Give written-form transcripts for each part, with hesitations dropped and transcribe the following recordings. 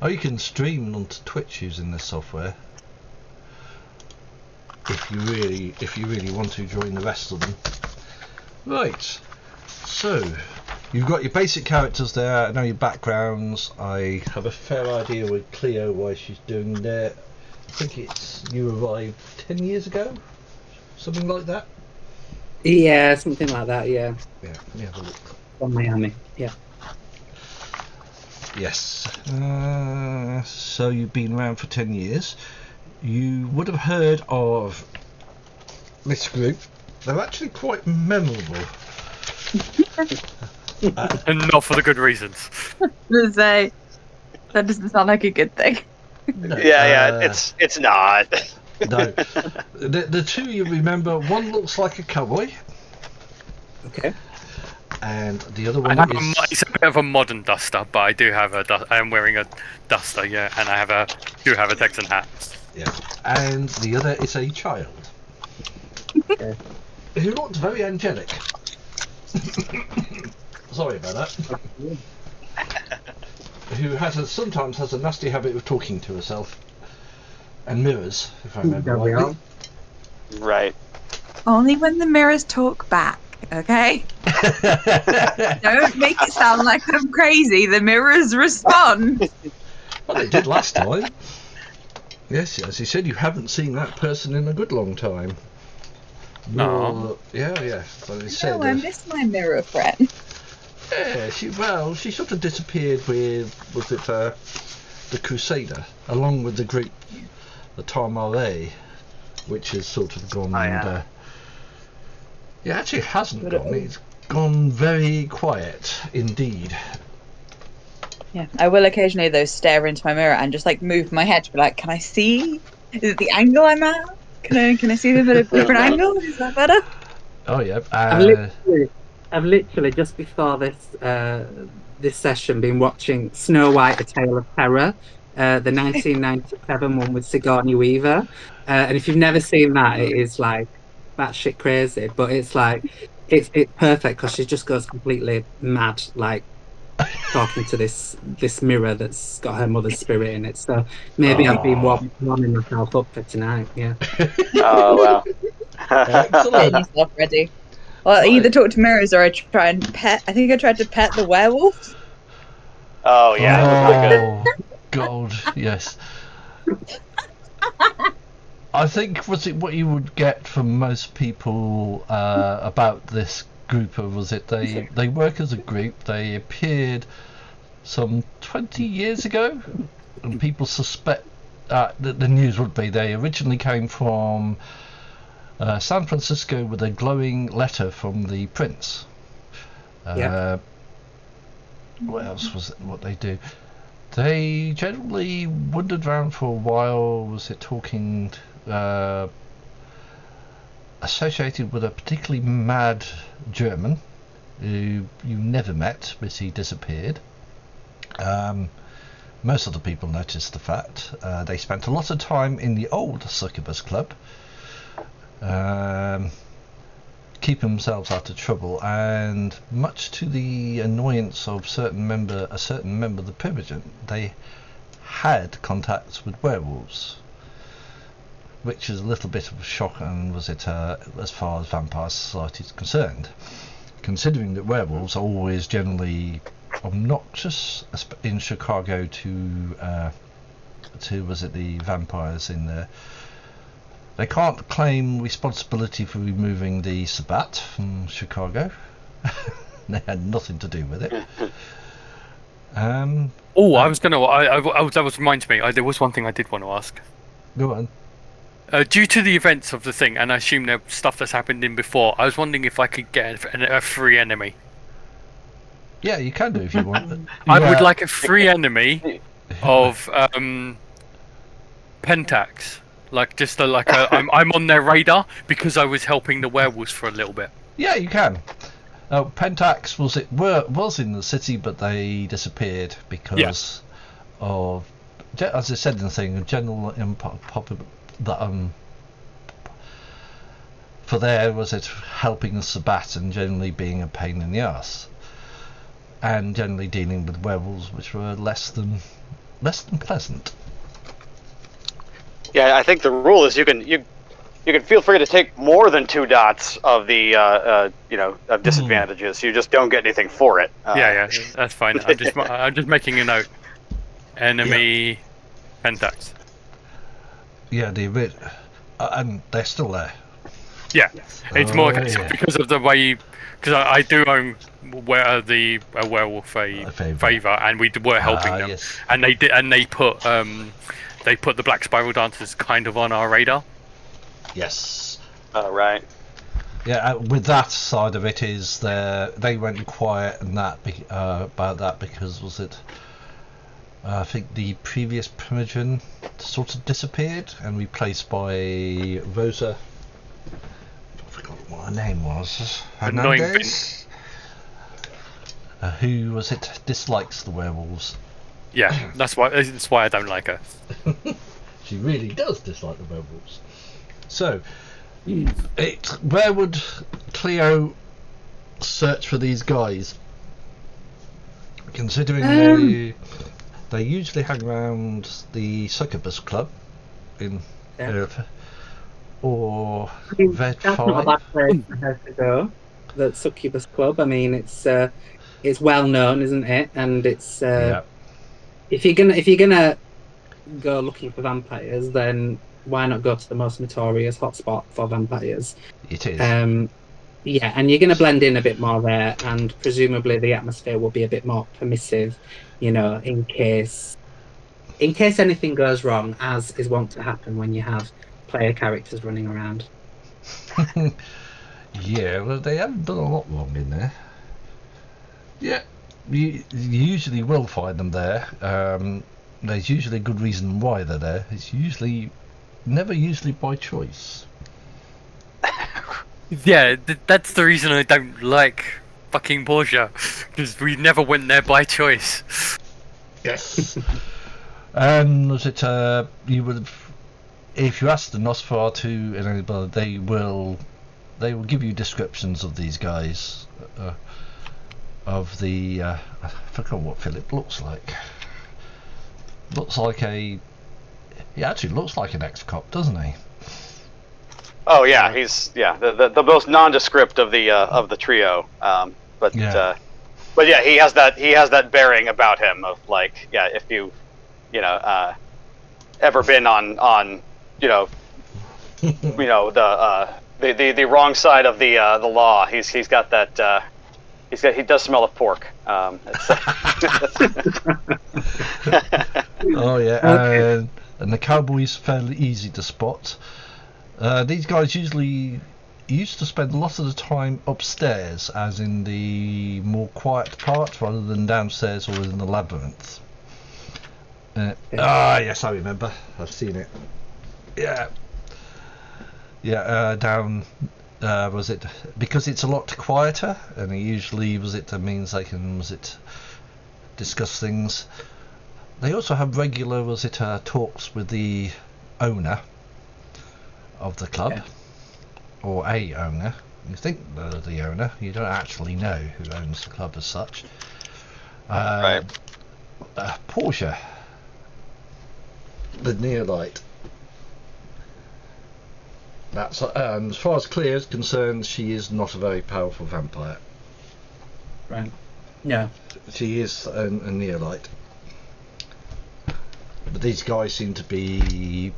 Oh, you can stream onto Twitch using this software. If you really want to join the rest of them. Right. So, you've got your basic characters there. I know your backgrounds. I have a fair idea with Cleo why she's doing there. I think you arrived 10 years ago, something like that. Yeah, something like that. Yeah. Yeah. Let me have a look. From Miami. Yeah. Yes. So you've been around for 10 years. You would have heard of this group. They're actually quite memorable. And not for the good reasons. To say, that doesn't sound like a good thing. No, it's not. No. The two you remember, one looks like a cowboy. Okay. And the other one It's a bit of a modern duster, but I do have I am wearing a duster, yeah, and I do have a Texan hat. Yeah. And the other is a child. Okay. Who looked very angelic. Sorry about that. Who sometimes has a nasty habit of talking to herself. And mirrors, if I remember rightly. Right. Only when the mirrors talk back, okay? Don't make it sound like I'm crazy. The mirrors respond. Well, they did last time. Yes, as you said, you haven't seen that person in a good long time. No. Yeah. So they said, I miss my mirror friend. Yeah, she sort of disappeared with, the Crusader, along with the group, the Tarmare, which has sort of gone and... it actually hasn't gone, it's gone very quiet indeed. Yeah, I will occasionally though stare into my mirror and just like move my head to be like, can I see? Is it the angle I'm at? Can I see them at a different angle? Is that better? Oh yeah. I've literally just before this session been watching Snow White: A Tale of Terror, the 1997 one with Sigourney Weaver, and if you've never seen that, it is like batshit crazy, but it's like it's perfect because she just goes completely mad, like talking to this mirror that's got her mother's spirit in it. So maybe I've been warming myself up for tonight. Yeah. Oh wow. Excellent. Getting yourself ready. Well, I either talk to mirrors or I try and pet. I think I tried to pet the werewolf. Oh yeah, it was really good. God, yes. I think was it what you would get from most people about this group, or was it they work as a group? They appeared some 20 years ago, and people suspect that the news would be they originally came from San Francisco with a glowing letter from the prince. What else was it, what they do? They generally wandered around for a while. Was it talking associated with a particularly mad German who you never met, but he disappeared. Most of the people noticed the fact. They spent a lot of time in the old Succubus Club, keeping themselves out of trouble, and much to the annoyance of a certain member of the Privigent, they had contacts with werewolves, which is a little bit of a shock, and was it as far as Vampire Society is concerned, considering that werewolves are always generally obnoxious in Chicago to was it the vampires in there. They can't claim responsibility for removing the Sabbat from Chicago. They had nothing to do with it. I was gonna. That was reminds me. There was one thing I did want to ask. Go on. Due to the events of the thing, and I assume there's stuff that's happened in before, I was wondering if I could get a free enemy. Yeah, you can do if you want. I would like a free enemy of Pentax. Like just I'm on their radar because I was helping the werewolves for a little bit. Yeah, you can. Pentax was in the city, but they disappeared because of, as I said in the thing, a general that for there was it helping the Sabbat and generally being a pain in the ass, and generally dealing with werewolves which were less than less than pleasant. Yeah, I think the rule is you can feel free to take more than 2 dots of the of disadvantages. You just don't get anything for it. Yeah, that's fine. I'm just making a note. Enemy pentax. Yeah, and they're still there. Yeah, it's more Oh, yeah. because of the way. Because I do own the werewolf a favor, and we were helping them, yes. and they put the Black Spiral Dancers kind of on our radar. Yes. Right. Yeah, with that side of it is they went quiet and about that because was it? I think the previous Primogen sort of disappeared and replaced by Rosa. I forgot what her name was. Hernandez. Who was it? Dislikes the werewolves. Yeah, that's why I don't like her. She really does dislike the werewolves. So, where would Cleo search for these guys? Considering they usually hang around the Succubus Club in or Red That's not a 5. bad place for her to go. The Succubus Club. I mean, it's well known, isn't it? And it's Yeah. if you're gonna go looking for vampires, then why not go to the most notorious hotspot for vampires? It is. Yeah, and you're going to blend in a bit more there, and presumably the atmosphere will be a bit more permissive, in case anything goes wrong, as is wont to happen when you have player characters running around. Yeah, well, they haven't done a lot wrong in there. Yeah, you usually will find them there. There's usually a good reason why they're there. It's never by choice. Yeah, that's the reason I don't like fucking Borgia, because we never went there by choice. Yes. And was it you would, if you ask the Nosferatu and anybody, they will give you descriptions of these guys. Of the I forgot what Philip looks like. He actually looks like an ex-cop, doesn't he? Oh yeah, he's the most nondescript of the trio. But yeah, he has that bearing about him of like, yeah, if you ever been on the wrong side of the law, he's got that. He does smell of pork. Oh yeah, Okay. and the cowboy's fairly easy to spot. These guys usually used to spend a lot of the time upstairs, as in the more quiet part, rather than downstairs or in the labyrinth. Yes, I remember. I've seen it. Yeah. Yeah, down. Was it because it's a lot quieter, and it usually means they can discuss things. They also have regular talks with the owner of the club, or a owner. You think they're the owner, you don't actually know who owns the club as such. Right. Portia, the Neolite. That's as far as Cleo is concerned, she is not a very powerful vampire. Right. Yeah. She is a Neolite. But these guys seem to be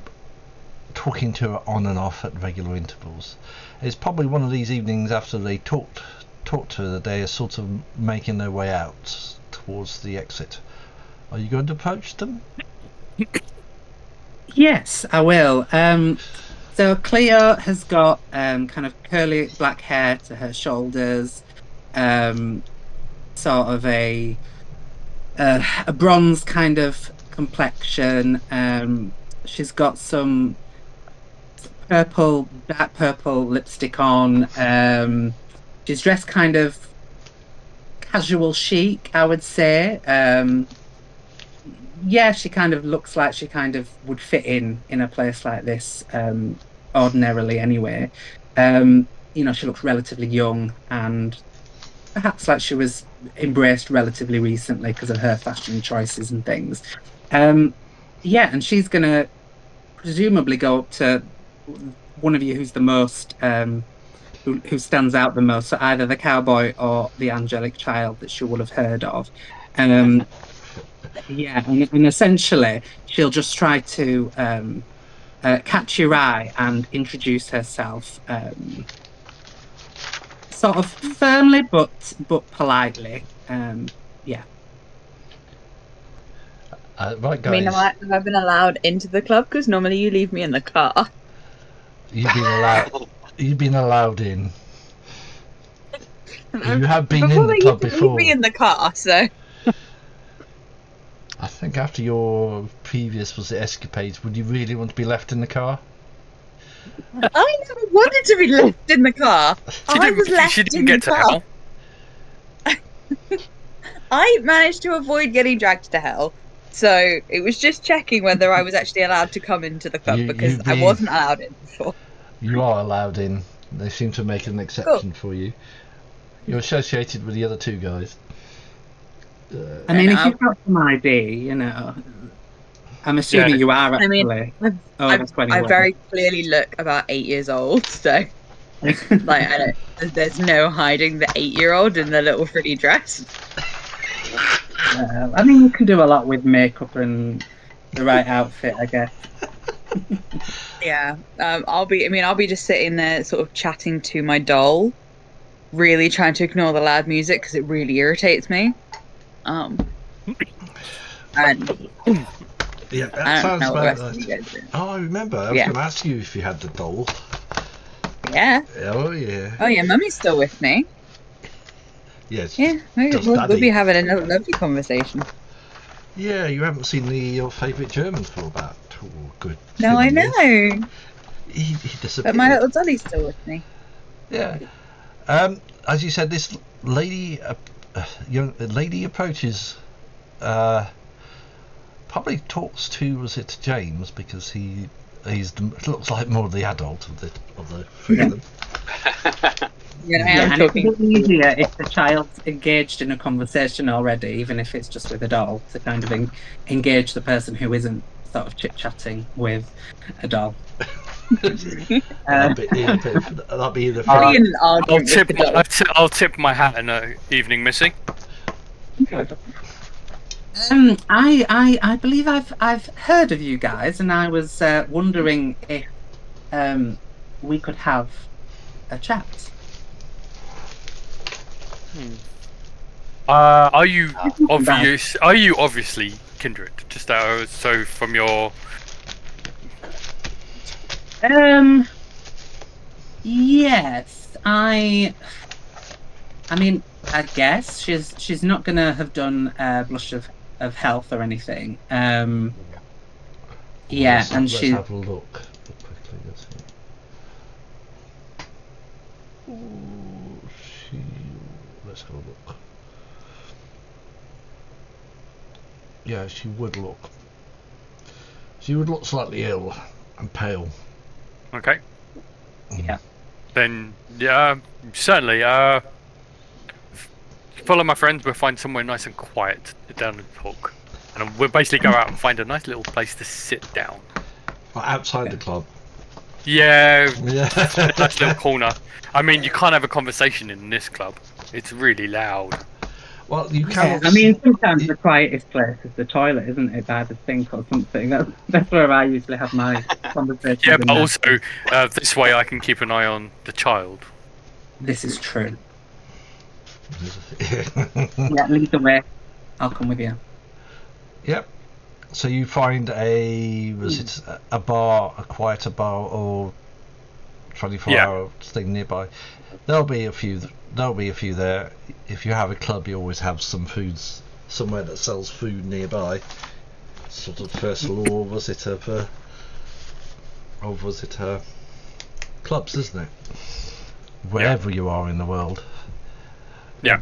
talking to her on and off at regular intervals. It's probably one of these evenings after they talked to her that they are sort of making their way out towards the exit. Are you going to approach them? Yes, I will. So Cleo has got kind of curly black hair to her shoulders, sort of a bronze kind of complexion. She's got some dark purple lipstick on. She's dressed kind of casual chic, I would say. Yeah, she kind of looks like she kind of would fit in a place like this, ordinarily anyway. She looks relatively young, and perhaps like she was embraced relatively recently because of her fashion choices and things. Yeah, and she's gonna presumably go up to one of you who's the most who stands out the most, so either the cowboy or the angelic child that she will have heard of. Yeah, and essentially she'll just try to catch your eye and introduce herself, sort of firmly but politely. Yeah. Right, I mean, guys. have I been allowed into the club? Because normally you leave me in the car. You've been allowed. You've been allowed in. You have been Before in the they club used to leave me before. in the car, so I think after your previous escapades, would you really want to be left in the car? I never wanted to be left in the car. I was She left didn't in get the to car. hell. I managed to avoid getting dragged to hell. So it was just checking whether I was actually allowed to come into the club because I wasn't allowed in before. You are allowed in. They seem to make an exception for you. You're associated with the other two guys. I mean, if you've got some ID, you know, I'm assuming you are I mean, actually I over 21. very clearly look about 8 years old, so like there's no hiding the 8-year-old in the little pretty dress. I mean, you can do a lot with makeup and the right outfit, I guess. Yeah, I'll be just sitting there, sort of chatting to my doll, really trying to ignore the loud music because it really irritates me. And Yeah, that I don't sounds know what the about rest of you right. guys do. Oh, I remember. I was going to ask you if you had the doll. Yeah. Oh, yeah. Oh yeah, Mummy's still with me. Yes. Yeah, we'll be having another lovely conversation. Yeah, you haven't seen your favourite German for about good. No, I know. Years. He disappeared. But my little dolly's still with me. Yeah. As you said, this lady, young lady approaches. Probably talks to James because looks like more of the adult of the three of them. Yeah, and it's a bit easier if the child's engaged in a conversation already, even if it's just with a doll, to kind of engage the person who isn't sort of chit-chatting with a doll. That'll be the I'll tip my hat in an evening, Missy. I believe I've heard of you guys, and I was wondering if we could have a chat. Are you obvious? Are you obviously kindred? Just so from your. Yes, I mean, I guess she's not gonna have done blush of health or anything. Yeah, let's have a look quickly. Let's have a look. Yeah, she would look slightly ill and pale. Okay. Yeah. Then certainly. Follow my friends. We'll find somewhere nice and quiet down and talk, and we'll basically go out and find a nice little place to sit down. Outside the club. Yeah. A nice little corner. I mean, you can't have a conversation in this club. It's really loud. Well, you can. I mean, sometimes the quietest place is the toilet, isn't it? By the sink or something. That's where I usually have my conversation. Yeah, but also this way I can keep an eye on the child. This is true. Yeah, lead the way. I'll come with you. Yep. So you find a bar, a quieter bar, or 24-hour thing nearby. There'll be a few there. If you have a club, you always have some foods somewhere that sells food nearby. Sort of first law of clubs, isn't it? Wherever you are in the world. Yeah.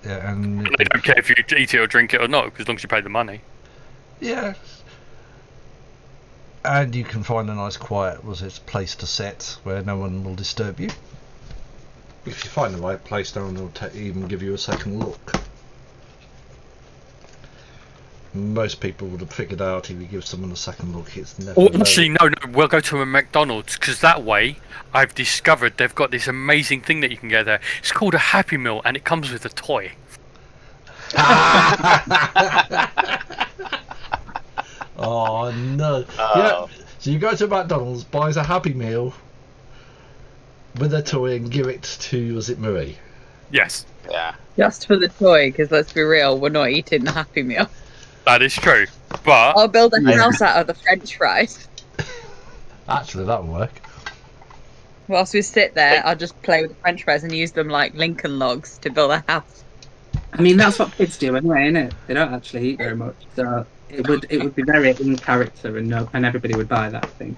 Yeah, and they don't care if you eat it or drink it or not, as long as you pay the money. Yeah. And you can find a nice quiet place to sit where no one will disturb you. If you find the right place, no one will even give you a second look. most people would have figured out if you give someone a second look, it's never. Oh, actually, no, we'll go to a McDonald's because that way I've discovered they've got this amazing thing that you can get there. It's called a Happy Meal and it comes with a toy. Oh no! Oh. Yeah. So you go to McDonald's, buys a Happy Meal with a toy, and give it to, was it Marie? Yes, Yeah. Just for the toy, because let's be real, we're not eating the Happy Meal. that is true. But I'll build a Yeah. house out of the French fries. Actually, that would work. Whilst we sit there, I'll just play with the French fries and use them like Lincoln logs to build a house. I mean, that's what kids do anyway, isn't it? They don't actually eat very much, so it would be very in character, and everybody would buy that thing.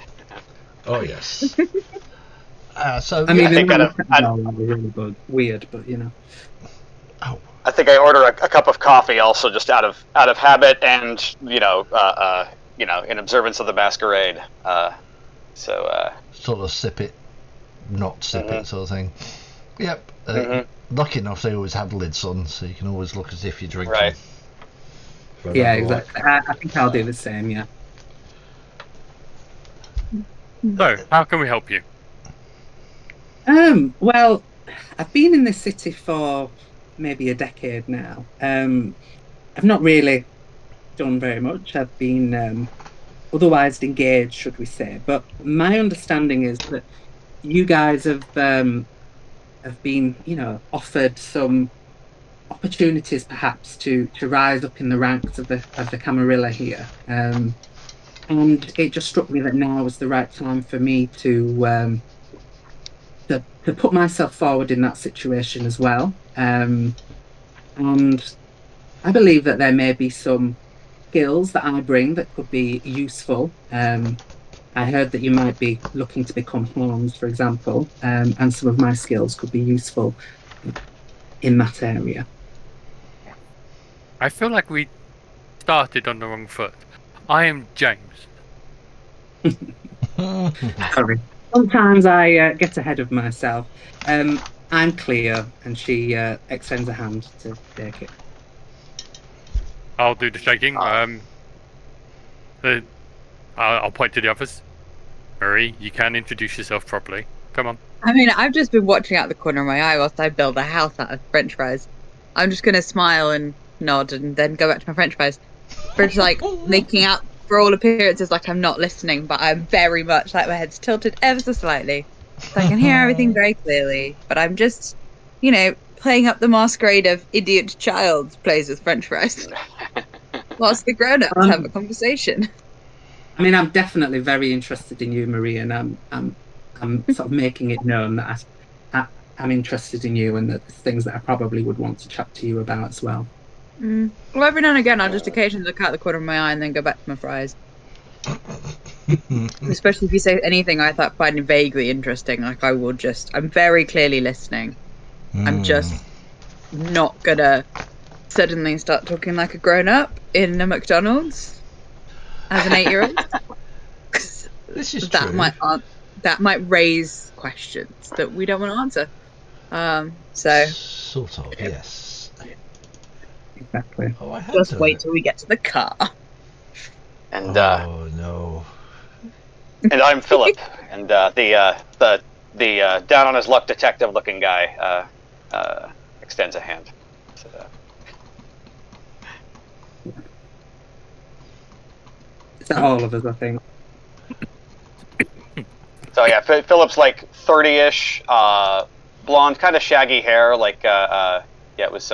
Oh yes. So I mean, I think the I'd- would be really good, weird, but you know. oh, I think I order a cup of coffee also just out of habit and in observance of the masquerade. sort of sip it, not sip it, sort of thing. Yep. Mhm. Lucky enough, they always have lids on, so you can always look as if you're drinking. Right. So Yeah, that'll work. exactly. I think I'll do the same. Yeah. so, how can we help you? Well, I've been in this city for maybe a decade now. I've not really done very much. I've been otherwise engaged, should we say? But my understanding is that you guys have been, offered some opportunities, perhaps, to rise up in the ranks of the Camarilla here. And it just struck me that now was the right time for me to put myself forward in that situation as well. And I believe that there may be some skills that I bring that could be useful. I heard that you might be looking to become hounds, for example, and some of my skills could be useful in that area. I feel like we started on the wrong foot. I am James. Sorry. Sometimes I get ahead of myself. I'm Cleo, and she extends a hand to take it. I'll do the shaking. I'll point to the others. Marie, you can introduce yourself properly. Come on. I mean, I've just been watching out the corner of my eye whilst I build a house out of French fries. I'm just going to smile and nod and then go back to my French fries. But it's like making out, for all appearances, like I'm not listening, but I'm very much like my head's tilted ever so slightly. So I can hear everything very clearly, but I'm just, playing up the masquerade of idiot child plays with French fries. Whilst the grown-ups have a conversation. I mean, I'm definitely very interested in you, Marie, and I'm sort of making it known that I'm interested in you, and that there's things that I probably would want to chat to you about as well. Well, every now and again, I'll just occasionally look out the corner of my eye and then go back to my fries. Especially if you say anything I find vaguely interesting, like I'm very clearly listening. I'm just not gonna suddenly start talking like a grown-up in a McDonald's as an 8-year-old. This is that true. that might raise questions that we don't want to answer. So Sort of, yes. Exactly. Oh, I had just done wait it. till we get to the car. And Oh no. and I'm Philip, and the down on his luck detective looking guy extends a hand. So, Is that all of us, I think? So yeah, Philip's like 30-ish, blonde, kind of shaggy hair. Like it was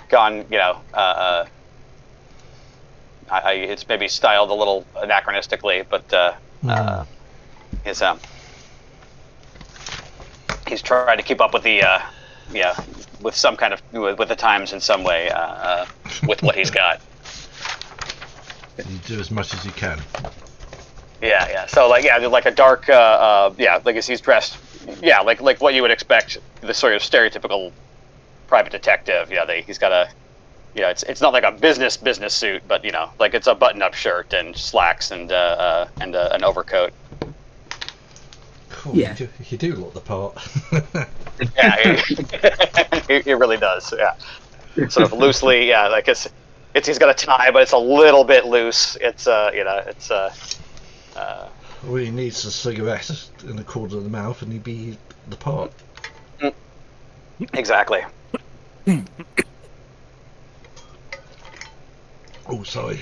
gone. It's maybe styled a little anachronistically, but he's trying to keep up with the with some kind of with the times in some way with what he's got. You do as much as you can. Yeah. So like a dark like as he's dressed, like what you would expect, the sort of stereotypical private detective. He's got a, it's not like a business suit, but like it's a button-up shirt and slacks and an overcoat. Cool. Yeah. You do look the part. Yeah, he really does. Yeah. sort of loosely. Yeah, like it's he's got a tie, but it's a little bit loose. It's it's All he needs is a cigarette in the corner of the mouth, and he'd be the part. exactly. Oh, sorry.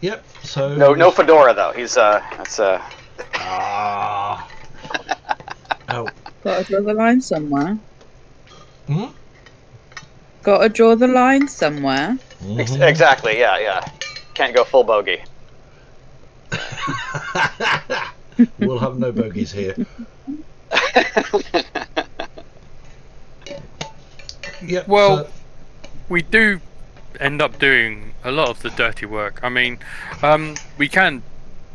Yep. So No fedora though. He's that's Ah. Oh. Got to draw the line somewhere. Hmm? Got to draw the line somewhere. Mhm. Exactly. Yeah. Can't go full bogey. We'll have no bogeys here. Yep. Well, so- we do end up doing a lot of the dirty work. I mean, we can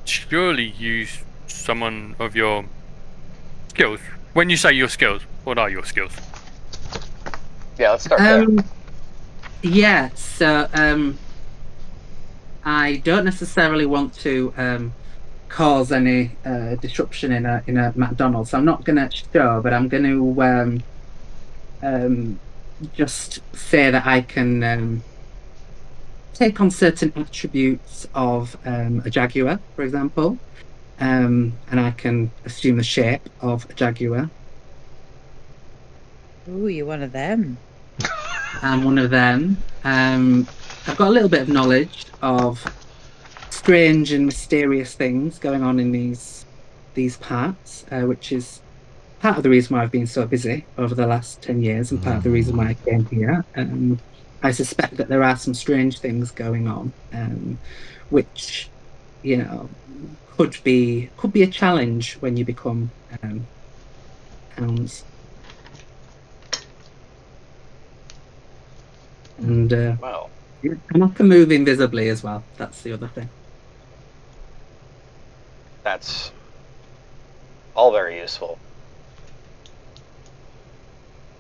surely use someone of your skills. When you say your skills, what are your skills? Yeah, let's start there. Yeah, so I don't necessarily want to cause any disruption in a McDonald's. So I'm not going to show, but I'm going to just say that I can take on certain attributes of a jaguar, for example, and I can assume the shape of a jaguar. Ooh, you're one of them. I'm one of them. I've got a little bit of knowledge of strange and mysterious things going on in these parts, which is part of the reason why I've been so busy over the last 10 years and part of the reason why I came here. I suspect that there are some strange things going on, which, could be a challenge when you become hounds. And Well, and I can move invisibly as well. That's the other thing. that's all very useful.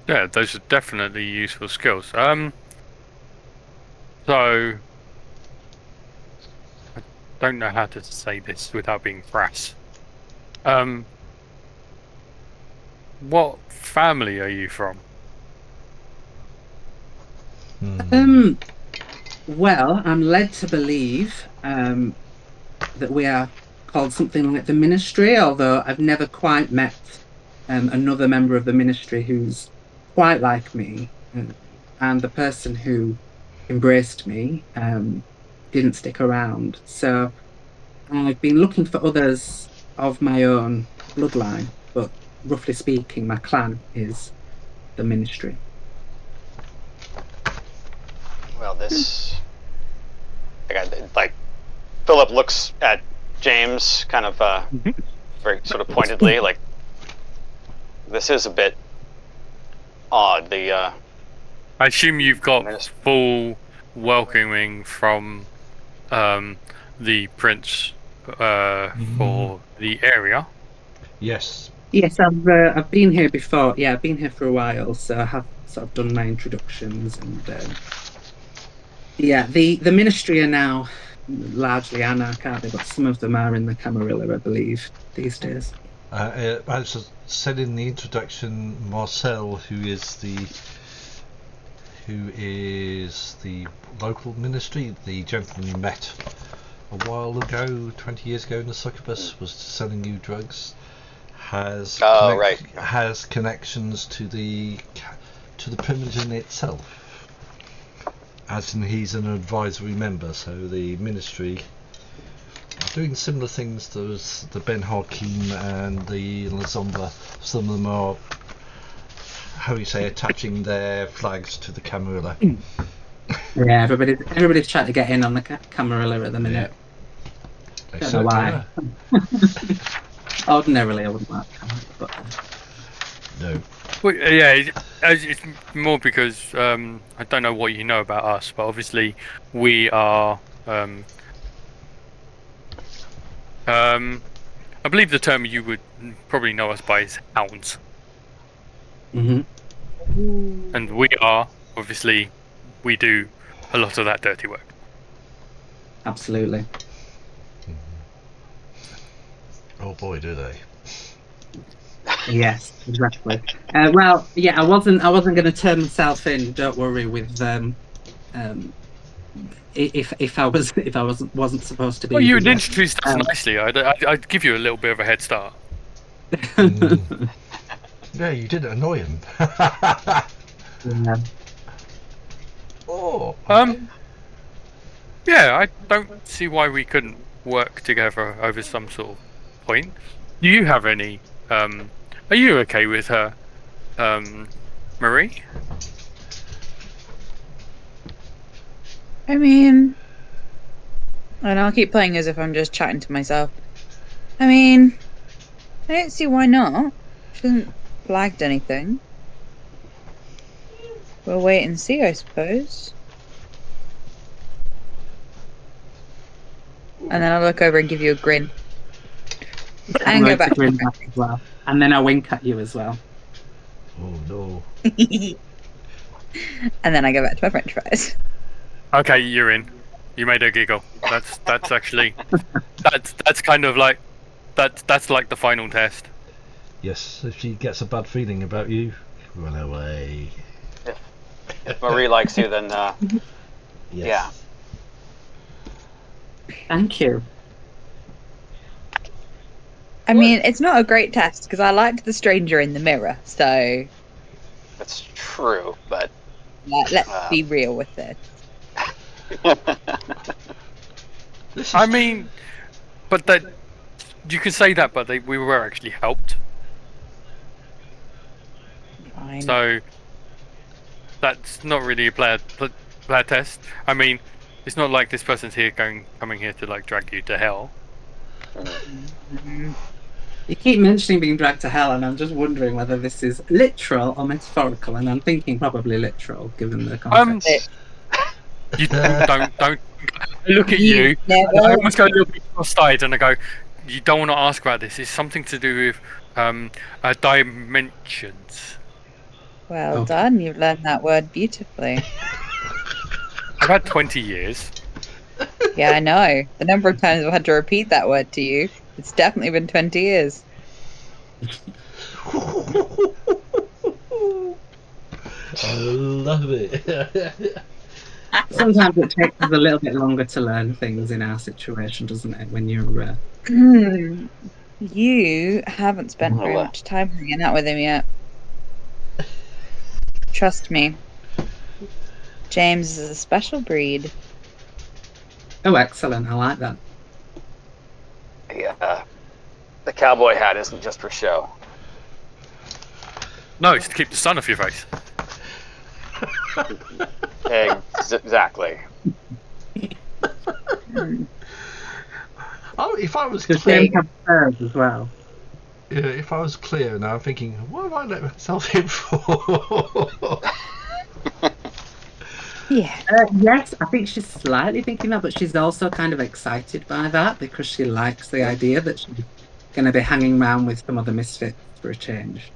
Yeah, those are definitely useful skills. So I don't know how to say this without being crass. What family are you from? Well, I'm led to believe that we are called something like the Ministry, although I've never quite met another member of the Ministry who's quite like me. And the person who embraced me didn't stick around. So I've been looking for others of my own bloodline, but roughly speaking, my clan is the Ministry. Well, this like Philip looks at James kind of very sort of pointedly, like this is a bit odd. The I assume you've got Ministry. full welcoming from the prince for the area. Yes. Yes, I've been here before. Yeah, I've been here for a while, so I have sort of done my introductions, and yeah, the Ministry are now largely anarch, aren't they? But some of them are in the Camarilla, I believe, these days. As I said in the introduction, Marcel, who is the local ministry, the gentleman you met a while ago, 20 years ago in the succubus, was selling you drugs, has has connections to the Primogen itself, as in he's an advisory member. So the ministry are doing similar things to the Ben Harkim and the La Sombra. Some of them are, how you say, attaching their flags to the Camarilla. Yeah, everybody's trying to get in on the Camarilla at the minute. Yeah. Don't know why. Ordinarily, I wouldn't like Camarilla, but No. Well, yeah, it's more because I don't know what you know about us, but obviously we are. I believe the term you would probably know us by is hounds, and we are obviously we do a lot of that dirty work. absolutely. Oh boy, do they. Yes, exactly. Well, yeah, I wasn't going to turn myself in. Don't worry. With if I wasn't supposed to be Well, you would here. introduce us nicely. I'd give you a little bit of a head start. Yeah, you did annoy him. Yeah. Oh. Yeah, I don't see why we couldn't work together over some sort of point. Do you have any? Are you okay with her, Marie? I mean, and I'll keep playing as if I'm just chatting to myself. I mean, I don't see why not. She hasn't flagged anything. We'll wait and see, I suppose. And then I'll look over and give you a grin. And go back to Grin back as well, and then I wink at you as well. Oh no. and then I go back to my French fries. Okay, you're in. You made her giggle. That's actually that's kind of like that's like the final test. Yes, if she gets a bad feeling about you, run away. If Marie likes you, then Yes. yeah. Thank you. I mean, it's not a great test because I liked the stranger in the mirror. So That's true, but let's be real with this. I mean, but that you could say that, but we were actually helped. Fine. So that's not really a player test. I mean, it's not like this person's coming here to like drag you to hell. You keep mentioning being dragged to hell, and I'm just wondering whether this is literal or metaphorical. And I'm thinking probably literal, given the context. You don't. I look at you. And I almost go a little bit cross-eyed, and I go, "You don't want to ask about this. It's something to do with dimensions." Well done. You've learned that word beautifully. I've had 20 years. Yeah, I know. The number of times I've had to repeat that word to you. It's definitely been 20 years. I love it. Sometimes it takes us a little bit longer to learn things in our situation, doesn't it? When you're you haven't spent very much time hanging out with him yet. Trust me. James is a special breed. Oh, excellent. I like that. Yeah, the cowboy hat isn't just for show. No, it's to keep the sun off your face. Exactly. Oh, if I was Because clear, James has furs as well. yeah, if I was clear now, I'm thinking, what have I let myself in for? Yeah. Yes, I think she's slightly thinking that, but she's also kind of excited by that because she likes the idea that she's going to be hanging around with some other misfits for a change.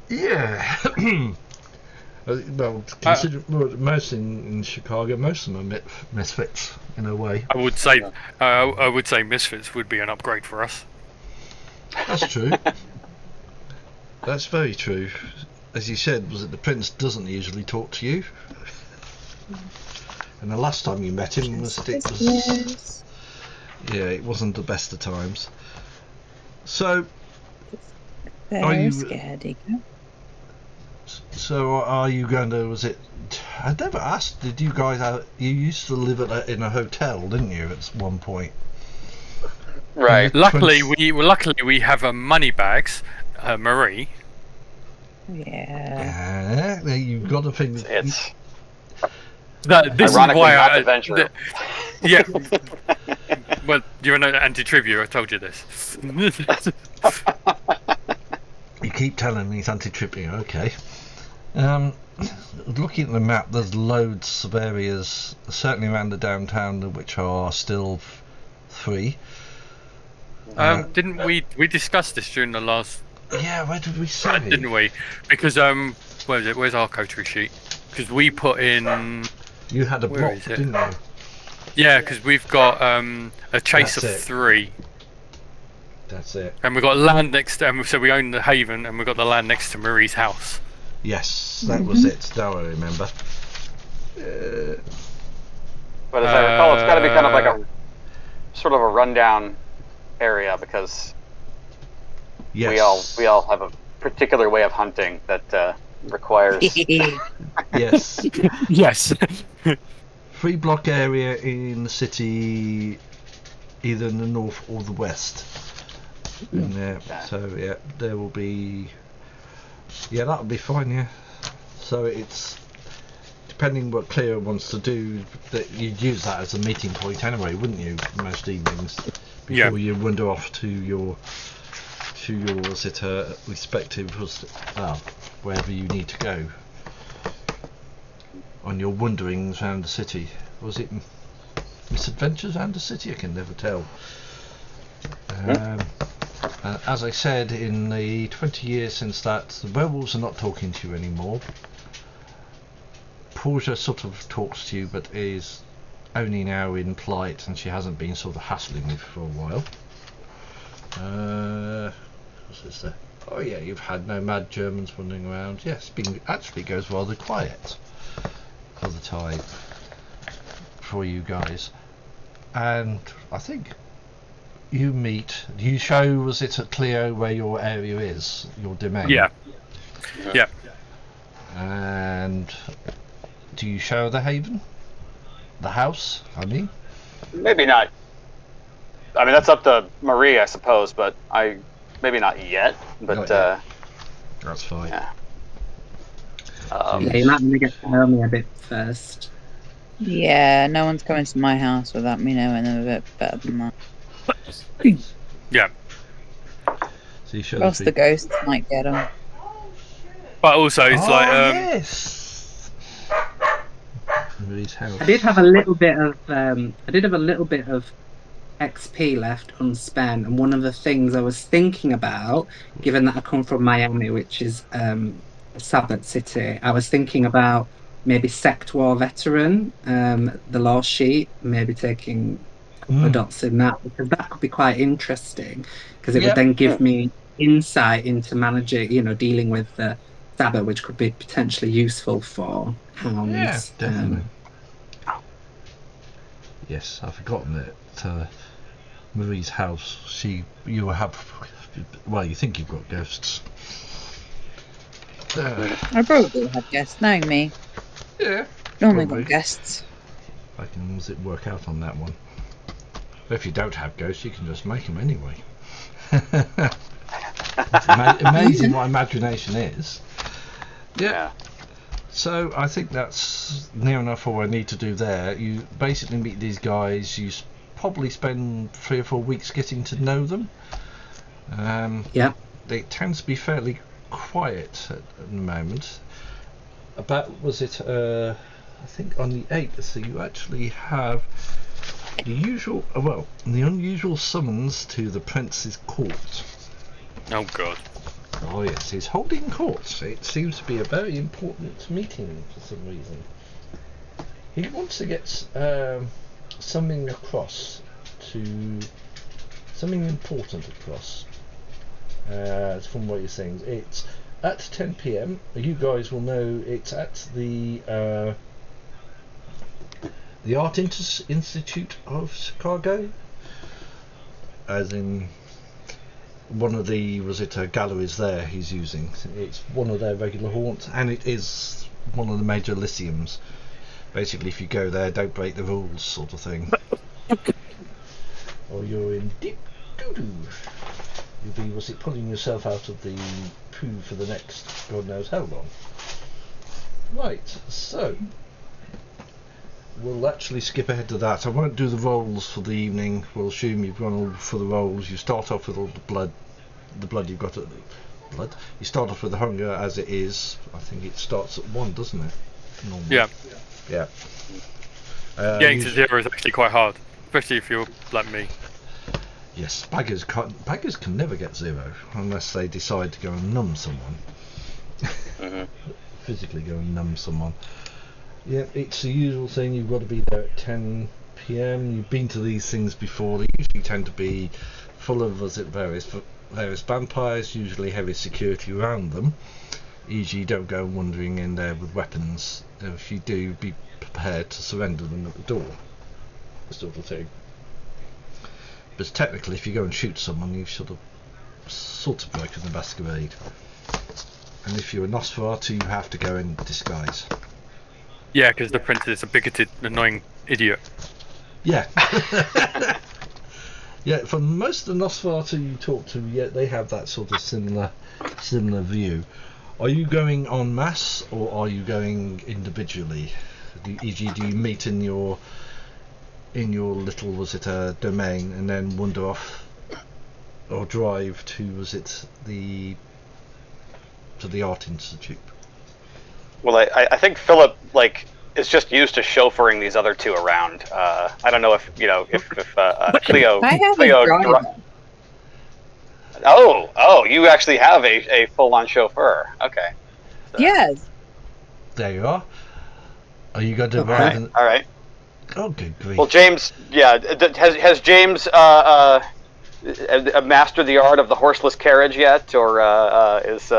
Yeah. Well, consider most in Chicago, most of them are misfits in a way. I would say misfits would be an upgrade for us. That's true. That's very true. As you said, was it the prince doesn't usually talk to you? And the last time you met him it wasn't the best of times. So Very scared, Ego. So are you going to? Was it? I never asked. Did you guys? You used to live in a hotel, didn't you? At one point. Right. Luckily, we have money bags, Marie. Yeah. You've got to think. It's this is ironically why not the venture. Yeah. Well, you're an anti-trivia. I told you this. You keep telling me it's anti-tripping. Okay. Looking at the map, there's loads of areas, certainly around the downtown, which are still free. Didn't we discuss this during the last? Yeah, where did we say? Didn't we? Because where is it? Where's our coterie sheet? Because we put in. You had a block, didn't you? Yeah, because we've got a chase of 3. That's it. And we've got land next to, so we own the Haven, and we've got the land next to Marie's house. Yes, that was it. Now I remember. But as I recall, it's got to be kind of like a sort of a rundown area because yes. we all have a particular way of hunting that requires. Yes. Yes. 3-block area in the city, either in the north or the west. In there. So yeah, there will be. Yeah, that'll be fine. Yeah. So it's depending what Cleo wants to do. That you'd use that as a meeting point anyway, wouldn't you? Most evenings before you wander off to your respective wherever you need to go on your wanderings around the city. Was it misadventures around the city? I can never tell. As I said, in the 20 years since that, the werewolves are not talking to you anymore. Portia sort of talks to you, but is only now in polite, and she hasn't been sort of hassling you for a while. What's this there? Oh yeah, you've had no mad Germans wandering around. Yes, actually goes rather quiet for the time for you guys. And I think you show, was it at Cleo where your area is, your domain? Yeah. And do you show the Haven? The house, I mean? Maybe not. I mean, that's up to Marie, I suppose, but maybe not yet. But Not yet. That's fine. yeah. You might want to get to know me a bit first. Yeah, no one's coming to my house without me knowing them a bit better than that. Yeah. So you show Plus the ghosts might get them. But also, it's yes. Marie's house. I did have a little bit of XP left unspent, and one of the things I was thinking about, given that I come from Miami, which is a Sabbath city, I was thinking about maybe Sect War Veteran, the law sheet, maybe taking a couple of dots in that, because that could be quite interesting, because it would then give me insight into managing, dealing with the Sabbath, which could be potentially useful for hounds. Yeah, definitely. Yes, I've forgotten that Marie's house, you think you've got ghosts. I probably have guests, knowing me. Yeah. Normally probably. got guests. I can work out on that one. But if you don't have ghosts, you can just make them anyway. Amazing what imagination is. Yeah. So I think that's near enough all I need to do there. You basically meet these guys. You probably spend 3 or 4 weeks getting to know them. They tend to be fairly quiet at the moment. About, was it, I think on the 8th, so you actually have the unusual summons to the Prince's court. Oh god. Oh yes, he's holding court. It seems to be a very important meeting for some reason. He wants to get something important across. From what you're saying, it's at 10 p.m. You guys will know it's at the Art Institute of Chicago, as in one of the galleries there he's using. It's one of their regular haunts, and it is one of the major lyceums. Basically, if you go there, don't break the rules, sort of thing, or you're in deep doo-doo. You'll be pulling yourself out of the poo for the next God knows how long. Right, so we'll actually skip ahead to that. I won't do the rolls for the evening. We'll assume you've gone all for the rolls. You start off with all the blood you've got at the blood. You start off with the hunger as it is. I think it starts at 1, doesn't it? Normally. Yeah. Getting to 0 is actually quite hard, especially if you're like me. Yes, baggers can never get 0 unless they decide to go and numb someone. Physically go and numb someone. Yeah, it's the usual thing. You've got to be there at 10 p.m. You've been to these things before. They usually tend to be full of various vampires, usually heavy security around them. E.g., don't go wandering in there with weapons. If you do, be prepared to surrender them at the door. Sort of thing. But technically, if you go and shoot someone, you've sort of broken the masquerade. And if you're a Nosferatu, you have to go in disguise. Yeah, because the prince is a bigoted, annoying idiot. Yeah. Yeah, for most of the Nosferatu you talk to, yeah, they have that sort of similar view. Are you going en masse, or are you going individually? E.g., do you meet in your little, domain, and then wander off, or drive to, the art institute? Well, I think Philip is just used to chauffeuring these other two around. I don't know if Cleo. I have Cleo a driver. Oh, you actually have a full-on chauffeur. Okay. So. Yes. There you are. Are you going to All right. Oh, good grief. Well, James, has James mastered the art of the horseless carriage yet, or is?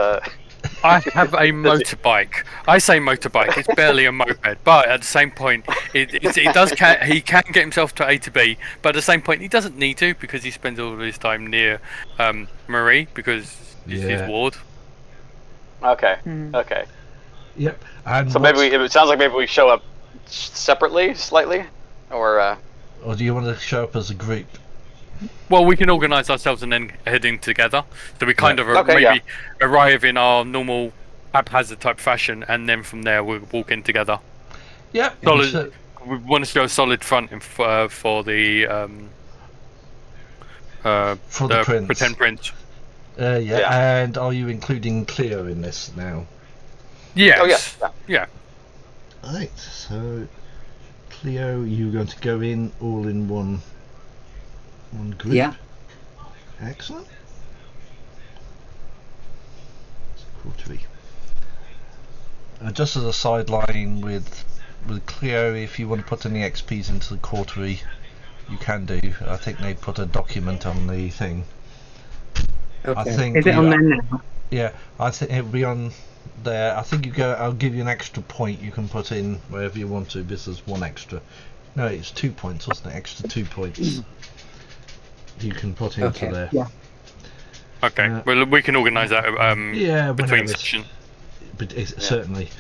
I have a motorbike. I say motorbike. It's barely a moped, but at the same point, he can get himself to A to B. But at the same point, he doesn't need to, because he spends all of his time near Marie, because it's his ward. Okay. Okay. Yep. And so it sounds like maybe we show up separately, slightly, or do you want to show up as a group? Well, we can organise ourselves and then head in together. So we kind of arrive in our normal haphazard type fashion, and then from there we'll walk in together. Yep. Solid. We want to show a solid front for the prince. pretend prince. Yeah. And are you including Cleo in this now? Yes. Oh yes. Yeah. Right. So, Cleo, you're going to go in all in one group? Yeah. Excellent. It's a coterie. Just as a sideline with Cleo, if you want to put any XPs into the coterie, you can do. I think they put a document on the thing. Okay. I think Is it on there now? Yeah, I think it'll be on there. I think you go. I'll give you an extra point you can put in wherever you want to. This is one extra. No, it's 2 points, wasn't it? Extra 2 points. You can put into there. Yeah. Okay. Well, we can organise that. Between session. But certainly.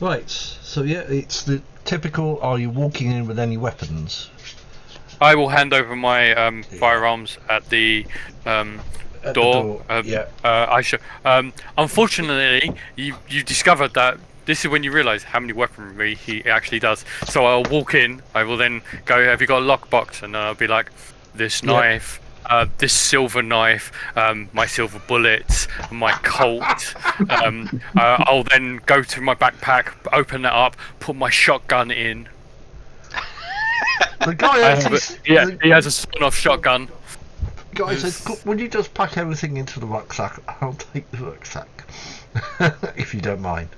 Right. So yeah, it's the typical. Are you walking in with any weapons? I will hand over my firearms at the door. I should. Unfortunately, you discovered that this is when you realise how many weaponry he actually does. So I'll walk in. I will then go. Have you got a lockbox? And I'll be like, this knife. This silver knife, my silver bullets, my Colt. I'll then go to my backpack, open that up, put my shotgun in. The guy he has a sawn-off shotgun. Guy says, "Would you just pack everything into the rucksack? I'll take the rucksack, if you don't mind."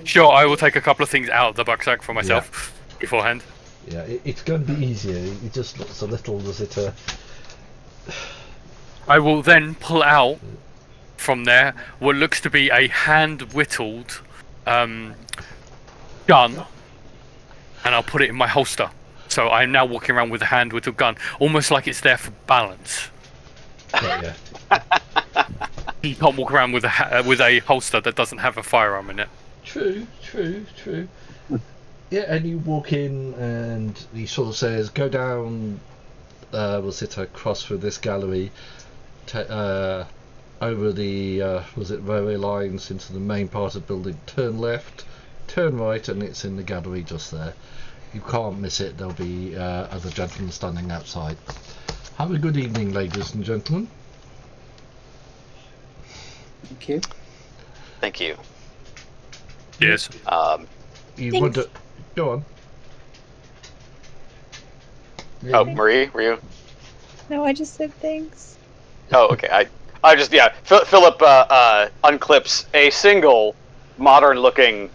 Sure. I will take a couple of things out of the rucksack for myself beforehand. Yeah, it's going to be easier. It just looks a little I will then pull out from there what looks to be a hand-whittled gun, and I'll put it in my holster. So I'm now walking around with a hand-whittled gun, almost like it's there for balance. Yeah. You can't walk around with a holster that doesn't have a firearm in it. True. Yeah, and you walk in, and he sort of says, "Go down. Across through this gallery, over the railway lines into the main part of the building. Turn left, turn right, and it's in the gallery just there. You can't miss it. There'll be other gentlemen standing outside. Have a good evening, ladies and gentlemen." Thank you. Thank you. Yes. You want to go on? Oh, Marie, were you? No, I just said thanks. Oh, okay. I just Philip unclips a single modern-looking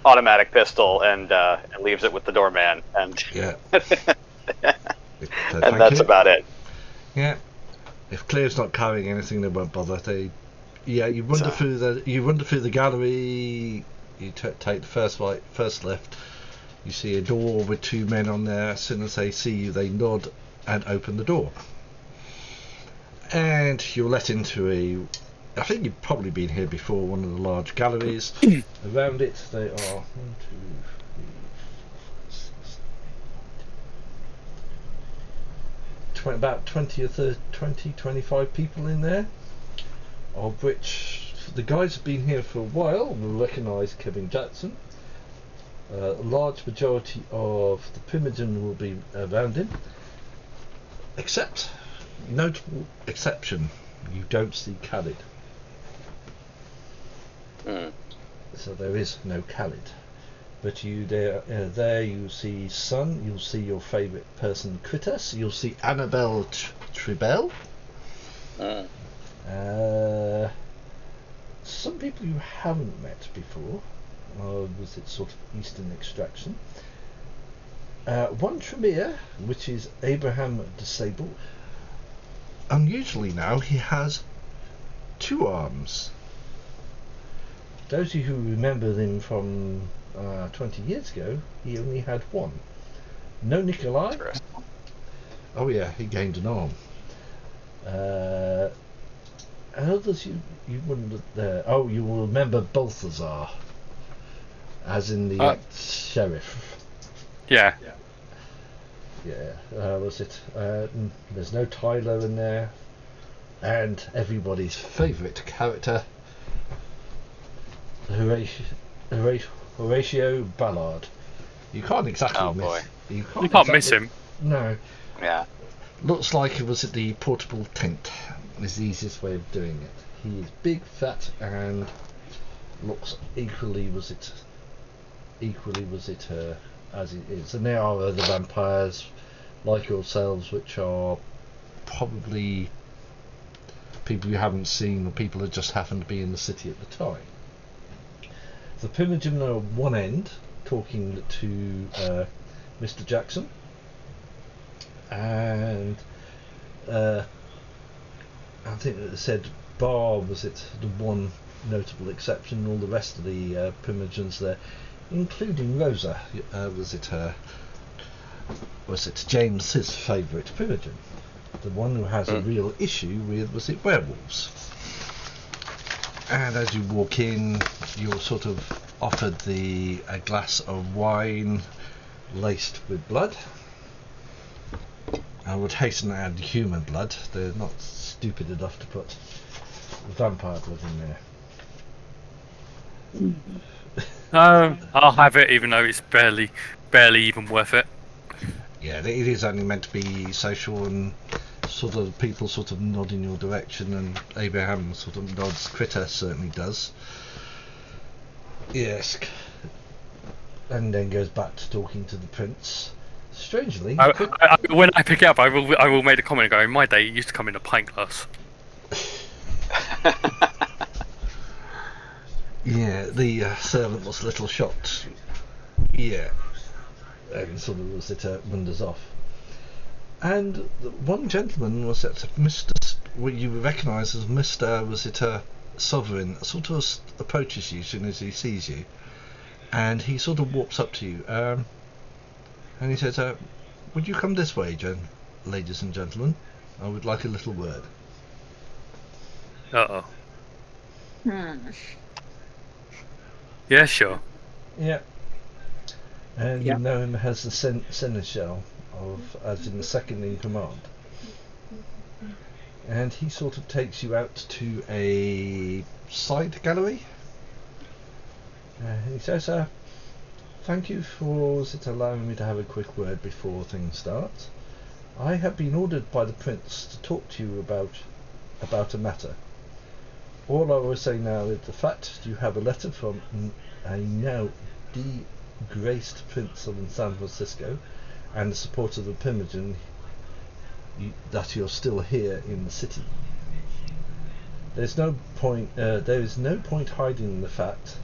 automatic pistol and leaves it with the doorman, and Yeah. and that's about it. Yeah. If Claire's not carrying anything, they won't bother. You wander through the gallery. You take the first right, first left. You see a door with two men on there. As soon as they see you, they nod and open the door. And you're let into I think you've probably been here before, one of the large galleries. Around it, they are 25 people in there, of which the guys have been here for a while will recognise Kevin Jackson. A large majority of the Primogen will be around him, except, notable exception, you don't see Khalid. So there is no Khalid. But there you see Sun, you'll see your favourite person Kritas, you'll see Annabelle Tribel. Some people you haven't met before, was it sort of Eastern extraction. One Tremere, which is Abraham Disable. Unusually now, he has 2 arms. Those of you who remember him from 20 years ago, he only had 1. No Nikolai. Oh yeah, he gained an arm. Others you wouldn't there. Oh, you will remember Balthazar, as in the sheriff. Yeah. Was it? There's no Tyler in there, and everybody's favourite character, Horatio Ballard. You can't exactly miss. You can't miss him. No. Yeah. Looks like it was at the portable tent. Is the easiest way of doing it. He is big, fat, and looks equally was it as it is. And there are other vampires like yourselves, which are probably people you haven't seen, or people that just happen to be in the city at the time. The Primogen are at one end, talking to Mr. Jackson, and I think it said Bar was it the one notable exception. All the rest of the Primogens there, including Rosa, was it James, his favourite Primogen, the one who has a real issue with, was it werewolves. And as you walk in, you're sort of offered a glass of wine laced with blood. I would hasten to add human blood. They're not stupid enough to put vampire blood in there. I'll have it, even though it's barely even worth it. Yeah, it is only meant to be social, and sort of people sort of nod in your direction, and Abraham sort of nods. Critter certainly does. Yes, and then goes back to talking to the prince. Strangely, when I pick it up, I will make a comment and go, in my day it used to come in a pint glass. Yeah, the servant was a little shocked. Yeah, and sort of was it wanders off. And one gentleman was at what you would recognise as Mr. was it Sovereign, sort of approaches you as soon as he sees you, and he sort of walks up to you, and he says, "Would you come this way, ladies and gentlemen? I would like a little word." Uh oh. Yeah, sure. Yeah. And you know him as the seneschal as in the second in command. And he sort of takes you out to a side gallery. And he says, "Thank you for allowing me to have a quick word before things start. I have been ordered by the prince to talk to you about a matter. All I will say now is the fact you have a letter from a now disgraced prince of San Francisco and the support of the Primogen that you're still here in the city. There is no point hiding the fact,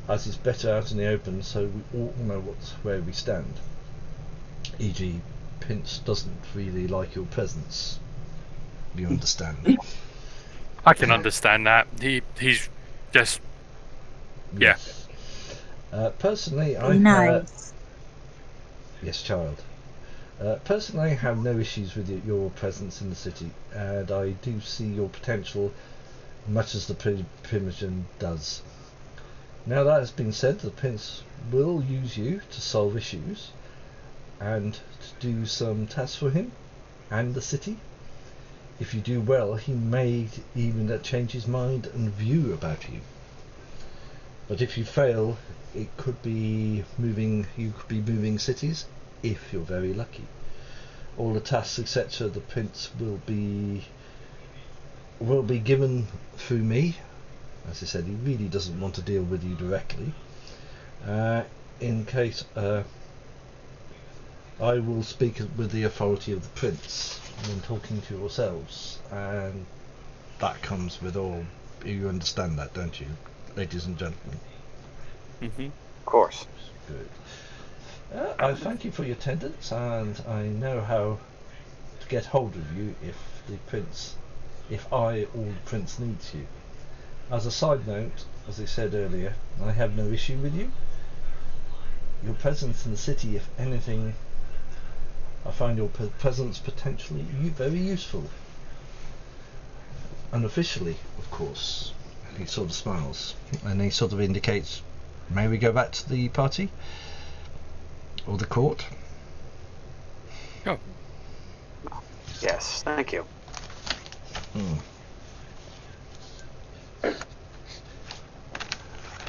as it's better out in the open, so we all know where we stand. E.g., Prince doesn't really like your presence. You understand? I can understand that. He's just yeah. Personally, I Be nice. yes, child. Personally, I have no issues with your presence in the city, and I do see your potential, much as the Primogen does. Now that has been said, the Prince will use you to solve issues, and to do some tasks for him and the city. If you do well, he may even change his mind and view about you. But if you fail, it could be you could be moving cities, if you're very lucky. All the tasks, etc., the Prince will be given through me. As I said, he really doesn't want to deal with you directly. In case I will speak with the authority of the Prince when talking to yourselves, and that comes with all. You understand that, don't you, ladies and gentlemen? Mhm. Of course. Good. I thank you for your attendance, and I know how to get hold of you if I or the Prince needs you. As a side note, as I said earlier, I have no issue with you. Your presence in the city, if anything, I find your presence potentially very useful. Unofficially, of course. He sort of smiles, and he sort of indicates, may we go back to the party? Or the court? Oh, Yes, thank you.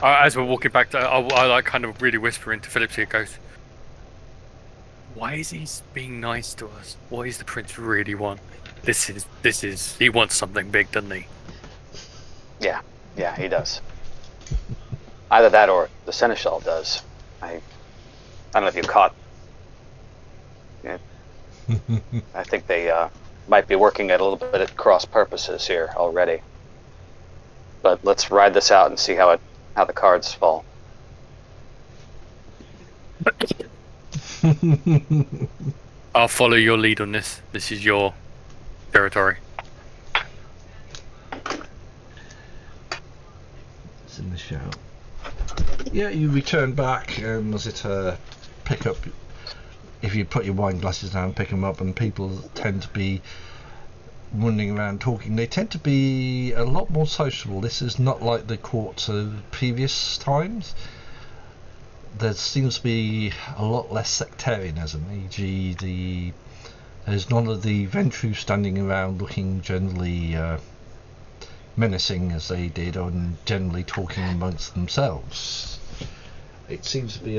as we're walking back, I like kind of really whisper into Philip's ear. Goes, why is he being nice to us? What does the Prince really want? This is. He wants something big, doesn't he? Yeah, he does. Either that or the Seneschal does. I don't know if you caught. Yeah, I think they might be working at a little bit at cross purposes here already. But let's ride this out and see how the cards fall. I'll follow your lead on this. This is your territory. It's in the shout. Yeah, you return back, and was it pick up? If you put your wine glasses down, pick them up, and people tend to be running around talking. They tend to be a lot more sociable. This is not like the courts of previous times. There seems to be a lot less sectarianism, e.g. there's none of the Ventru standing around looking generally menacing as they did, and generally talking amongst themselves. It seems to be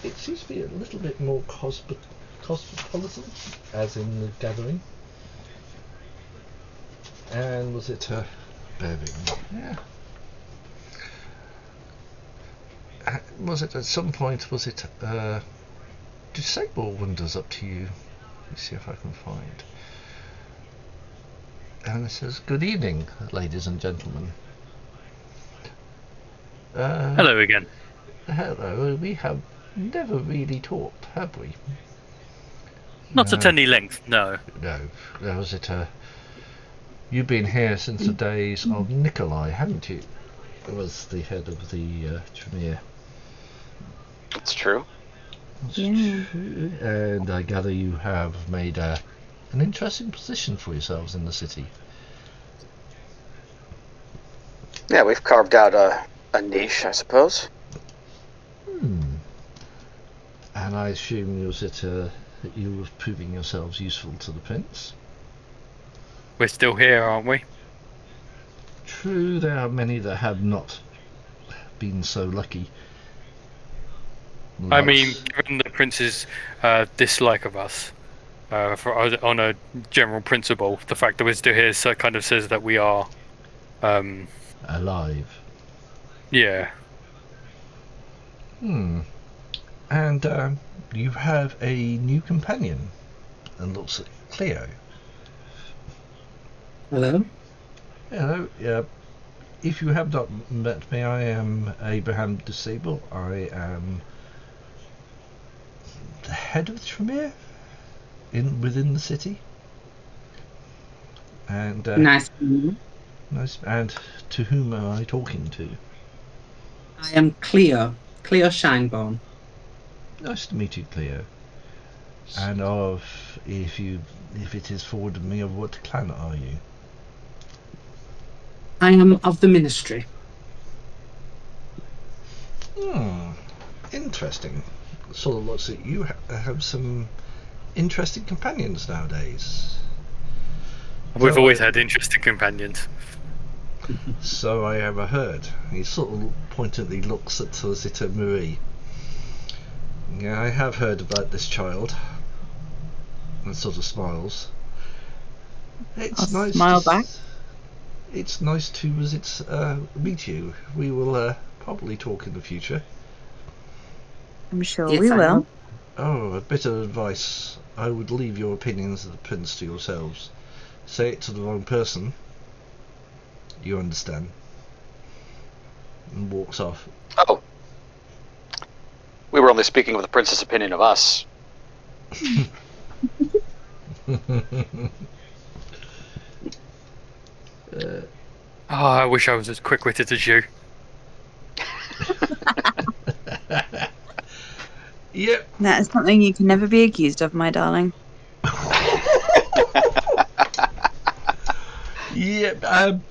it seems to be a little bit more cosmopolitan, as in the gathering. And was it bearing? Yeah. Was it at some point? Was it Disable wanders up to you? Let me see if I can find. And it says, "Good evening, ladies and gentlemen." Hello again. Hello. We have never really talked, have we? Not at any length, no. No. Was it you've been here since the days of Nikolai, haven't you? Who was the head of the Tremere. It's true. Yeah. True. And I gather you have made an interesting position for yourselves in the city. Yeah, we've carved out a niche, I suppose. And I assume that you were proving yourselves useful to the Prince. We're still here, aren't we? True, there are many that have not been so lucky. I mean, given the Prince's dislike of us, on a general principle, the fact that we're still here kind of says that we are alive. Yeah. And you have a new companion, and looks at Cleo. Hello? Hello. Yeah. If you have not met me, I am Abraham Disable. I am the head of the Tremere within the city. And Nice to meet you. nice. And to whom am I talking to? I am Cleo Shineborn. Nice to meet you, Cleo. And if it is forwarded me, of what clan are you? I am of the Ministry. Interesting. Sort of looks like you have some interesting companions nowadays. We've So always I- had interesting companions. So I have heard. He sort of pointedly looks at Solicitor Marie. Yeah, I have heard about this child. And sort of smiles. It's I'll nice. smile back. It's nice to meet you. We will probably talk in the future. I'm sure Yes, we I will. know. Oh, a bit of advice. I would leave your opinions of the prince to yourselves. Say it to the wrong person. You understand. And walks off. Oh. We were only speaking of the prince's opinion of us. Oh, I wish I was as quick-witted as you. Yep. That is something you can never be accused of, my darling. Yep.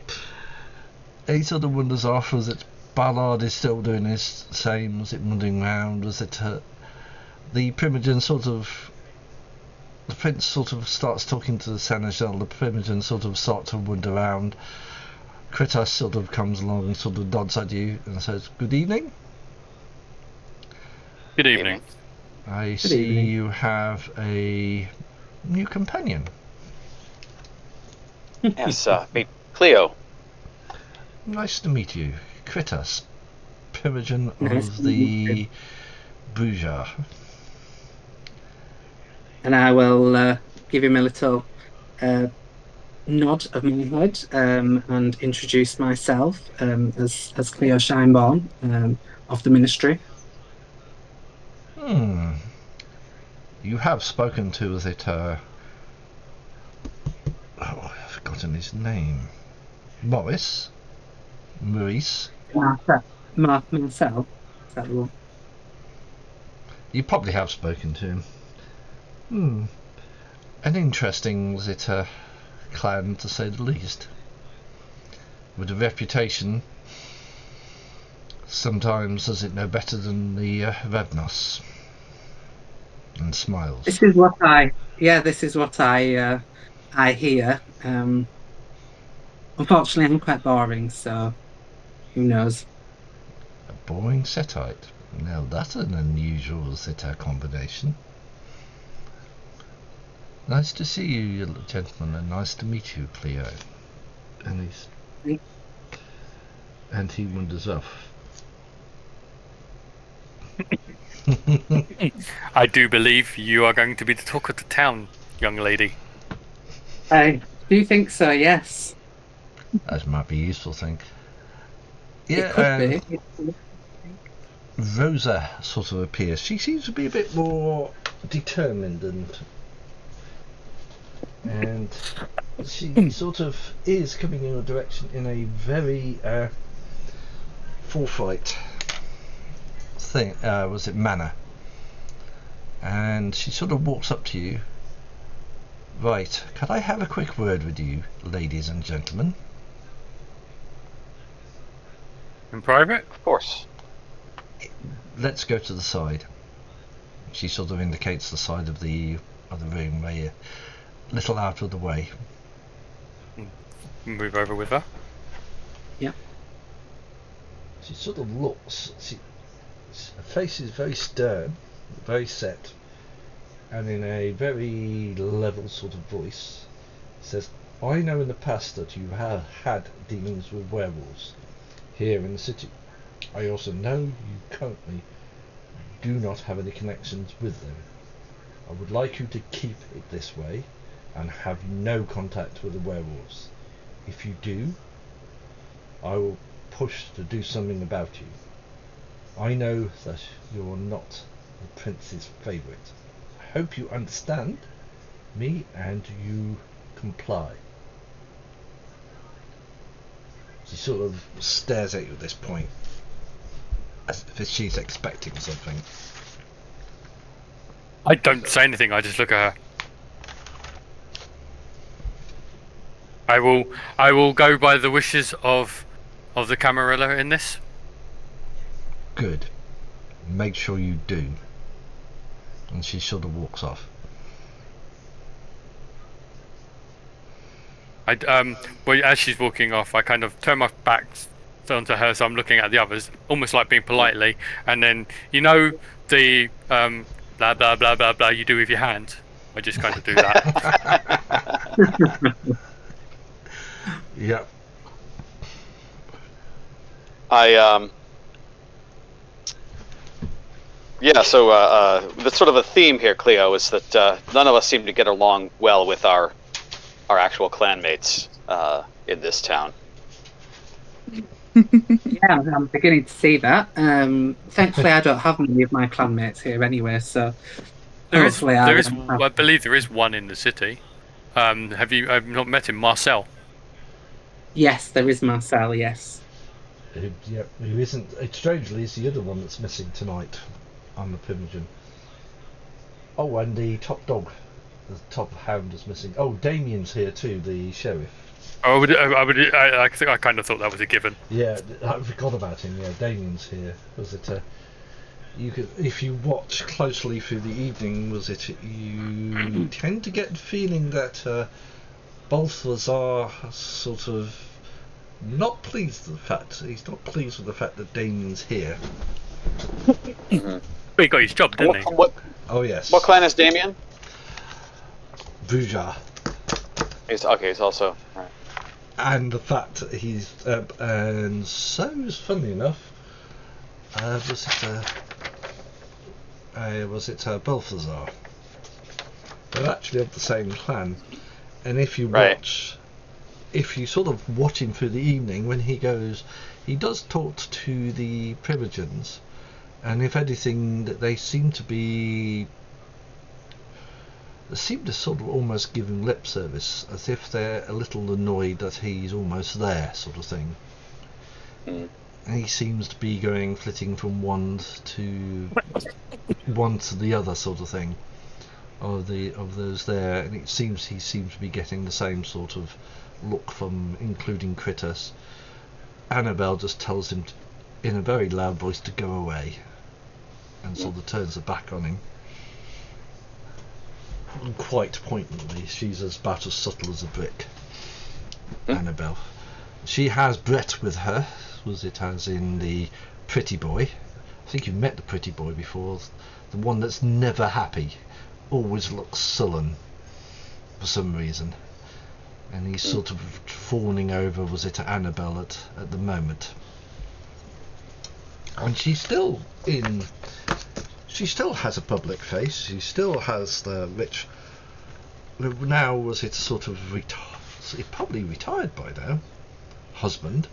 He sort of wanders off. Was it Ballard is still doing his same? Was it wandering around? Was it the Primogen sort of? The prince sort of starts talking to the seneschal. The Primogen sort of start to wander around. Kritos sort of comes along and sort of nods at you and says, "Good evening. Good evening. I see evening. you have a new companion." Yes, meet Cleo. Nice to meet you, Kritos, Primogen Nice of to meet the Bruja. And I will give him a little nod of my head and introduce myself as Cleo Shineborn of the Ministry. You have spoken to, is it, oh, I've forgotten his name. Maurice? Martha. Myself. Is that the one? You probably have spoken to him. An interesting, was it, clan, to say the least. With a reputation, sometimes does it no better than the Ravnos. And smiles. This is what I hear. Unfortunately, I'm quite boring, so who knows? A boring setite. Now that's an unusual Zeta combination. Nice to see you, gentlemen, and nice to meet you, Cleo. And he wanders off. I do believe you are going to be the talk of the town, young lady. I do think so. Yes, That might be a useful thing. it Yeah, could be. Rosa sort of appears. She seems to be a bit more determined and she sort of is coming in a direction in a very forthright thing. Was it manner? And she sort of walks up to you. Right, could I have a quick word with you, ladies and gentlemen? In private? Of course. Let's go to the side. She sort of indicates the side of the room where you're a little out of the way. Move over with her. Yeah. She sort of looks. Her face is very stern, very set, and in a very level sort of voice says, "I know in the past that you have had dealings with werewolves here in the city. I also know you currently do not have any connections with them. I would like you to keep it this way and have no contact with the werewolves. If you do, I will push to do something about you. I know that you're not the prince's favourite. I hope you understand me and you comply." She sort of stares at you at this point, as if she's expecting something. I don't say anything. I just look at her. I will go by the wishes of the Camarilla in this. Good. Make sure you do. And she sort of walks off. Well, as she's walking off, I kind of turn my back onto her, so I'm looking at the others, almost like being politely, and then the blah blah blah blah blah you do with your hand. I just kind of do that. Yep. Yeah, so the sort of a theme here, Cleo, is that none of us seem to get along well with our actual clanmates in this town. Yeah, I'm beginning to see that. Thankfully, I don't have many of my clanmates here anyway, so hopefully I believe there is one in the city. Have you? I've not met him, Marcel. Yes, there is Marcel. Yes. Who isn't? Strangely, is the other one that's missing tonight on the Pimogen. Oh, and the top dog, the top hound is missing. Oh, Damien's here too, the sheriff. Oh, I think I kind of thought that was a given. Yeah, I forgot about him. Yeah, Damien's here. Was it? You could, if you watch closely through the evening, was it? You tend to get the feeling that Balthazar sort of not pleased with the fact he's not pleased with the fact that Damien's here. But he got his job, didn't he? Oh yes. What clan is Damien? Vuja. He's also right. And the fact that he's and so is funny enough. Was it Balthazar? They're actually of the same clan, and if you watch, if you sort of watch him through the evening when he goes, he does talk to the Primogens, and if anything, they seem to sort of almost give him lip service, as if they're a little annoyed that he's almost there, sort of thing. And he seems to be flitting from one to the other, sort of thing, of those there, and he seems to be getting the same sort of look from, including Critus. Annabelle just tells him in a very loud voice to go away, and sort of turns her back on him. Quite pointedly, she's about as subtle as a brick. Annabelle. She has Brett with her, was it, as in the pretty boy. I think you've met the pretty boy before. The one that's never happy, always looks sullen for some reason. And he's sort of fawning over, was it, Annabelle at the moment. And she still has a public face. She still has the rich. Now, was it sort of probably retired by now, husband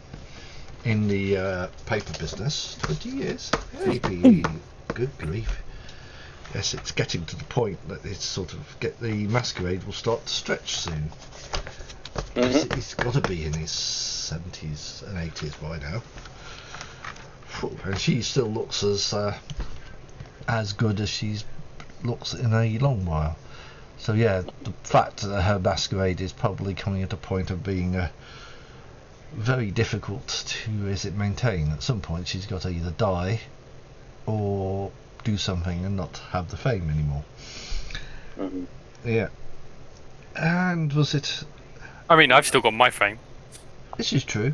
in the paper business, 20 years, maybe. Good grief. Yes, it's getting to the point that it's sort of the masquerade will start to stretch soon. He's got to be in his 70s and 80s by now, and she still looks as good as she's looks in a long while. So yeah, the fact that her masquerade is probably coming at a point of being very difficult to maintain. At some point she's got to either die or do something and not have the fame anymore. Yeah. And was it... I mean, I've still got my fame. This is true.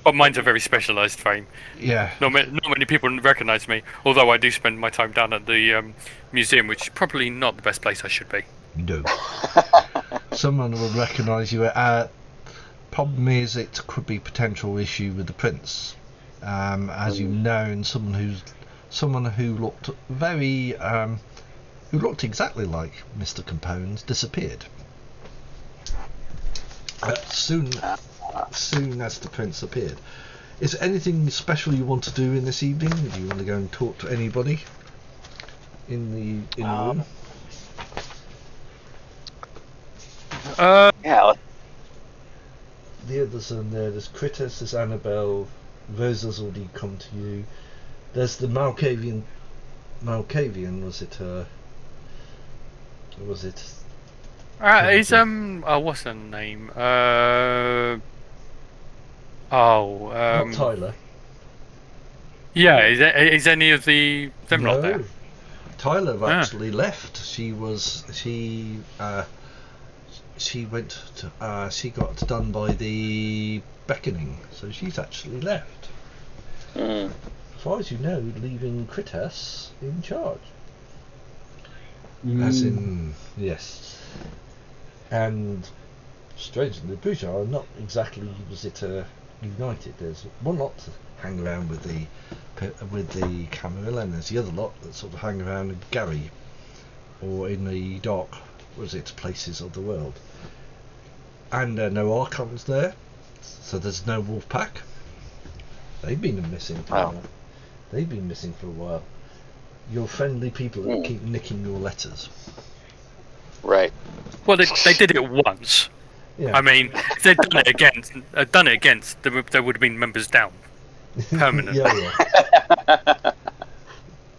But mine's a very specialised fame. Yeah. Not many people recognise me, although I do spend my time down at the museum, which is probably not the best place I should be. No. Someone will recognise you. Problem is, it could be potential issue with the prince, as you know, and someone who looked very, who looked exactly like Mr. Compones disappeared. Soon as the prince appeared. Is there anything special you want to do in this evening? Do you want to go and talk to anybody in the room? Yeah. the others are there. There's Critus, there's Annabelle, Rosa's already come to you. There's the Malkavian, was it Is what's her name? not Tyler. Yeah, is any of them not there? No. Tyler actually left. She went to, she got done by the beckoning, so she's actually left. As far as you know, leaving Critus in charge. As in, yes. And strangely, the Bruges are not exactly united. There's one lot to hang around with the Camarilla, and there's the other lot that sort of hang around with Gary, or in the dark, places of the world. And no Archons there, so there's no wolf pack. They've been missing. They've been missing for a while. Your friendly people that keep nicking your letters. Right. Well, they did it once. Yeah. I mean, if they'd done it again, there would have been members down permanently. yeah.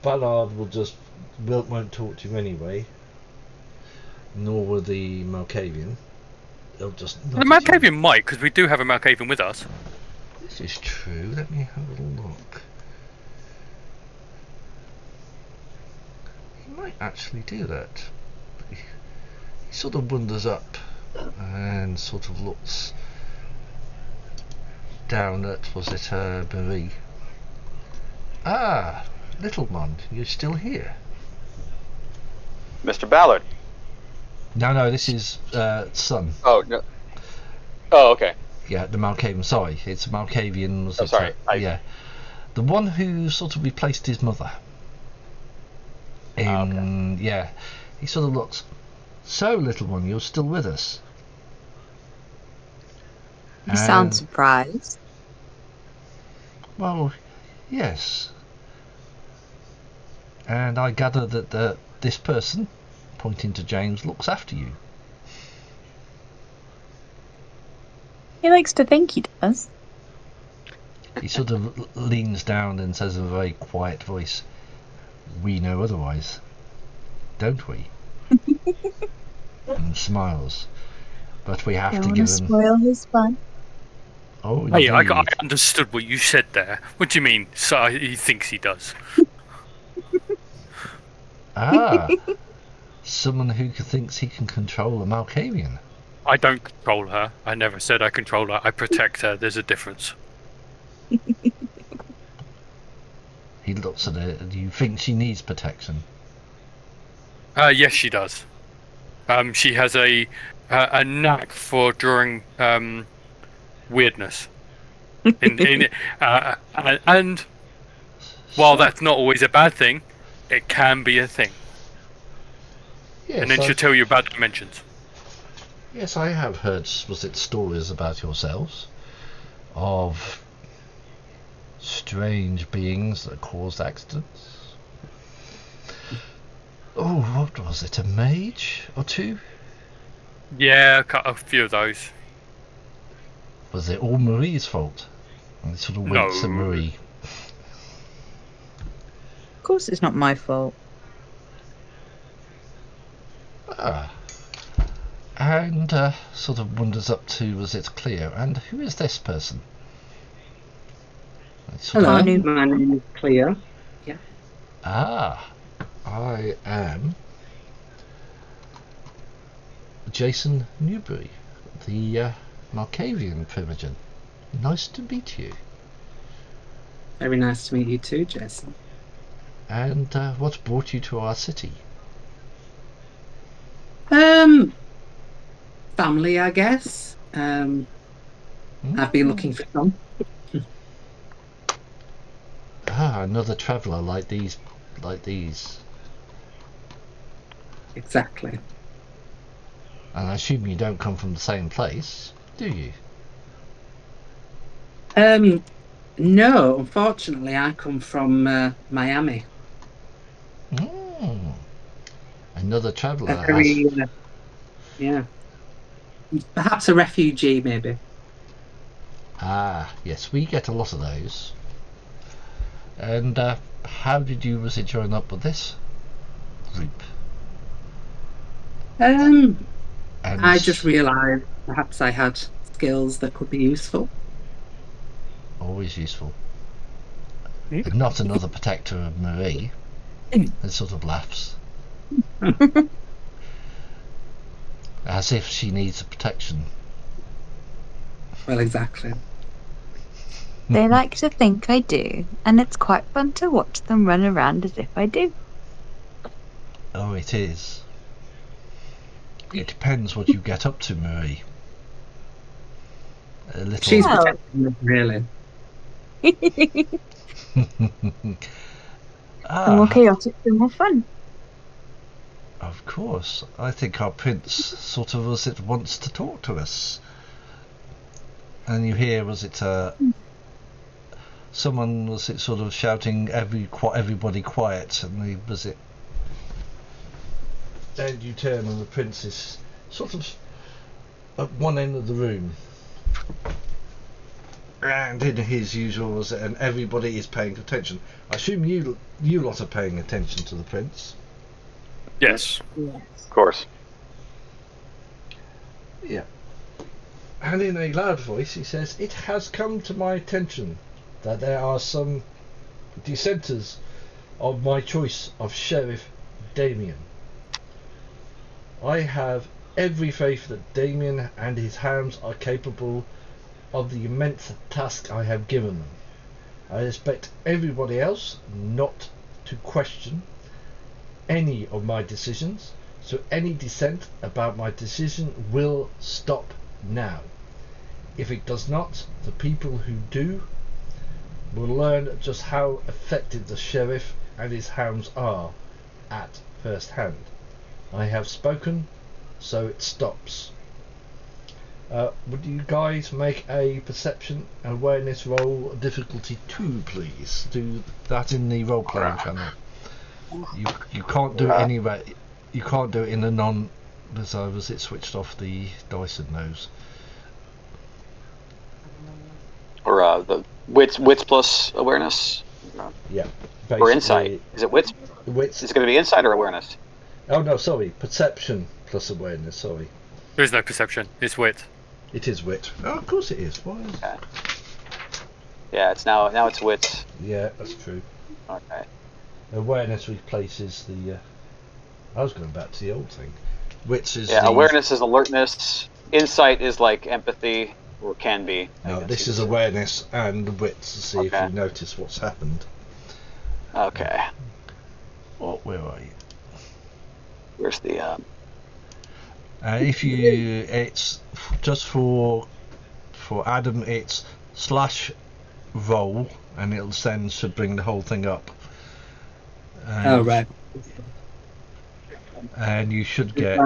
Ballard won't talk to you anyway. Nor will the Malkavian. They'll just. The Malkavian might, because we do have a Malkavian with us. This is true. Let me have a little look. He might actually do that. He sort of wanders up and sort of looks down at, Marie. Ah, little one, you're still here. Mr. Ballard. No, this is son. Oh, no. Oh, okay. Yeah, the Malkavian. Sorry, it's a Malkavian. Sorry. Yeah, the one who sort of replaced his mother. Yeah, he sort of looks. So, little one, you're still with us. You sound surprised. Well, yes. And I gather that this person, pointing to James, looks after you. He likes to think he does. He sort of leans down and says in a very quiet voice, "We know otherwise, don't we?" And smiles. But we have to give him. Spoil his fun. Oh, hey, I indeed. understood what you said there. What do you mean? So he thinks he does. Ah, someone who thinks he can control a Malkavian. I don't control her. I never said I control her. I protect her. There's a difference. He looks at it. Do you think she needs protection? Yes, she does. She has a knack for drawing weirdness. And while that's not always a bad thing, it can be a thing. Yes, and then she'll tell you about dimensions. Yes, I have heard, stories about yourselves of strange beings that caused accidents. Oh, what was it? A mage or two? Yeah, a few of those. Was it all Marie's fault? And it sort of winks at Marie. Of course, it's not my fault. And sort of wanders up to, Cleo. And who is this person? Hello, my name is Cleo. Yeah. Ah, I am Jason Newbury, the Malkavian Primogen. Nice to meet you. Very nice to meet you too, Jason. And what brought you to our city? Family, I guess. I've been looking for some. Another traveller like these. Exactly. And I assume you don't come from the same place, do you? No, unfortunately, I come from Miami. Another traveller. Yeah. Perhaps a refugee, maybe. Ah, yes, we get a lot of those. And how did you join up with this group? And I just realised perhaps I had skills that could be useful. always useful. Mm. And not another protector of Marie. And sort of laughs. As if she needs a protection. Well, exactly. They like to think I do, and it's quite fun to watch them run around as if I do. Oh, it is. It depends what you get up to, Marie. A little. She's Well. protecting them, really. The more chaotic, the more fun. Of course. I think our prince sort of wants to talk to us. And you hear, someone sort of shouting, everybody quiet, and and you turn and the prince is sort of at one end of the room. And in his usual, and everybody is paying attention. I assume you lot are paying attention to the prince. Yes. Of course. Yeah. And in a loud voice he says, "It has come to my attention that there are some dissenters of my choice of Sheriff Damien. I have every faith that Damien and his hounds are capable of the immense task I have given them. I expect everybody else not to question any of my decisions, so any dissent about my decision will stop now. If it does not, the people who do will learn just how effective the sheriff and his hounds are at first hand. I have spoken, so it stops." Would you guys make a perception awareness roll, difficulty 2, please? Do that in the role playing channel. You can't do it anywhere. You can't do it in a non. As it switched off the dice and those. Or the wits plus awareness. Yeah. Or insight. Is it wits? Wits. Is it going to be insight or awareness? Oh no, sorry. Perception plus awareness. Sorry. There is no perception. It's wit. It is wit. Oh, of course it is. Why is... Okay. Yeah, it's now it's wits. Yeah, that's true. Okay. Awareness replaces the. I was going back to the old thing. Wits is. Yeah, awareness is alertness. Insight is like empathy, or can be. No, this is awareness and wits to see if you notice what's happened. Okay. Oh, where are you? Where's the? If you, it's just for Adam. It's /roll, and it'll then should bring the whole thing up. Oh, right. And you should get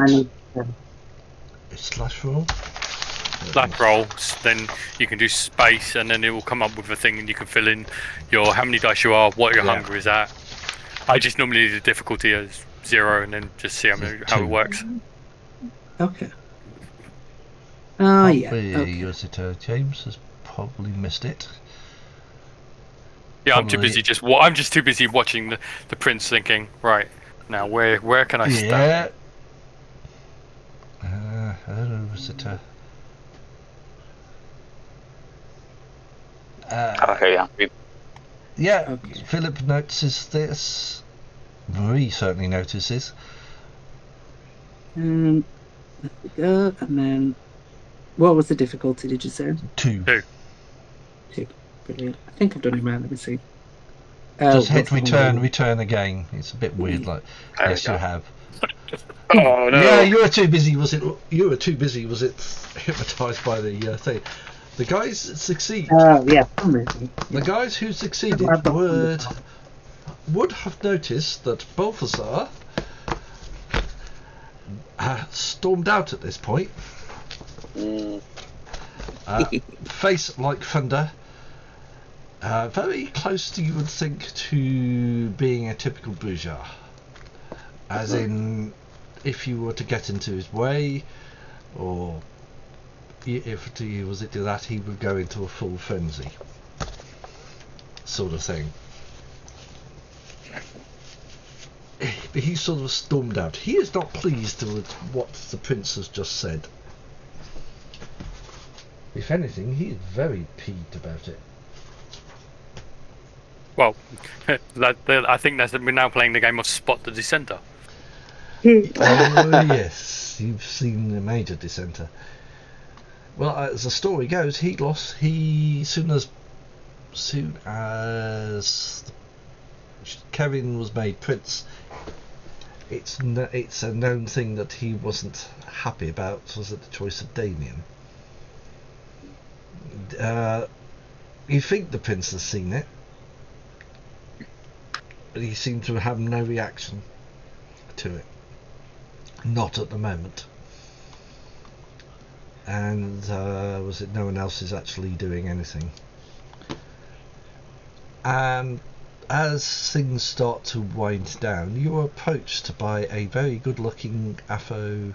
it's /roll. Black rolls, then you can do space, and then it will come up with a thing, and you can fill in your how many dice you are, what your hunger is at. I just normally do the difficulty as 0, and then just see how it works. Okay. Oh, yeah. Okay. James has probably missed it. Yeah, I'm too busy I'm just too busy watching the prince, thinking, right now where can I start? Visitor. Okay, yeah. Yeah, Okay. Philip notices this. Marie certainly notices. There we go. And then, what was the difficulty, did you say? 2. 2. Brilliant. I think I've done it right. Let me see. Just hit return again. It's a bit weird. Like, yes, you have. Oh no! Yeah, you were too busy. Was it hypnotised by the thing? The guys that succeed. Yeah. The guys who succeeded would have noticed that Balthazar stormed out at this point. Face like thunder. Very close to, you would think, to being a typical bourgeois. As in, if you were to get into his way, or if he was it to that, he would go into a full frenzy, sort of thing. He sort of stormed out. He is not pleased with what the prince has just said. If anything, he is very peeved about it. Well, I think we're now playing the game of Spot the Dissenter. Oh yes, you've seen the major dissenter. Well, as the story goes, soon as Kevin was made prince, it's a known thing that he wasn't happy about was the choice of Damien. You think the prince has seen it, but he seemed to have no reaction to it. Not at the moment. And was it no one else is actually doing anything? And as things start to wind down, you are approached by a very good-looking African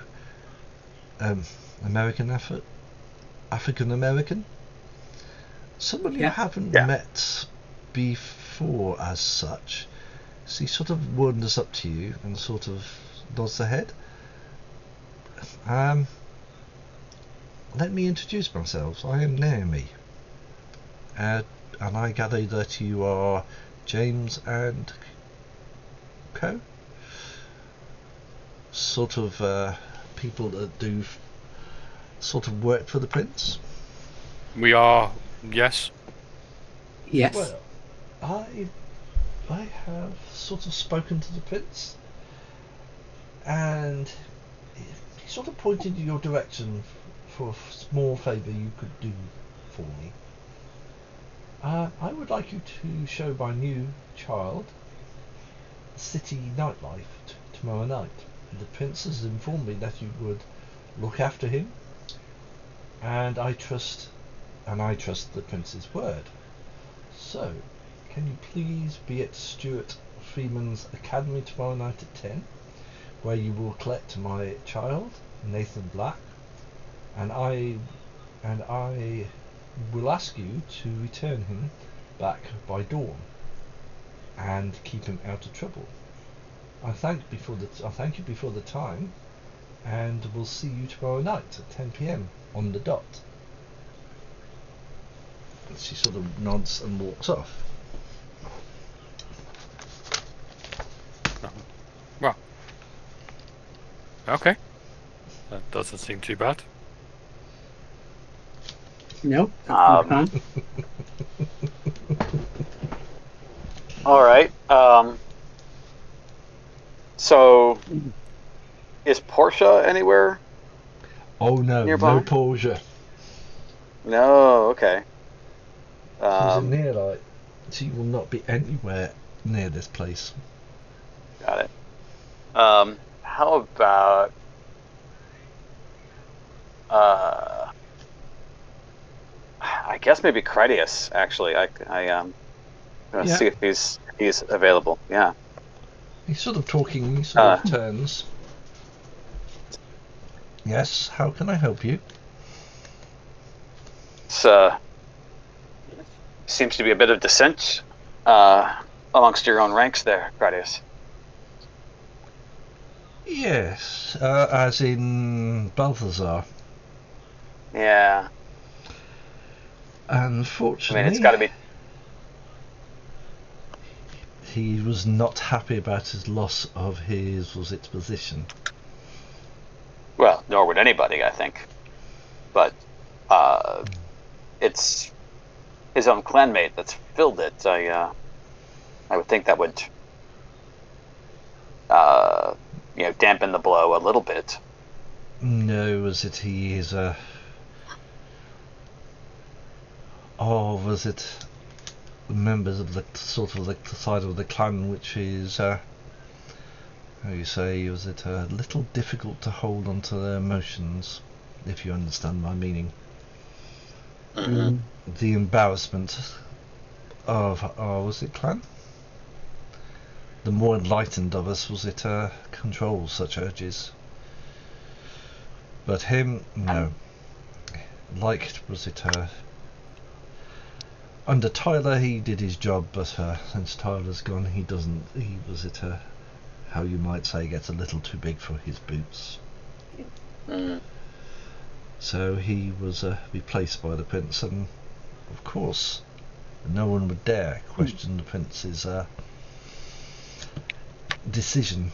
American, someone you haven't met before as such. So he sort of wanders up to you and sort of nods the head. Let me introduce myself. I am Naomi, and I gather that you are James and Co. Sort of people that do sort of work for the prince. We are, yes. Yes. Well, I have sort of spoken to the prince, and he sort of pointed in your direction for a small favour you could do for me. I would like you to show my new child city nightlife tomorrow night. The prince has informed me that you would look after him, and I trust the prince's word. So, can you please be at Stuart Freeman's Academy tomorrow night at 10, where you will collect my child, Nathan Black, and I will ask you to return him back by dawn and keep him out of trouble. I thank you before the time, and we'll see you tomorrow night at 10 p.m. on the dot. And she sort of nods and walks off. Well, okay. That doesn't seem too bad. No, that's fine. All right. So, is Portia anywhere? Oh no, nearby? no Portia. No. Okay. She's a nearlight. She will not be anywhere near this place. Got it. How about I guess maybe Critias, actually. I gonna see if he's available. Yeah. He's sort of talking, he sort of turns. Yes, how can I help you? Seems to be a bit of dissent amongst your own ranks there, Critias. Yes, as in Balthazar. Yeah. Unfortunately, I mean, it's got to be. He was not happy about his loss of his position. Well, nor would anybody, I think. But it's his own clanmate that's filled it. I would think that would dampen the blow a little bit. No, was it he is a... Oh, was it members of the sort of the side of the clan which is, how you say, was it a little difficult to hold onto their emotions, if you understand my meaning. Mm-hmm. The embarrassment of was it clan? The more enlightened of us, was it control such urges? But him, no. like, was it under Tyler he did his job, but since Tyler's gone he doesn't, he was it how you might say gets a little too big for his boots. So he was replaced by the Prince, and of course no one would dare question the Prince's decision.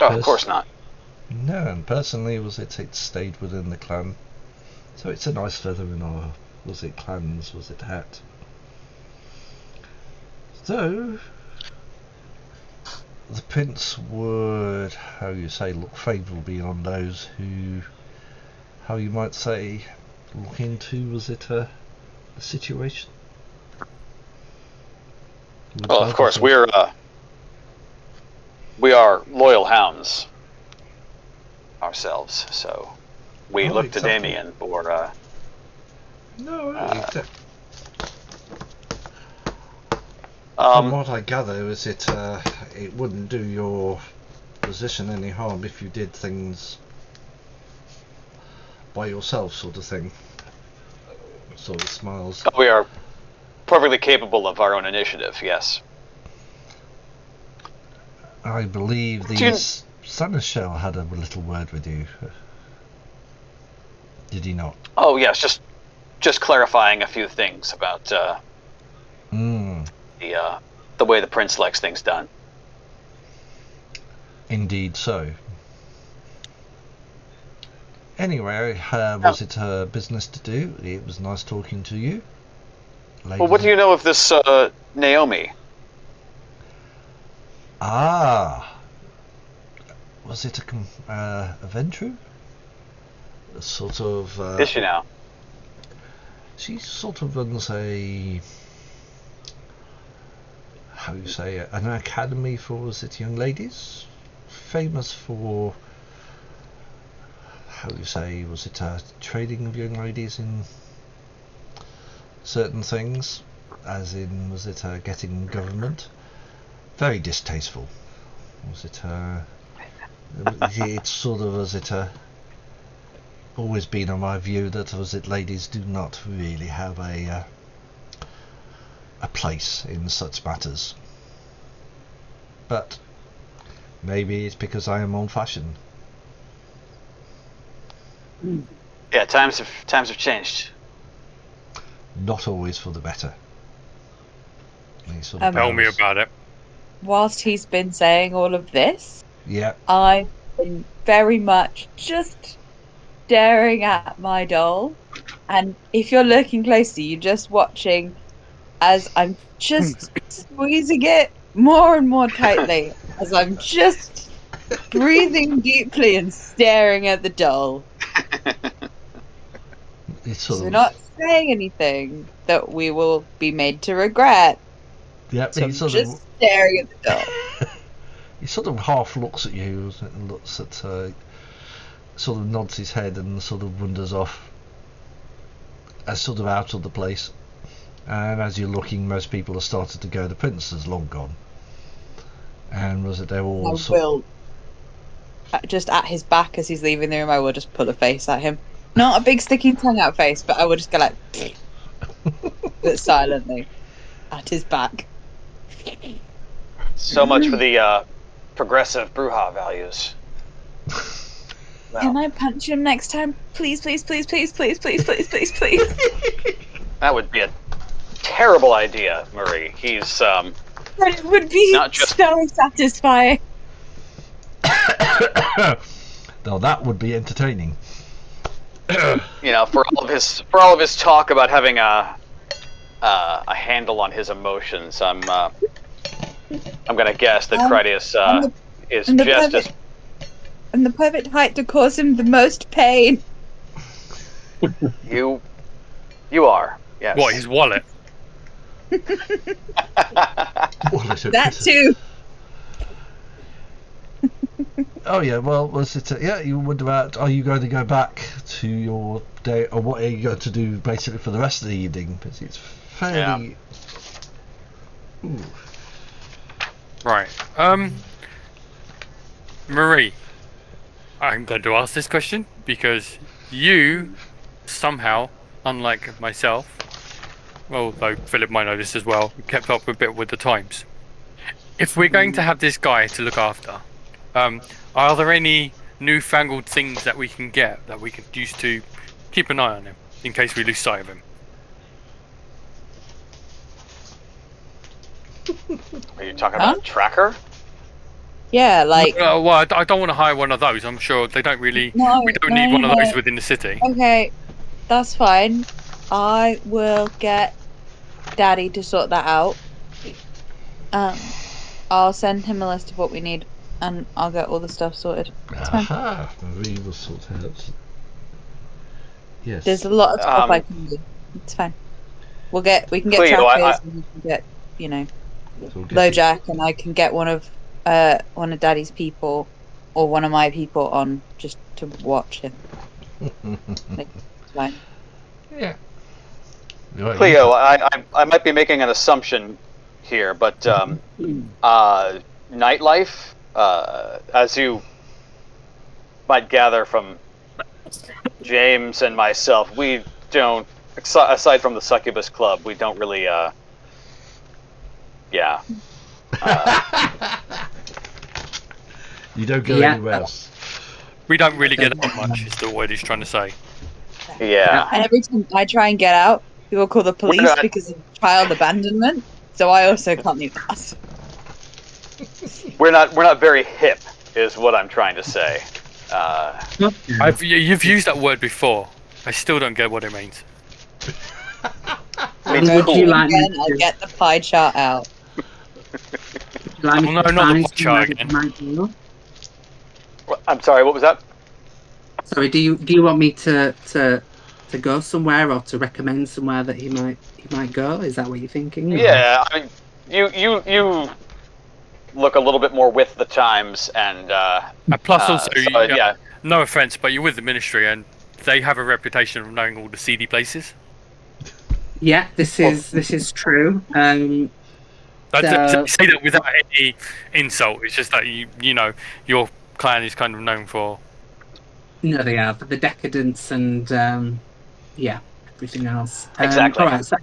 Oh, of course not. No, and personally it stayed within the clan. So it's a nice feather in our, clan's, hat. So the Prince would, how you say, look favourably on those who, how you might say, look into, the situation? Well, of course, we are loyal hounds ourselves, so we look to Damien for from what I gather, it wouldn't do your position any harm if you did things by yourself, sort of thing. Sort of smiles. We are perfectly capable of our own initiative, yes. I believe the Seneschal had a little word with you. Did he not? Oh yes, just clarifying a few things about the way the Prince likes things done. Indeed so. Anyway, was it business to do? It was nice talking to you. Ladies. Well, what do you know of this Naomi? Was it a Ventru? A sort of. Is she now? She sort of runs a. How you say it? An academy for young ladies, famous for. How you say? Trading of young ladies in certain things, as in getting government? Very distasteful. It's sort of always been on my view that ladies do not really have a place in such matters. But maybe it's because I am old-fashioned. Yeah, times have changed. Not always for the better. Tell me about it. Whilst he's been saying all of this, yeah, I've been very much just staring at my doll. And if you're looking closely, you're just watching as I'm just squeezing it more and more tightly, as I'm just breathing deeply and staring at the doll. So we're not saying anything that we will be made to regret. Yep, so I'm just staring at the doll. He sort of half looks at you and looks at, sort of nods his head and sort of wanders off, as sort of out of the place. And as you're looking, most people have started to go. The Prince is long gone, and they're all. I will, just at his back as he's leaving the room, I will just pull a face at him. Not a big sticking tongue out face, but I will just go like, but silently, at his back. So much for the progressive Bruja values. Well. Can I punch him next time? Please, please, please, please, please, please, please, please, please. That would be a terrible idea, Marie. He's But it would be not just so satisfying. Now that would be entertaining. You know, for all of his talk about having a handle on his emotions, I'm gonna guess that Critias is just as. And the perfect height to cause him the most pain. You are, yes. What, his wallet? That too. Oh yeah, well, was it? Yeah, you wonder about. Are you going to go back to your day, or what are you going to do basically for the rest of the evening? Because it's fairly. Yeah. Right. Marie, I'm going to ask this question because you somehow, unlike myself, although Philip might know this as well, kept up a bit with the times. If we're going to have this guy to look after, are there any newfangled things that we can get that we could use to keep an eye on him in case we lose sight of him? Are you talking about a tracker? Yeah, like Well, I don't want to hire one of those. I'm sure they don't really. No, we don't no, need one of no. those within the city. Okay, that's fine. I will get Daddy to sort that out. I'll send him a list of what we need, and I'll get all the stuff sorted. It's fine. Aha! Marie will sort out. Yes. There's a lot of stuff I can do. It's fine. We can get Cleo, trackers, and we can get, So we'll get LoJack, and I can get one of Daddy's people or one of my people on just to watch him. It's fine. Yeah. Right, Cleo, I might be making an assumption here, but nightlife, as you might gather from James and myself, we don't, aside from the Succubus Club, we don't really, yeah. You don't go Yeah. anywhere else. We don't really get out much. Is the word he's trying to say. Yeah. And every time I try and get out, people call the police not- because of child abandonment. So I also can't leave the house. We're not very hip, is what I'm trying to say. You've used that word before. I still don't get what it means. I mean, Would cool. you like me Again, I'll to, get the pie chart out. would you like me Well, to no, not the find watch somewhere again. that might go? I'm sorry, what was that? Sorry, do you want me to go somewhere or to recommend somewhere that he might go? Is that what you're thinking? or- Yeah, I mean, you look a little bit more with the times, and Plus, also, so, yeah. no offense, but you're with the ministry, and they have a reputation of knowing all the seedy places. Yeah, this is true. So- Say that without any insult. It's just that you know your clan is kind of known for. No, they are, but the decadence and everything else. Exactly. All right, so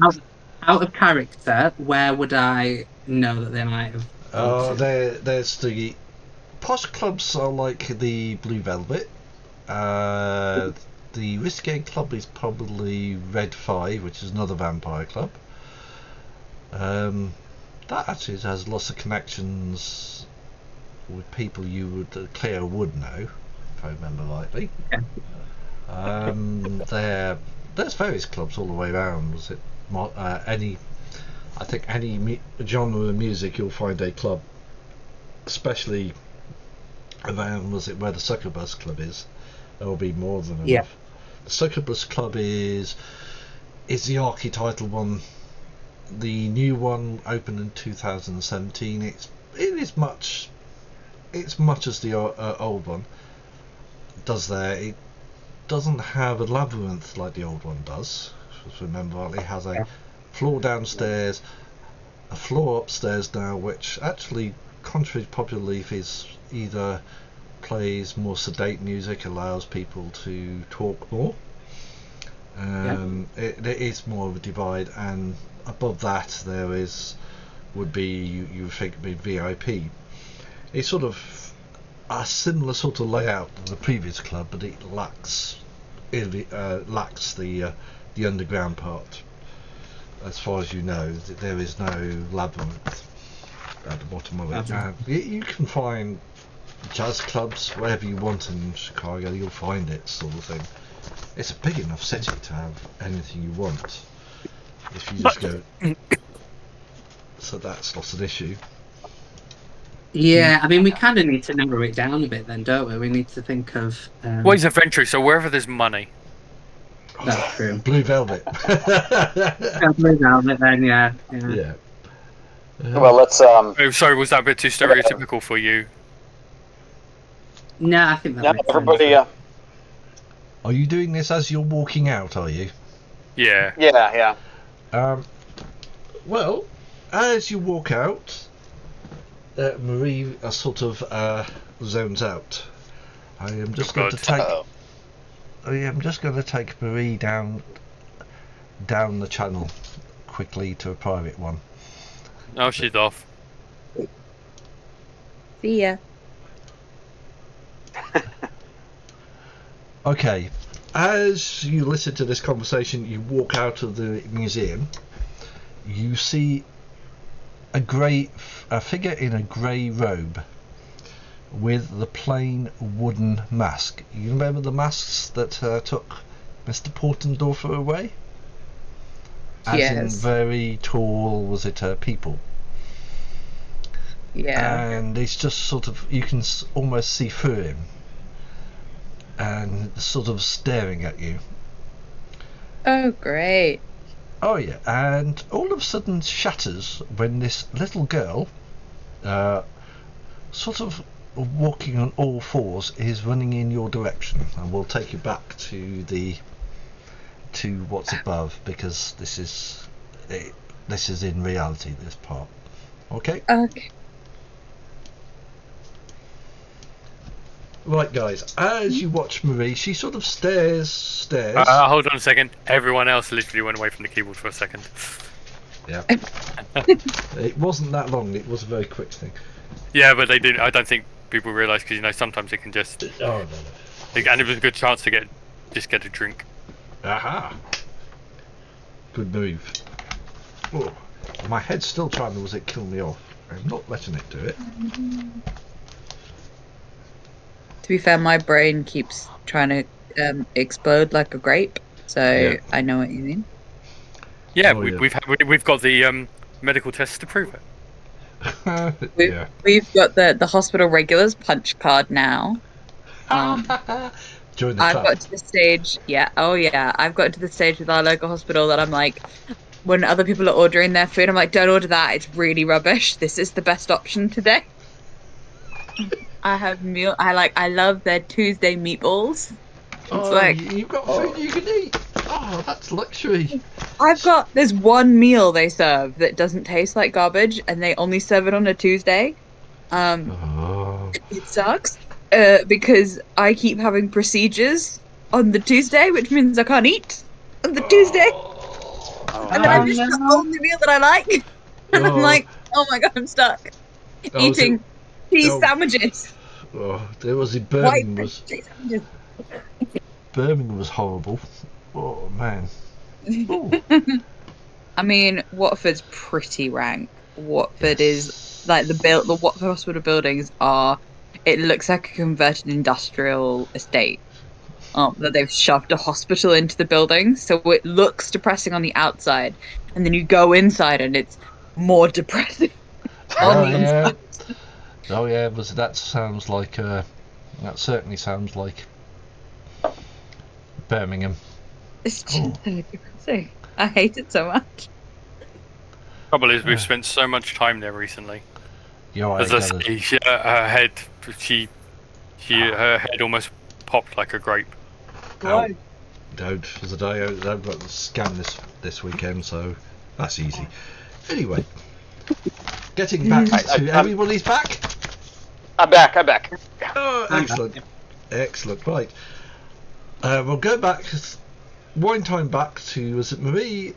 out of character, where would I know that they might have? Oh, there's the posh clubs are like the Blue Velvet. The Risque Club is probably Red 5, which is another vampire club. That actually has lots of connections with people Cleo would know, if I remember rightly. Okay. There's various clubs all the way around. Any genre of music, you'll find a club, especially around where the Succubus Club is. There will be more than enough. Yeah. The Succubus Club is the archetypal one. The new one opened in 2017. It is much as the old one does there. It doesn't have a labyrinth like the old one does. Just remember, it has a floor downstairs, a floor upstairs now, which actually, contrary to popular belief, is either plays more sedate music, allows people to talk more. It is more of a divide, and above that there would be you think be VIP. It's sort of a similar sort of layout to the previous club, but it lacks the underground part. As far as you know, there is no labyrinth at the bottom of it. You can find jazz clubs wherever you want in Chicago. You'll find it, sort of thing. It's a big enough city to have anything you want if you just go. So that's not an issue. Yeah, I mean, we kind of need to narrow it down a bit, then, don't we? We need to think of. Well, he's a venture, so wherever there's money. That's true. Blue Velvet. Blue Velvet, then, yeah. Yeah. Well, let's Oh, sorry, was that a bit too stereotypical for you? No, I think that makes everybody. sense. Are you doing this as you're walking out? Are you? Yeah. Yeah. Well, as you walk out, Marie sort of zones out. I am just going to take. I'm just going to take Marie down the channel quickly to a private one. Oh, she's off. See ya. Okay, as you listen to this conversation, you walk out of the museum. You see a figure in a grey robe with the plain wooden mask. You remember the masks that took Mr. Portendorfer away? As in Yes. very tall, was it people? Yeah. And it's just sort of, you can almost see through him. And sort of staring at you. Oh, great. Oh yeah, and all of a sudden shatters when this little girl, sort of walking on all fours, is running in your direction, and we'll take you back to what's above, because this is in reality, this part. Okay. Okay. Right, guys. As you watch Marie, she sort of stares. Hold on a second. Everyone else literally went away from the keyboard for a second. Yeah. It wasn't that long. It was a very quick thing. Yeah, but they didn't. I don't think people realise, because sometimes it can just. Oh no. And it was a good chance to get a drink. Aha. Good move. Oh, my head's still trying to kill me off. I'm not letting it do it. To be fair, my brain keeps trying to explode like a grape, so Yeah. I know what you mean. Yeah, Oh, yeah. we've got the medical tests to prove it. Yeah. We've got the hospital regulars punch card now. Join the I've club. got to the stage, yeah, oh yeah, I've got to the stage with our local hospital that I'm like, when other people are ordering their food, I'm like, don't order that, it's really rubbish. This is the best option today. I love their Tuesday meatballs. You've got food you can eat. Oh, that's luxury. There's one meal they serve that doesn't taste like garbage, and they only serve it on a Tuesday. Oh. It sucks, because I keep having procedures on the Tuesday, which means I can't eat on the Tuesday. And then I miss the only meal that I like. And I'm like, oh my god, I'm stuck eating cheese sandwiches. Oh, there was White Birmingham cheese sandwiches. Birmingham was horrible. Oh man. Ooh. I mean, Watford's pretty rank. Watford is like the Watford Hospital buildings are. It looks like a converted industrial estate. That they've shoved a hospital into the building, so it looks depressing on the outside, and then you go inside and it's more depressing on the inside. Oh yeah, that sounds like that certainly sounds like Birmingham. It's just so depressing. I hate it so much. Trouble is, we've spent so much time there recently. You're As I say, her head almost popped like a grape. Why? Don't, as I've got to scan this weekend, so that's easy. Anyway, getting back to everybody's back. I'm back. Oh, excellent. Right, we'll go back. Wind time back to, was it Marie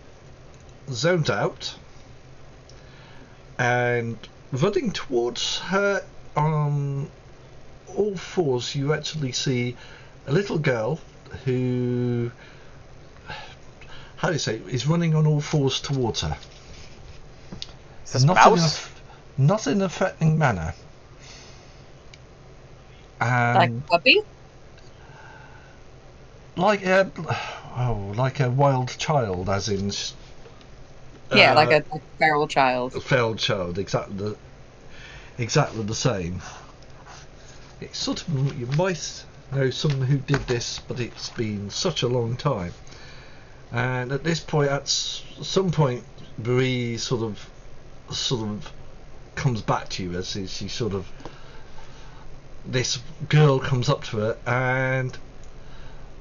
zoned out and running towards her on all fours. You actually see a little girl who, how do you say, is running on all fours towards her. Is this mouse? Not in a threatening manner. Like a puppy? Like a wild child, as in. Yeah, like a feral child. A feral child, exactly the same. It's sort of, you might know someone who did this, but it's been such a long time. And at this point, at some point, Marie sort of comes back to you as she sort of. This girl comes up to her and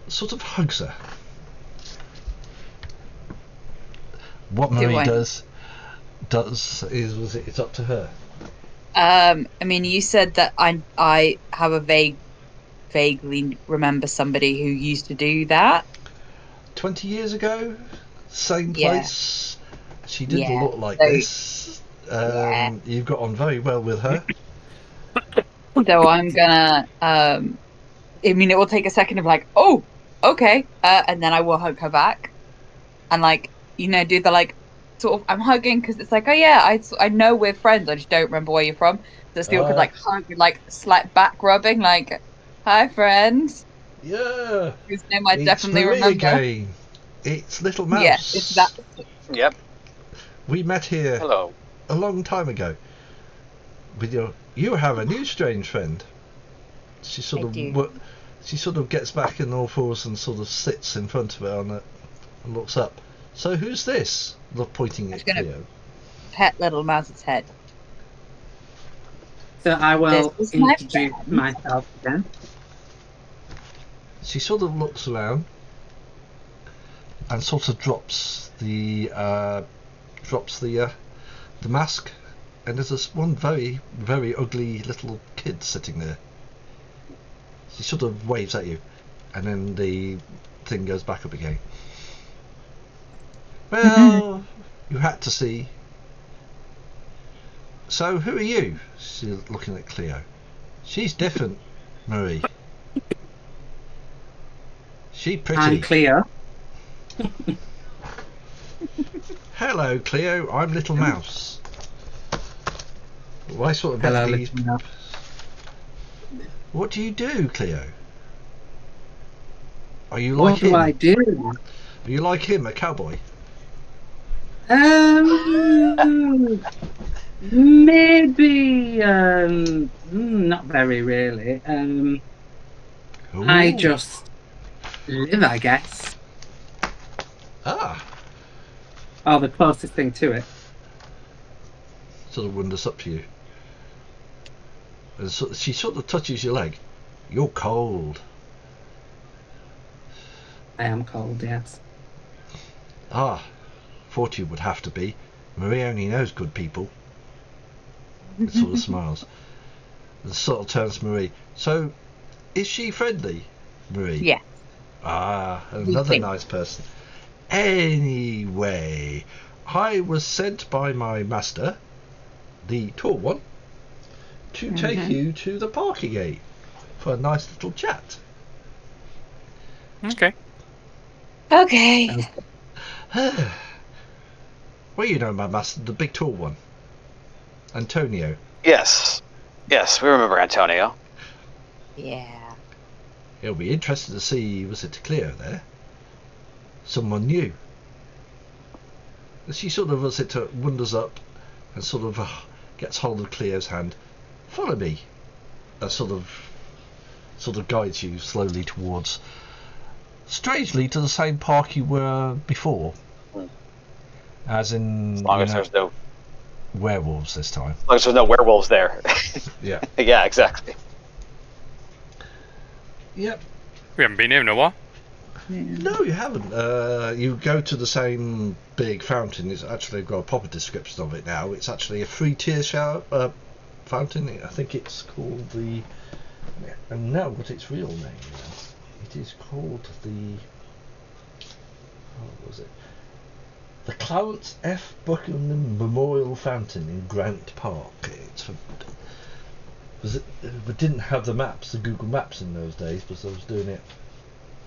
sort of hugs her. What Marie does is it's up to her. I mean, you said that I have a vague vaguely remember somebody who used to do that. 20 years ago, same Yeah. place. She didn't Yeah. look like So- this. Yeah. You've got on very well with her. So I'm gonna I mean, it will take a second of like, oh, okay, and then I will hug her back, and like, you know, do the like, sort of, I'm hugging because it's like, oh yeah, I know we're friends, I just don't remember where you're from. So still could like hug with like slight back rubbing, like, hi friends, Yeah, whose name I it's definitely Marie remember. again. It's Little Mouse. Yeah, it's that. Yep. We met here Hello. a long time ago. With you have a new strange friend. She sort I of do. she sort of gets back in all fours and sort of sits in front of her on it and looks up. So who's this? Look, pointing at I'm gonna- Cleo. Pet Little Mouse's head. So I will This is my introduce friend. myself again. She sort of looks around and sort of drops the mask, and there's this one very, very ugly little kid sitting there. She sort of waves at you, and then the thing goes back up again. Well, you had to see. So, who are you? She's looking at Cleo. She's different, Marie. She pretty. I'm Cleo. Hello, Cleo. I'm Little Mouse. Well, I sort of Hello, bet these. Little Mouse. What do you do, Cleo? Are you What like do him? I do? Are you like him, a cowboy? Maybe not very really. I Ooh. just live, I guess. Ah, Or the closest thing to it. sort of wanders up to you. And she sort of touches your leg. You're cold. I am cold, yes. Ah, thought you would have to be. Marie only knows good people. It sort of smiles. And sort of turns to Marie. So, is she friendly, Marie? Yeah. Ah, We another think. nice person. Anyway, I was sent by my master, the tall one, to take you to the parking gate for a nice little chat. Okay. Okay. Well, you know my master, the big tall one. Antonio. Yes. Yes, we remember Antonio. Yeah. He'll be interested to see, was it Cleo there? Someone new. And she sort of, wanders up and sort of gets hold of Cleo's hand. Follow me. And sort of guides you slowly towards, strangely, to the same park you were before. As in, As long as there's no werewolves this time. As long as there's no werewolves there. Yeah. Yeah, exactly. Yep. We haven't been here in a while. No, you haven't. You go to the same big fountain. It's actually got a proper description of it now. It's actually a 3-tier shower fountain. I think it's called the. And now got its real name. It is called the. What was it? The Clarence F. Buckingham Memorial Fountain in Grant Park. We didn't have the maps, the Google Maps in those days, because I was doing it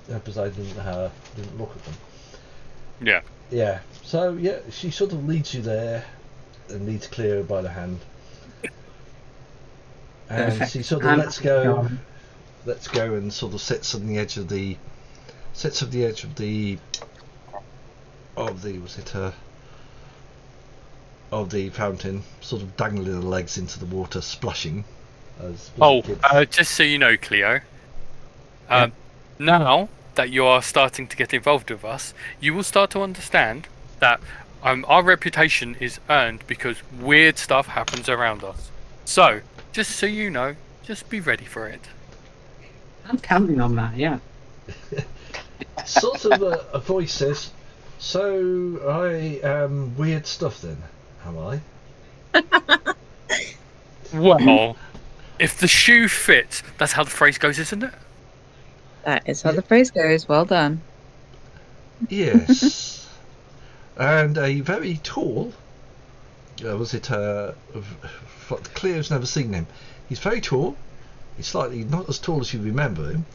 because I didn't look at them. Yeah. Yeah. So yeah, she sort of leads you there and leads Cleo by the hand, and Perfect. she sort of lets go, and sort of sits on the edge of the of the fountain, sort of dangling her legs into the water, splashing. Just so you know, Cleo, now that you are starting to get involved with us, you will start to understand that our reputation is earned because weird stuff happens around us. So, just so you know, just be ready for it. I'm counting on that, yeah. Sort of a voice says, "So I am weird stuff then, am I?" Well, if the shoe fits, that's how the phrase goes, isn't it? That is how the phrase goes. Well done. Yes. And a very tall, Cleo's never seen him. He's very tall. He's slightly not as tall as you remember him.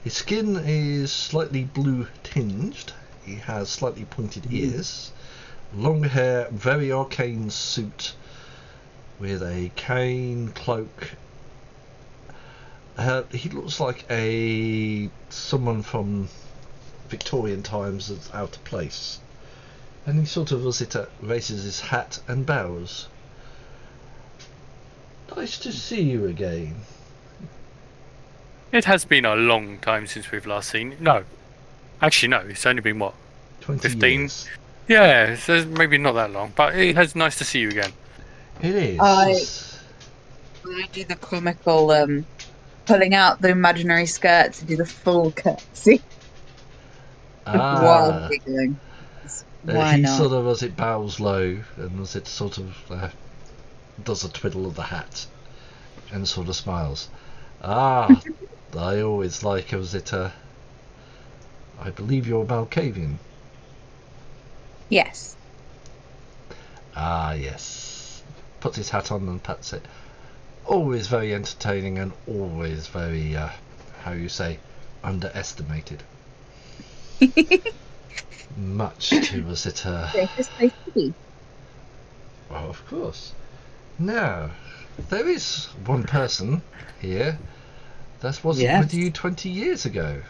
His skin is slightly blue tinged. He has slightly pointed ears, long hair, very arcane suit with a cane cloak. He looks like someone from Victorian times that's out of place. And he sort of raises his hat and bows. Nice to see you again. It has been a long time since we've last seen. No, actually, no. It's only been what, 20 15? years. Yeah, so maybe not that long, but it's nice to see you again. It is. I do the comical pulling out the imaginary skirt to do the full curtsy while giggling. Why he not? sort of bows low and sort of does a twiddle of the hat and sort of smiles. I always like I believe you're Malkavian. Yes. Yes. Puts his hat on and pats it. Always very entertaining and always very underestimated. Much to well, of course. Now, there is one person here that wasn't with you 20 years ago.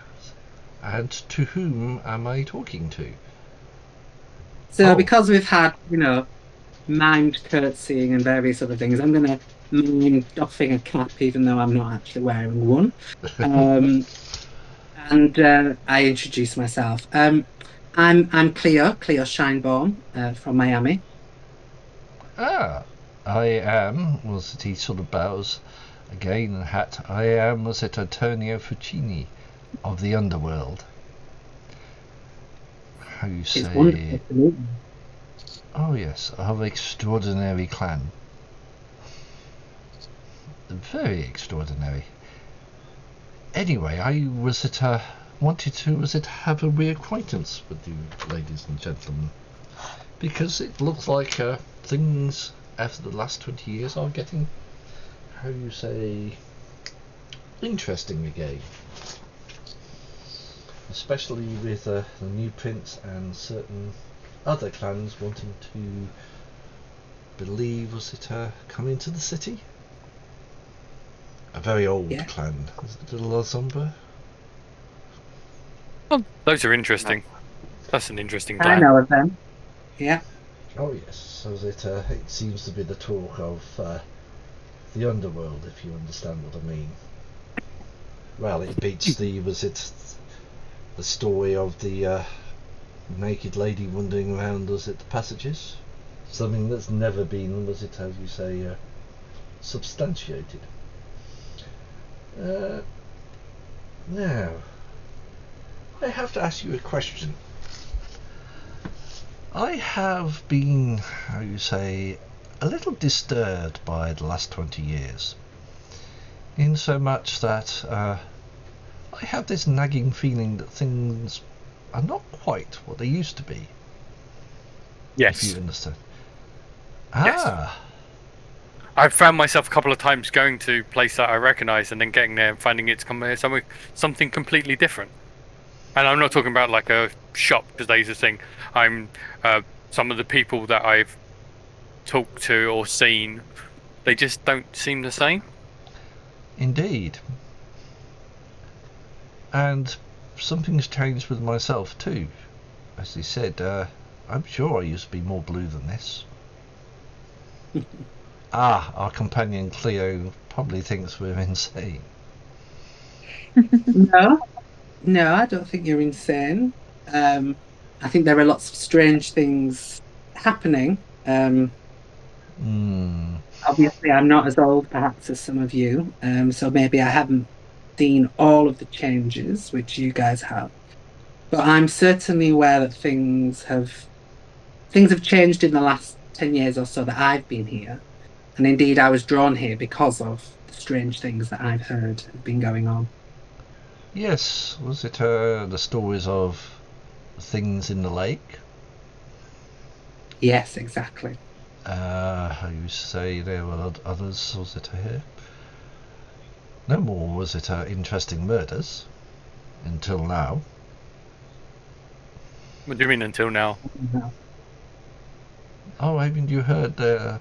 And to whom am I talking to? So because we've had, mimed curtsying and various other things, I'm going to mime doffing a cap even though I'm not actually wearing one. And I introduce myself. I'm Cleo Shineborn from Miami. I am, he sort of bows again and hat. I am, Antonio Fucini of the Underworld. How you say? It's wonderful to meet you. Oh yes, of extraordinary clan. Very extraordinary. Anyway, I wanted to have a reacquaintance with you, ladies and gentlemen, because it looks like things after the last 20 years are getting, interesting again. Especially with the new prince and certain other clans wanting to come into the city. A very old clan. Is it La Sombra? Oh, those are interesting. That's an interesting I clan. know of them. Yeah. Oh yes, so it seems to be the talk of the underworld, if you understand what I mean. Well, it beats the story of the naked lady wandering around the passages. Something that's never been, substantiated. Now, I have to ask you a question. I have been, a little disturbed by the last 20 years. In so much that I have this nagging feeling that things are not quite what they used to be. Yes. If you understand. Yes. I've found myself a couple of times going to a place that I recognise and then getting there and finding it's something completely different. And I'm not talking about like a shop, because they just think I'm some of the people that I've talked to or seen, they just don't seem the same. Indeed. And something's changed with myself too. As you said, I'm sure I used to be more blue than this. Our companion Cleo probably thinks we're insane. No, I don't think you're insane. I think there are lots of strange things happening. Obviously, I'm not as old, perhaps, as some of you, so maybe I haven't seen all of the changes which you guys have. But I'm certainly aware that things have changed in the last 10 years or so that I've been here. And indeed, I was drawn here because of the strange things that I've heard have been going on. Yes, was it the stories of things in the lake? Yes, exactly. How you say there were others, was it here? No more was it interesting murders until now. What do you mean until now? Oh, haven't you heard they've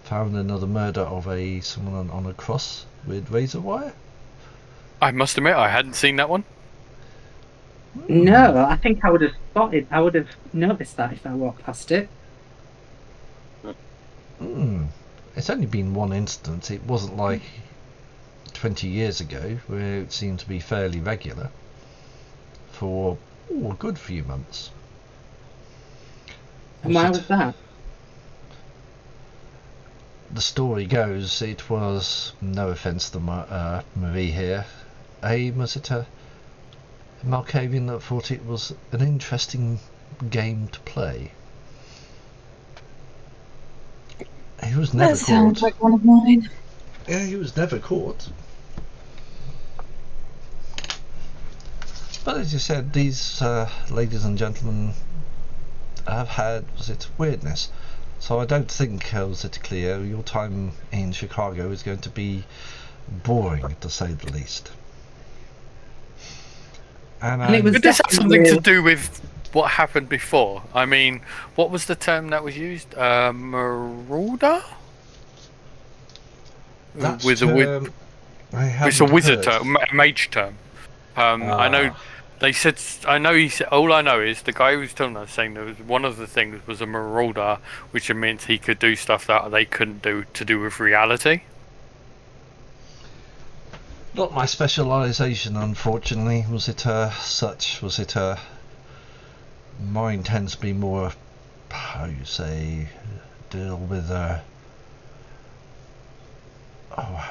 found another murder of someone on a cross with razor wire? I must admit, I hadn't seen that one. No, I think I would have spotted. I would have noticed that if I walked past it. It's only been one instance. It wasn't like 20 years ago where it seemed to be fairly regular for a good few months. And why was that? The story goes it was, no offence to Marie here, was it a Malkavian that thought it was an interesting game to play. He was never That sounds caught. like one of mine. Yeah, he was never caught. But as you said, these ladies and gentlemen have had, was it weirdness? So I don't think, was it Cleo, your time in Chicago is going to be boring, to say the least. And it was Could this have something definitely- to do with what happened before? I mean, what was the term that was used? Marauder? that's With a term I it's a haven't wizard heard. term, a mage term. I know they said. I know he said. All I know is the guy who was telling us saying there was one of the things was a marauder, which meant he could do stuff that they couldn't do to do with reality. Not my specialisation, unfortunately. Was it such? Was it mine tends to be more, how you say, deal with how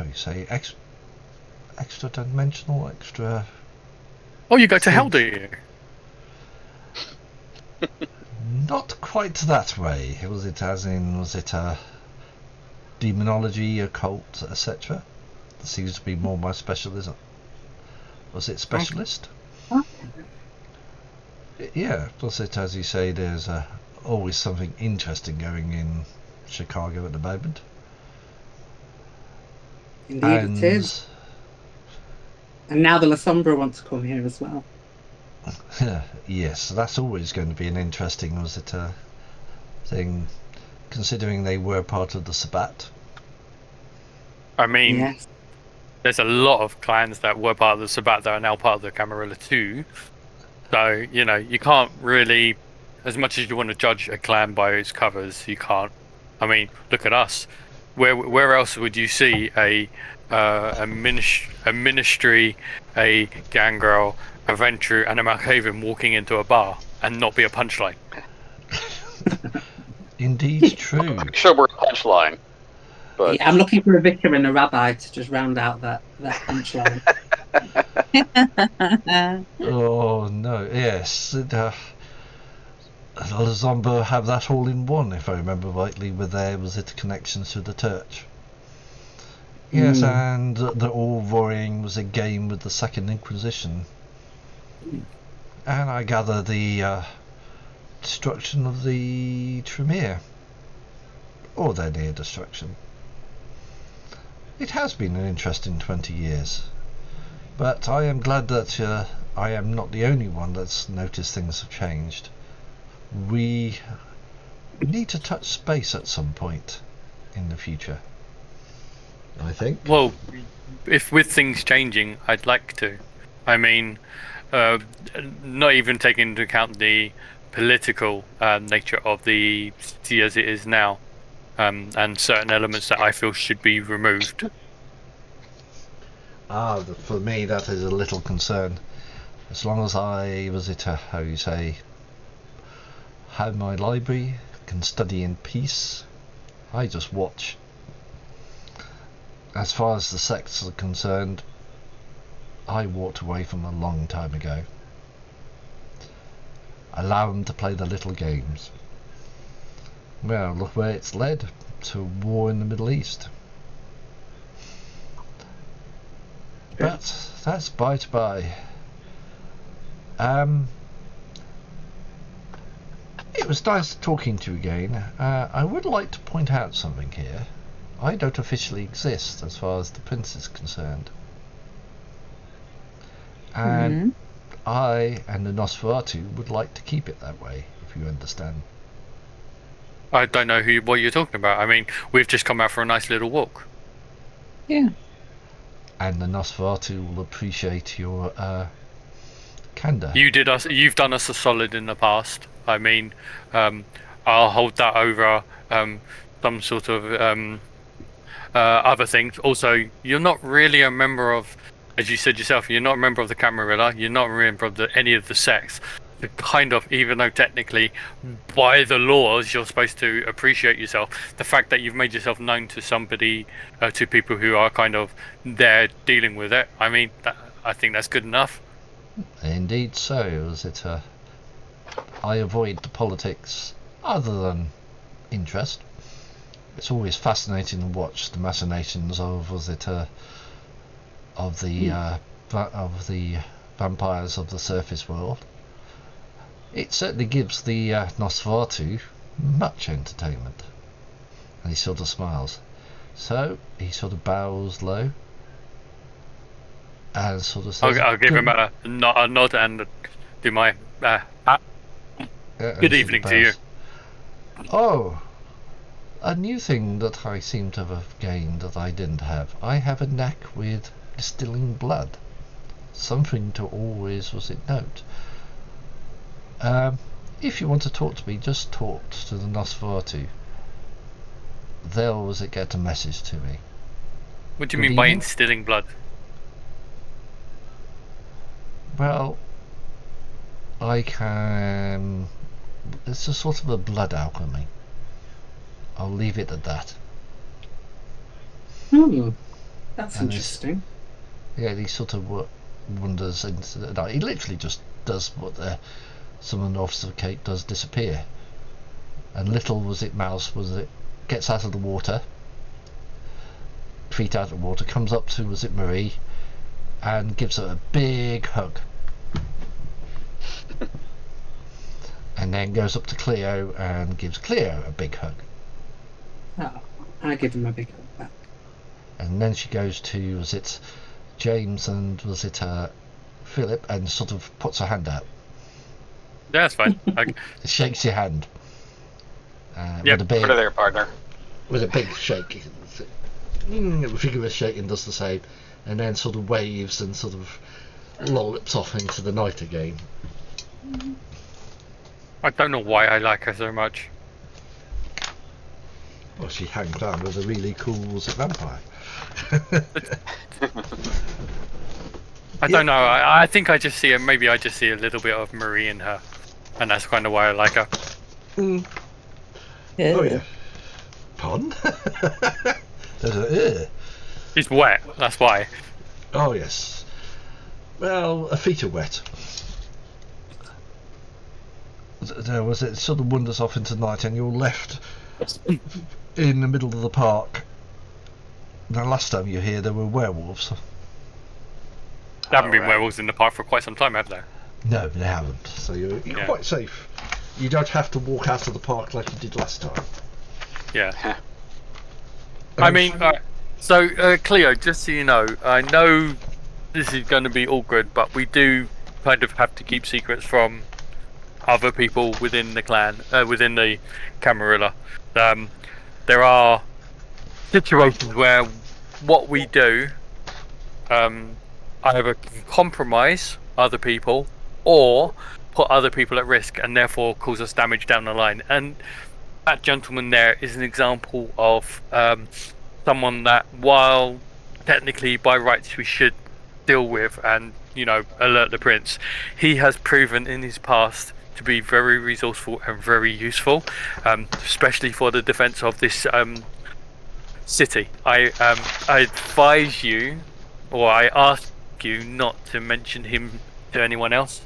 you say, extra dimensional, extra. Oh, you go to hell, do you? Not quite that way. Was it as in? Was it demonology, occult, etc.? That seems to be more my specialism. Was it specialist? Yeah, plus it, as you say, there's always something interesting going in Chicago at the moment. Indeed, it is. And now the La Sombra want to come here as well. Yes, that's always going to be an interesting, was it, thing, considering they were part of the Sabbat. I mean, Yes. there's a lot of clans that were part of the Sabbat that are now part of the Camarilla too. So, you know, you can't really, as much as you want to judge a clan by its covers, you can't. I mean, look at us. Where else would you see a ministry, a gangrel, a Ventru, and a Malkavian walking into a bar and not be a punchline? Indeed, true. I'm sure we're a punchline. But Yeah, I'm looking for a vicar and a rabbi to just round out that punchline. Oh no, yes. Lazomba have that all in one, if I remember rightly, with their, was it, connections to the church. Yes, and the All Roaring was a game with the Second Inquisition. And I gather the destruction of the Tremere. Or their near destruction. It has been an interesting 20 years. But I am glad that I am not the only one that's noticed things have changed. We need to touch space at some point in the future, I think. Well, if with things changing, I'd like to. I mean, not even taking into account the political nature of the city as it is now, and certain elements that I feel should be removed. For me that is a little concern. As long as I, was it, how you say, have my library, can study in peace, I just watch. As far as the sects are concerned, I walked away from a long time ago. Allow them to play the little games. Well, look where it's led, to war in the Middle East. But that's by to by. It was nice talking to you again. I would like to point out something here. I don't officially exist as far as the prince is concerned. And I and the Nosferatu would like to keep it that way, if you understand. I don't know what you're talking about. I mean, we've just come out for a nice little walk. Yeah. And the Nosferatu will appreciate your candour. You've done us a solid in the past. I mean, I'll hold that over some sort of other things. Also, you're not really a member of, as you said yourself, you're not a member of the Camarilla. You're not a member of any of the sects. Kind of, even though technically, by the laws, you're supposed to appreciate yourself. The fact that you've made yourself known to somebody, to people who are kind of there dealing with it. I mean, I think that's good enough. Indeed so. Was it? I avoid the politics other than interest. It's always fascinating to watch the machinations of of the vampires of the surface world. It certainly gives the Nosferatu much entertainment. And he sort of smiles. So he sort of bows low and sort of says, I'll give him a nod and do my good evening to you. Oh, a new thing that I seem to have gained that I didn't have. I have a knack with distilling blood. Something to always note. If you want to talk to me, just talk to the Nosferatu. They'll get a message to me. What do you mean by instilling blood? Well, I can... It's a sort of a blood alchemy. I'll leave it at that. That's interesting. Yeah, he sort of wanders into... No, he literally just does what someone off the cake does, disappear. And little mouse gets out of the water, feet out of the water, comes up to Marie and gives her a big hug. And then goes up to Cleo and gives Cleo a big hug. Oh, I give him a big hug back. And then she goes to James and Philip and sort of puts her hand out. Yeah, that's fine. Shakes your hand. Yep, put her there, partner. With a big shake. A vigorous shake, and does the same. And then sort of waves and sort of lollips off into the night again. I don't know why I like her so much. Well, she hangs around with a really cool vampire. I don't know. I think I just see maybe I just see a little bit of Marie in her, and that's kind of why I like her. Yeah. Oh yeah. Pardon? There's She's wet. That's why. Oh yes. Well, her feet are wet. There was it sort of wanders off into the night, and you're left in the middle of the park. The last time you were here, there were werewolves. There haven't been werewolves in the park for quite some time, have there? No, they haven't. So you're quite safe. You don't have to walk out of the park like you did last time. Yeah. I mean, so Cleo, just so you know, I know this is going to be awkward, but we do kind of have to keep secrets from other people within the clan, within the Camarilla. There are situations where what we do either compromise other people or put other people at risk and therefore cause us damage down the line. And that gentleman there is an example of someone that, while technically by rights we should deal with and alert the prince, he has proven in his past to be very resourceful and very useful, especially for the defense of this city. I advise you, or I ask you, not to mention him to anyone else.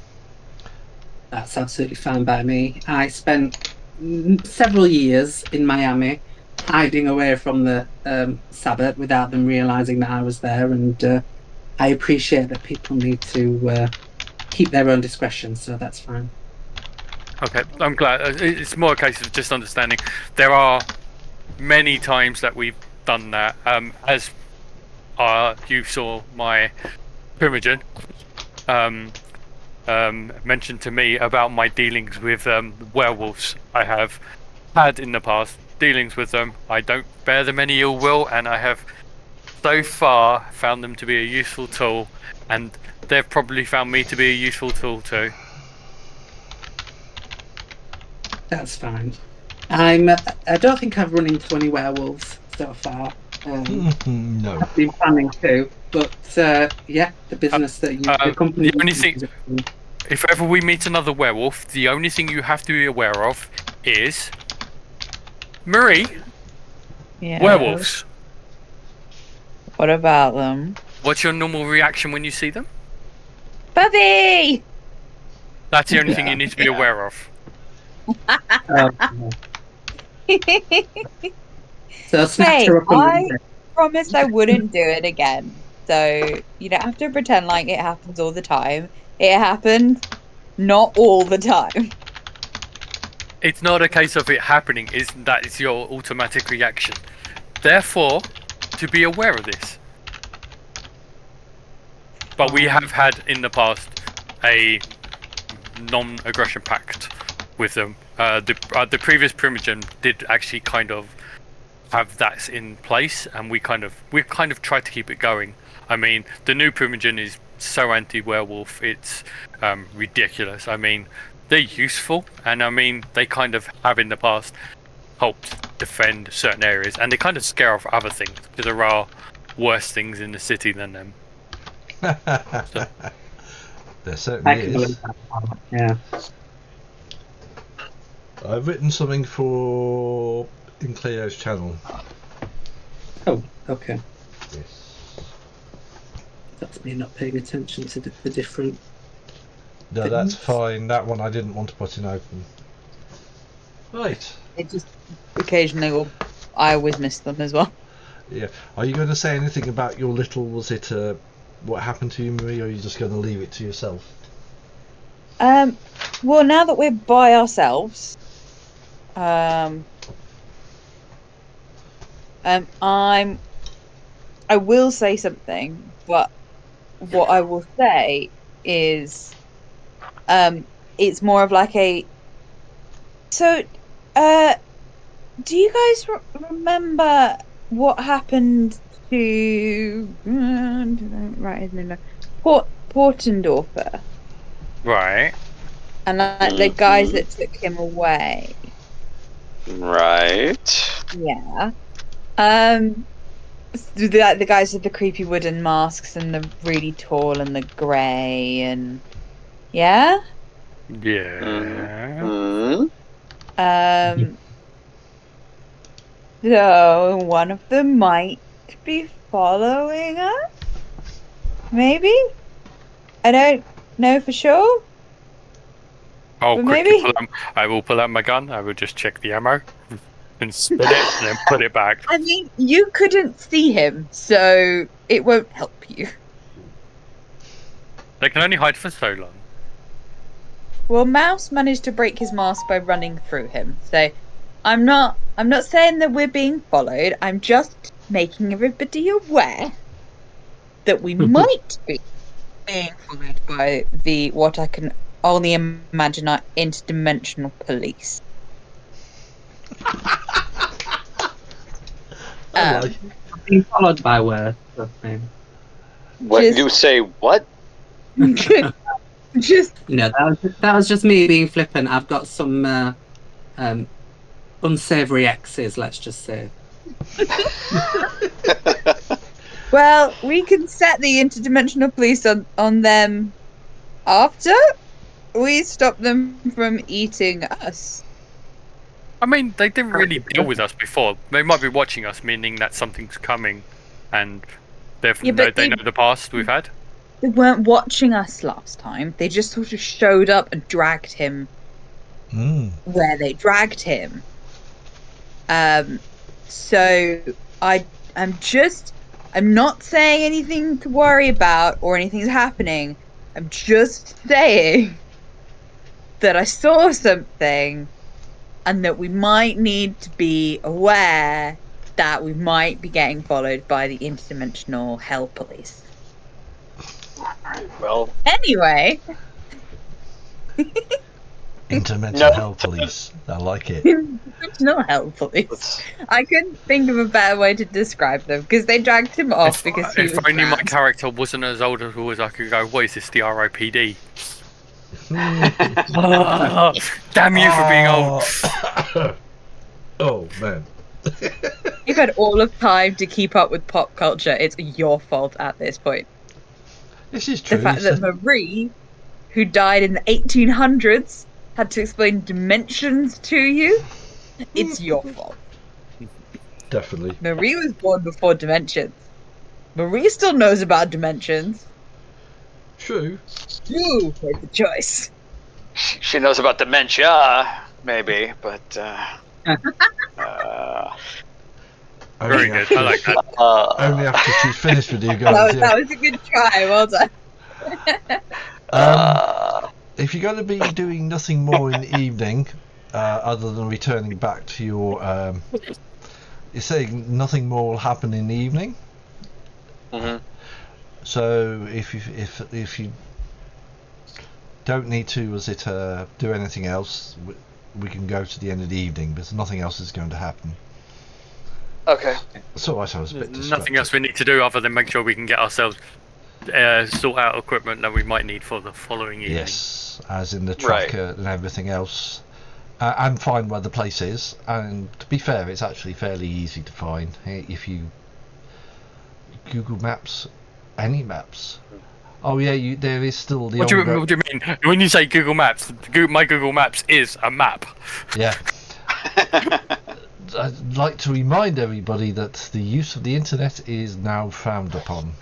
That's absolutely fine by me. I spent several years in Miami hiding away from the Sabbath without them realizing that I was there, and I appreciate that people need to keep their own discretion, so that's fine. Okay, I'm glad. It's more a case of just understanding. There are many times that we've done that. As you saw my Primogen mentioned to me about my dealings with werewolves. I have had in the past dealings with them. I don't bear them any ill will, and I have so far found them to be a useful tool, and they've probably found me to be a useful tool too. That's fine. I don't think I've run into any werewolves so far. No. I've been planning to, but yeah, the business that the company. The only thing, if ever we meet another werewolf, the only thing you have to be aware of is Marie. Yeah. Werewolves. What about them? What's your normal reaction when you see them? Puppy! That's the only thing you need to be aware of. So snatch Hey, her up I promised I wouldn't do it again. So you don't have to pretend like it happens all the time. It happens not all the time. It's not a case of it happening, that is your automatic reaction. Therefore, to be aware of this. But we have had in the past a non-aggression pact with them. The previous Primogen did actually kind of have that in place, and we've kind of tried to keep it going. I mean, the new Primogen is so anti-werewolf, it's ridiculous. I mean, they're useful, and I mean, they kind of have in the past helped defend certain areas, and they kind of scare off other things, because there are worse things in the city than them. There certainly is. Yeah. I've written something for in Cleo's channel. Oh, okay. Yes. That's me not paying attention to the different. No, that's fine. That one I didn't want to put in open. Right. It just occasionally, I always miss them as well. Yeah. Are you going to say anything about your little? Was it what happened to you, Marie, or are you just going to leave it to yourself? Well, now that we're by ourselves, I will say something, but what I will say is, it's more of like a. So, do you guys remember what happened to right his name down. Portendorfer? Right. And the guys that took him away. Right. Yeah. The guys with the creepy wooden masks and the really tall and the grey and yeah. Yeah. So one of them might be following us. Maybe. I don't know for sure. I'll But quickly maybe. I will pull out my gun. I will just check the ammo and spin it and then put it back. I mean, you couldn't see him, so it won't help you. They can only hide for so long. Well, Mouse managed to break his mask by running through him. So I'm not saying that we're being followed. I'm just making everybody aware that we might be being followed by what I can only imagine are interdimensional police. Being followed by where? What Just- you say? What? Just that was just me being flippant. I've got some unsavory exes, let's just say. well, we can set the interdimensional police on them after we stop them from eating us. I mean, they didn't really deal with us before. They might be watching us, meaning that something's coming, and they know the past we've had. They weren't watching us last time. They just sort of showed up and dragged him where they dragged him. So I'm just I'm not saying anything to worry about or anything's happening. I'm just saying that I saw something and that we might need to be aware that we might be getting followed by the interdimensional hell police. Well, Anyway, Intermental No. Hell Police. I like it. interdimensional hell police. let's, I couldn't think of a better way to describe them because they dragged him off because he If was only my bad. character wasn't as old as I could go, what is this, the RIPD? Ah, damn you for being old. Oh man. You've had all of time to keep up with pop culture. It's your fault at this point. This is true. The fact that Marie, who died in the 1800s, had to explain dimensions to you, it's your fault. Definitely. Marie was born before dimensions. Marie still knows about dimensions. True. You made the choice. she knows about dementia, maybe, but Very good. I like that. Only after she's finished with you guys. That Yeah. was a good try. Well done. If you're going to be doing nothing more in the evening, other than returning back to your, you're saying nothing more will happen in the evening. mhm. So if you don't need to, do anything else, we can go to the end of the evening. Because nothing else is going to happen. Okay. So I was a bit There's distracted. nothing else we need to do other than make sure we can get ourselves sort out equipment that we might need for the following evening. Yes, as in the Right. tracker and everything else. And find where the place is. And to be fair, it's actually fairly easy to find if you Google Maps, any maps. Oh yeah, there is still the What do old. you mean? When you say Google Maps, my Google Maps is a map. Yeah. I'd like to remind everybody that the use of the internet is now frowned upon.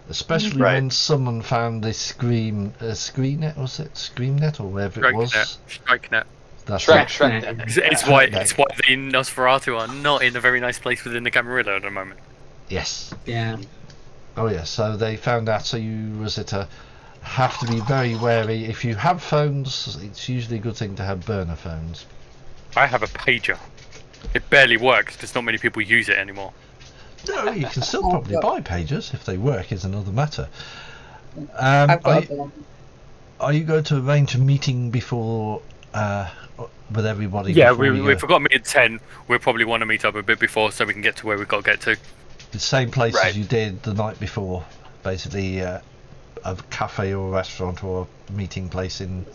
Especially Right. when someone found this ScreenNet, was it? ScreenNet or whatever it was? StrikeNet. That's Shrek, it. Shrek. It's why the Nosferatu are not in a very nice place within the Camarilla at the moment. Yes. Yeah. Oh yeah, so they found out, so you have to be very wary. If you have phones, it's usually a good thing to have burner phones. I have a pager. It barely works because not many people use it anymore. No, you can still probably buy pagers if they work, is another matter. I've got a Are you going to arrange a meeting before with everybody? Yeah, before we forgot me at 10. We'll probably want to meet up a bit before so we can get to where we've got to get to. the same place Right. as you did the night before, basically a cafe or a restaurant or a meeting place in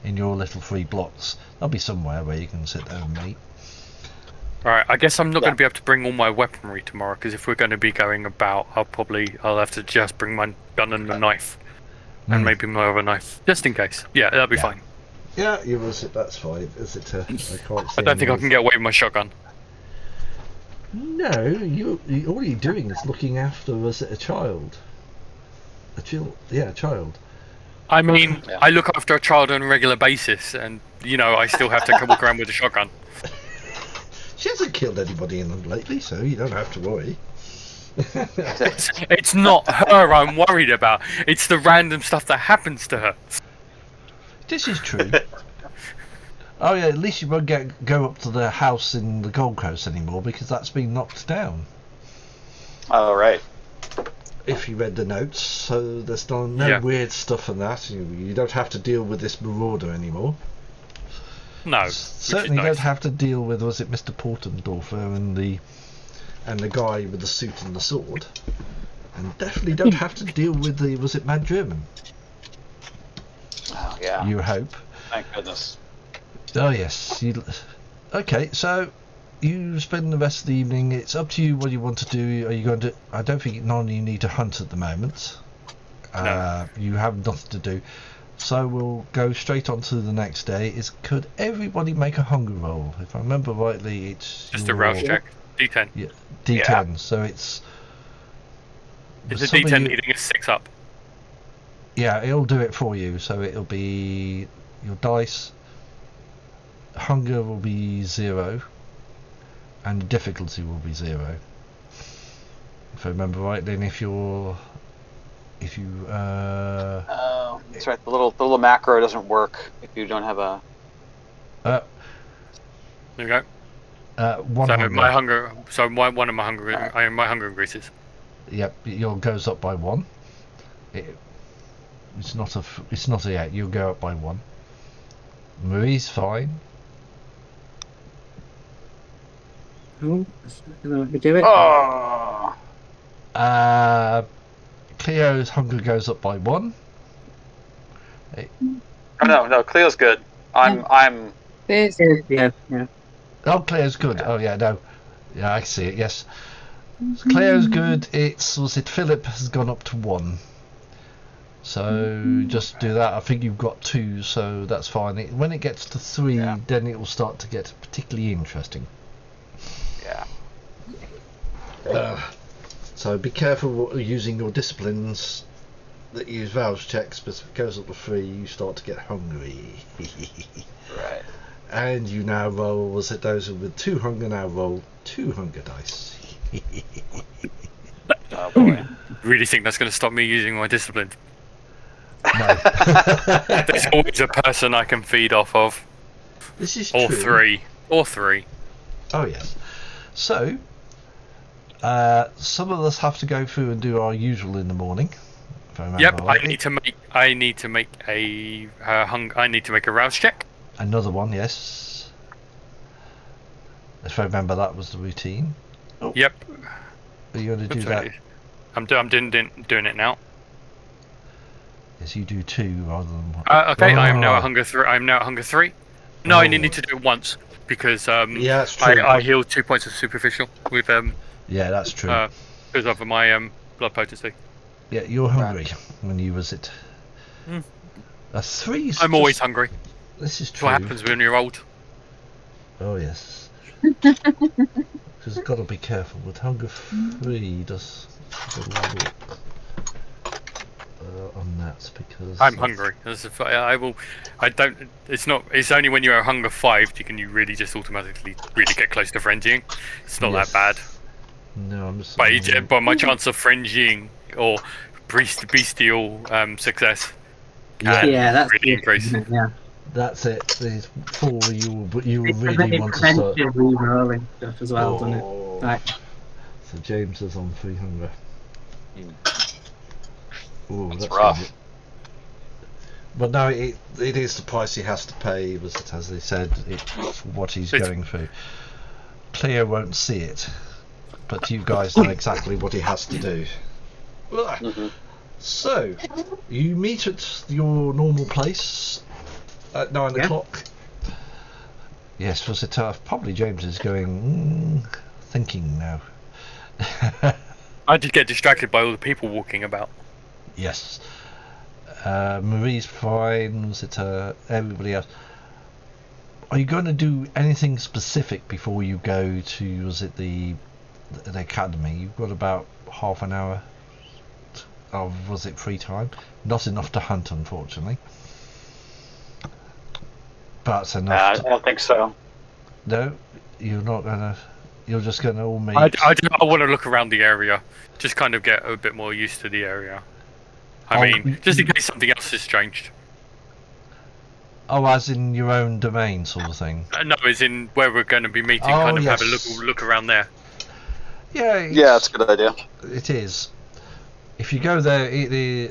your little 3 blocks. There'll be somewhere where you can sit there and meet. Alright, I guess I'm not Yeah. going to be able to bring all my weaponry tomorrow because if we're going to be going about, I'll have to just bring my gun and a knife. And maybe more of a knife, just in case. Yeah, that'll be Yeah. fine. Yeah, that's fine. Is it? I can't. I don't think I can get away with my shotgun. No, all you're doing is looking after a child. A child. I mean, Yeah. I look after a child on a regular basis, and I still have to walk around with a shotgun. She hasn't killed anybody in them lately, so you don't have to worry. It's not her I'm worried about. It's the random stuff that happens to her. This is true. Oh yeah, at least you won't go up to the house in the Gold Coast anymore because that's been knocked down. All right. If you read the notes, so there's no Yeah. weird stuff in that. You don't have to deal with this marauder anymore. No, Certainly which is don't nice. have to deal with, was it Mr. Portendorfer and the guy with the suit and the sword, and definitely don't have to deal with was it Mad German? Oh, yeah. You hope. Thank goodness. Oh yes. Okay, so you spend the rest of the evening. It's up to you what you want to do. Are you going to? I don't think none of you need to hunt at the moment. No. You have nothing to do. So we'll go straight on to the next day. Could everybody make a hunger roll? If I remember rightly, it's Just a rouse check. D10. Yeah, D10. So it's. It's a some of D10 you- needing a 6 up. Yeah, it'll do it for you. So it'll be your dice. Hunger will be 0, and difficulty will be 0. if I remember right. Then if you That's right. The little macro doesn't work if you don't have a. There you go. one So hunger. my hunger. So one of my hunger. My hunger increases. Yep, your goes up by 1. It's not a. Yeah, you'll go up by 1. Marie's fine. Oh, let me do it. Oh. Cleo's hunger goes up by 1. Oh, no, Cleo's good. I'm. This Yeah. Oh, Cleo's good. Oh yeah, no. Yeah, I see it. Yes. So Cleo's good. Was it Philip has gone up to 1. So just do that. I think you've got 2, so that's fine. When it gets to 3, then it will start to get particularly interesting. Yeah. So be careful using your disciplines that use voucher checks, but if it goes up to 3, you start to get hungry. Right. And you now roll, was it those with 2 hunger now roll 2 hunger dice. Oh boy. Really think that's going to stop me using my discipline? No. There's always a person I can feed off of. This is Or true. 3. Oh yes. So some of us have to go through and do our usual in the morning. If I remember Yep, rightly. I need to make a rouse check. Another one, yes. If I remember, that was the routine. Oh, Yep. are you going to do Oops, that? I'm doing it now. Yes, you do 2 rather than 1. Okay, I am now Oh. at hunger 3. No, I need to do it once because Yeah, that's true. I healed 2 points of superficial with Yeah, that's true. because of my blood potency. Yeah, you're hungry when you visit. Mm. A 3. I'm always hungry. This is That's true. what happens when you're old. Oh yes. Because got to be careful with hunger 3. Does on that because I'm hungry. It's only when you're at hunger 5 you really just automatically really get close to frenzying. It's not Yes. that bad. No, I'm just. But my chance of frenzying or bestial success can That's really increase. Yeah. That's it. There's 4 you It really want to start. prevents you re-rolling stuff as well, doesn't it? Oh. Like, So James is on 3 hunger. Ooh, That's gonna rough. be- But no, it is the price he has to pay. Was it, as they said, it's what he's going through. Cleo won't see it, but you guys know exactly what he has to do. Mm-hmm. So, you meet at your normal place at 9 o'clock. Yes, was it probably James is going thinking now. I did get distracted by all the people walking about. Yes. Marie's fine. Was it everybody else? Are you going to do anything specific before you go to? Was it the academy? You've got about half an hour of free time? Not enough to hunt, unfortunately. But it's enough. I don't think so. No, you're not gonna. You're just gonna all meet. I want to look around the area, just kind of get a bit more used to the area. I mean, just in case something else has changed. Oh, as in your own domain, sort of thing. No, as in where we're going to be meeting. Oh, Kind of have a yes. look around there. Yeah. Yeah, that's a good idea. It is. If you go there, I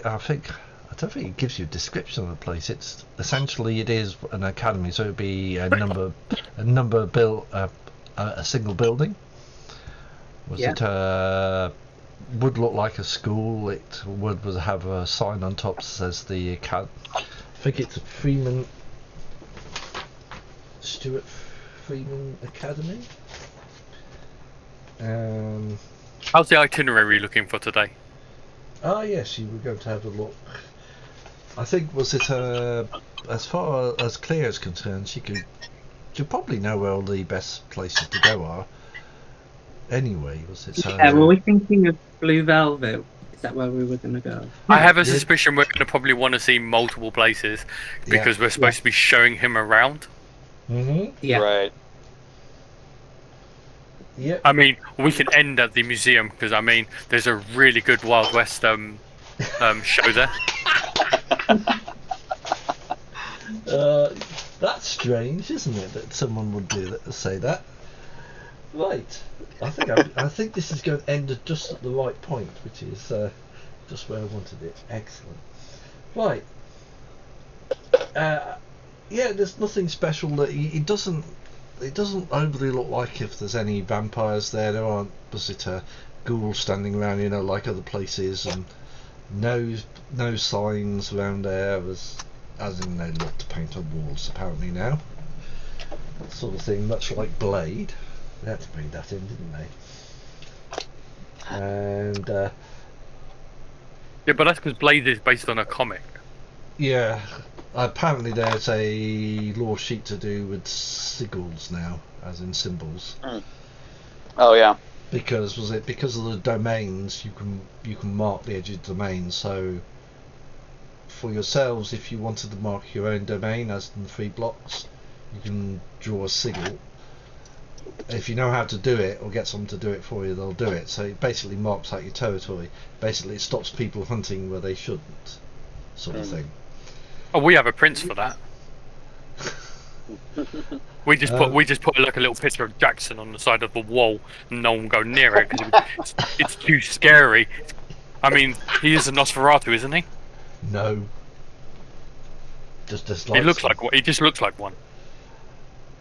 don't think it gives you a description of the place. It's essentially it is an academy, so it'd be a single building. It would look like a school. It would have a sign on top that says the academy. I think it's Stuart Freeman Academy. How's the itinerary looking for today? Ah yes, you were going to have a look. I think was it as far as Cleo's concerned, you probably know where all the best places to go are. Anyway, was it? were we thinking of Blue Velvet? Is that where we were going to go? I have a suspicion we're going to probably want to see multiple places because we're supposed to be showing him around. Mm-hmm. Yeah. Right. Yep. I mean, we can end at the museum because I mean, there's a really good Wild West show there. That's strange, isn't it, that someone would say that? Right. I think this is going to end just at the right point, which is just where I wanted it. Excellent. Right. Yeah, there's nothing special. That it doesn't overly look like if there's any vampires there. There aren't ghouls standing around, like other places, and no signs around there as in they look to paint on walls apparently now. That sort of thing, much like Blade. They had to bring that in, didn't they? And Yeah, but that's because Blade is based on a comic. yeah, apparently there's a law sheet to do with sigils now, as in symbols. Oh yeah. Because of the domains, you can mark the edge of the domain. So for yourselves, if you wanted to mark your own domain, as in the 3 blocks, you can draw a sigil. If you know how to do it, or get someone to do it for you, they'll do it. So it basically marks out your territory. Basically, it stops people hunting where they shouldn't, sort of thing. Oh, we have a prince for that. We just put like a little picture of Jackson on the side of the wall, and no one go near it because it's too scary. I mean, he is a Nosferatu, isn't he? No. Just He looks like one. He just looks like one.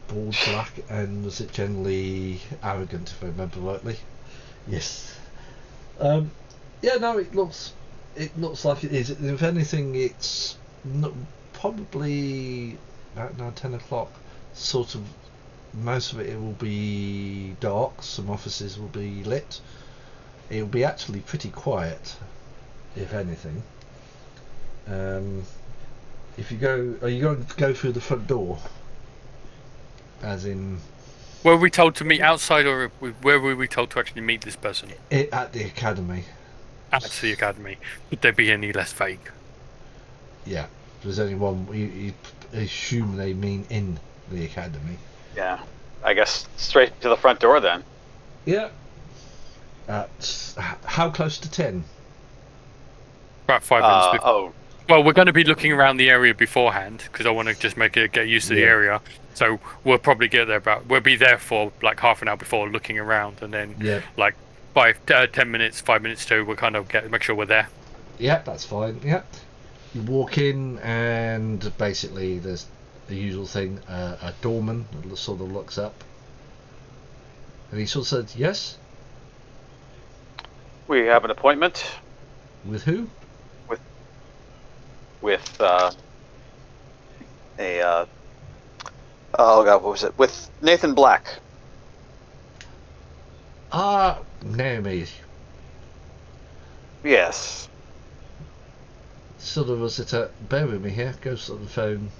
Bald, black, and was it generally arrogant, if I remember rightly? Yes. Yeah, no, it looks like it is. If anything, it's probably about now 10 o'clock. Sort of, most of it will be dark. Some offices will be lit. It will be actually pretty quiet, if anything. If you go, are you going to go through the front door? As in, Were we told to meet outside, or where were we told to actually meet this person? at the academy. At the academy. Would there be any less vague? Yeah, there's only one. You assume they mean in the academy. Yeah. I guess straight to the front door then. Yeah. How close to 10? About 5 minutes before. Oh. Well, we're going to be looking around the area beforehand because I want to just get used to the area. So we'll probably get there we'll be there for like half an hour before, looking around, and then like 10 minutes, 5 minutes to we'll kind of make sure we're there. Yeah, that's fine. Yeah. You walk in and basically there's the usual thing. A doorman sort of looks up, and he sort of said, "Yes." We have an appointment. With who? With oh god, what was it? With Nathan Black. Naomi. Yes. Sort of was it bear with me here, goes on the phone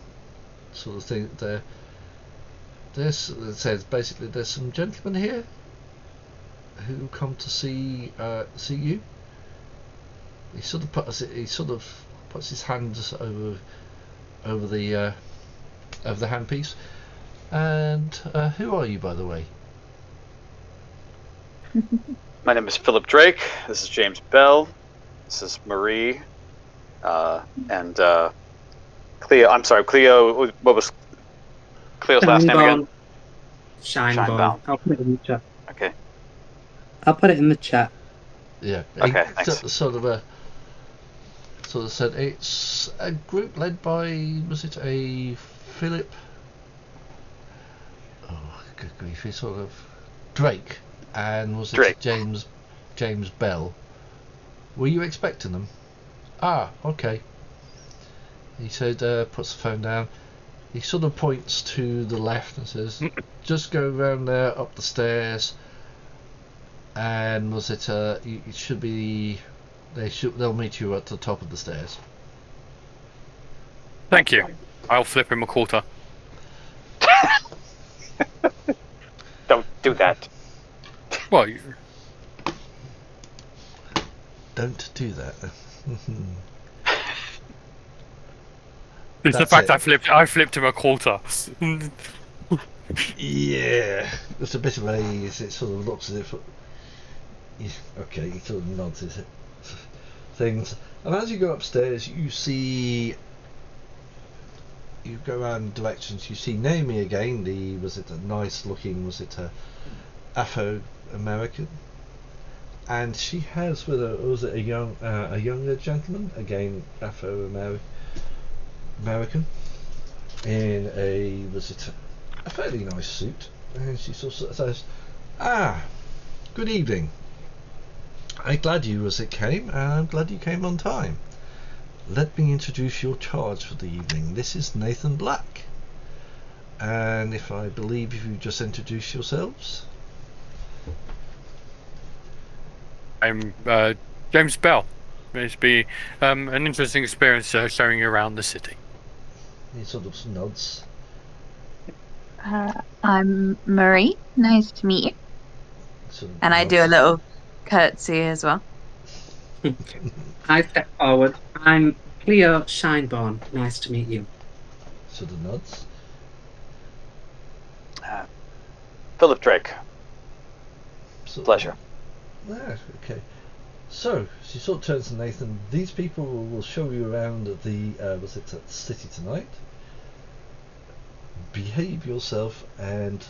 sort of thing there. It says basically there's some gentlemen here who come to see you. He sort of puts his hands over the handpiece. And who are you, by the way? My name is Philip Drake. This is James Bell. This is Marie. And Cleo. I'm sorry, Cleo. What was Cleo's last name again? Shinebone. I'll put it in the chat. Okay. I'll put it in the chat. Yeah. Okay, thanks. Sort of said it's a group led by, was it a Philip? Oh, good grief! He's sort of Drake, and was it Drake. James Bell? Were you expecting them? Ah, okay. He said, puts the phone down. He sort of points to the left and says, "Just go around there, up the stairs." And was it? It should be. They'll meet you at the top of the stairs. Thank you. I'll flip him a quarter. Don't do that. Well, Don't do that. it's the That's fact it. I flipped him a quarter. Yeah, it's a bit of a. It sort of looks as if. Yeah, okay, he sort of nods his things, and as you go upstairs, you see. You go around directions. You see Naomi again. Was it a nice looking? Was it a Afro-American? And she has with her. Was it a younger gentleman again? Afro-American in a. Was it a fairly nice suit? And she sort of says, "Ah, good evening. I'm glad you came, and I'm glad you came on time. Let me introduce your charge for the evening. This is Nathan Black. And if you just introduce yourselves." I'm James Bell. It's been an interesting experience showing you around the city. He sort of nods. I'm Marie. Nice to meet you. Sort of And I do a nods. little curtsy as well. I step forward. I'm Cleo Shineborn. Nice to meet you. Sort of nods. Philip Drake. Sort of- Pleasure. Yeah, okay. So she sort of turns to Nathan. These people will show you around at the city tonight. Behave yourself and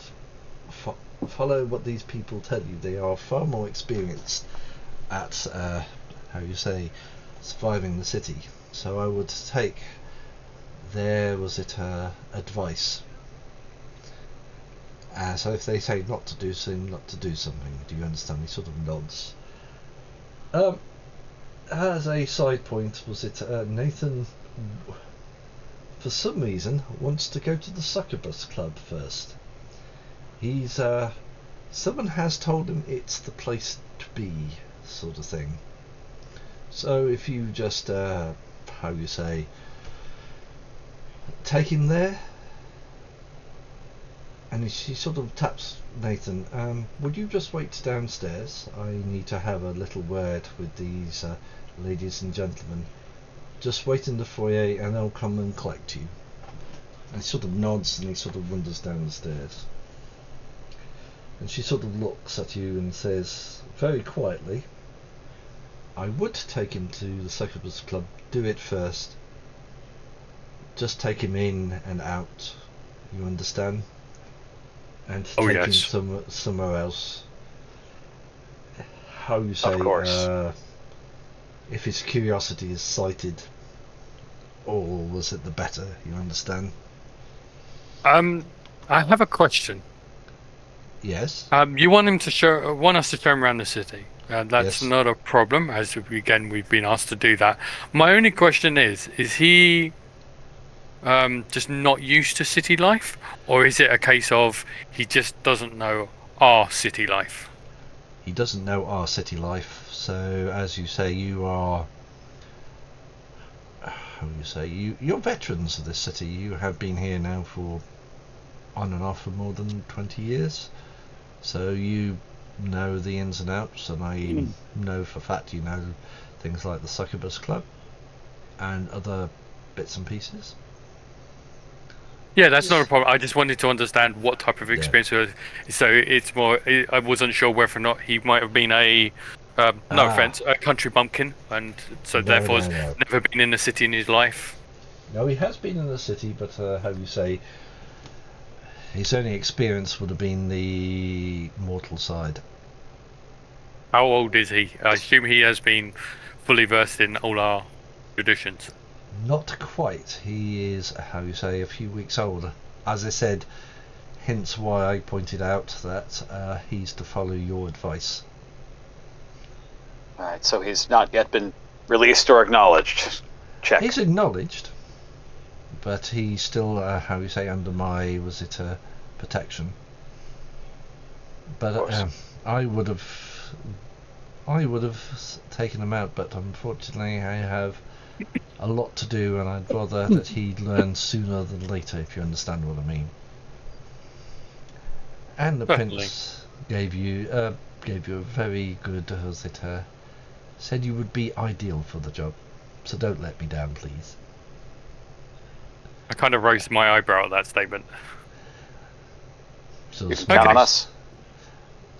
follow what these people tell you. They are far more experienced at surviving the city. So I would take their advice. So if they say not to do something. Do you understand? He sort of nods. As a side point, Nathan, for some reason, wants to go to the Succubus Club first. He's someone has told him it's the place to be, sort of thing. So if you just take him there. And she sort of taps Nathan. Would you just wait downstairs? I need to have a little word with these ladies and gentlemen. Just wait in the foyer and they'll come and collect you. And he sort of nods and he sort of wanders down the stairs. And she sort of looks at you and says very quietly, I would take him to the Succubus Club. Do it first. Just take him in and out. You understand? And take him somewhere else. How you say? Of course. If his curiosity is cited, all was it the better. You understand? I have a question. Yes. You want us to show him around the city. That's Yes. not a problem, as we've been asked to do that. My only question is he just not used to city life, or is it a case of he just doesn't know our city life? He doesn't know our city life, so as you say, you're veterans of this city. You have been here now for on and off for more than 20 years, so you know the ins and outs, and I know for a fact you know things like the Succubus Club and other bits and pieces. Yeah, that's not a problem. I just wanted to understand what type of experience it was. So it's more. I wasn't sure whether or not he might have been a, no offense, a country bumpkin, and so therefore has never been in the city in his life. No, he has been in the city, but his only experience would have been the mortal side. How old is he? I assume he has been fully versed in all our traditions. Not quite. He is, a few weeks older. As I said, hence why I pointed out that he's to follow your advice. Alright, so he's not yet been released or acknowledged. Check. He's acknowledged, but he's still, under my, protection. But I would have taken him out, but unfortunately I have a lot to do, and I'd rather that he learn sooner than later, if you understand what I mean. And the prince gave you a very good, said you would be ideal for the job, so don't let me down, please. I kind of raised my eyebrow at that statement. sort of Count on smiles.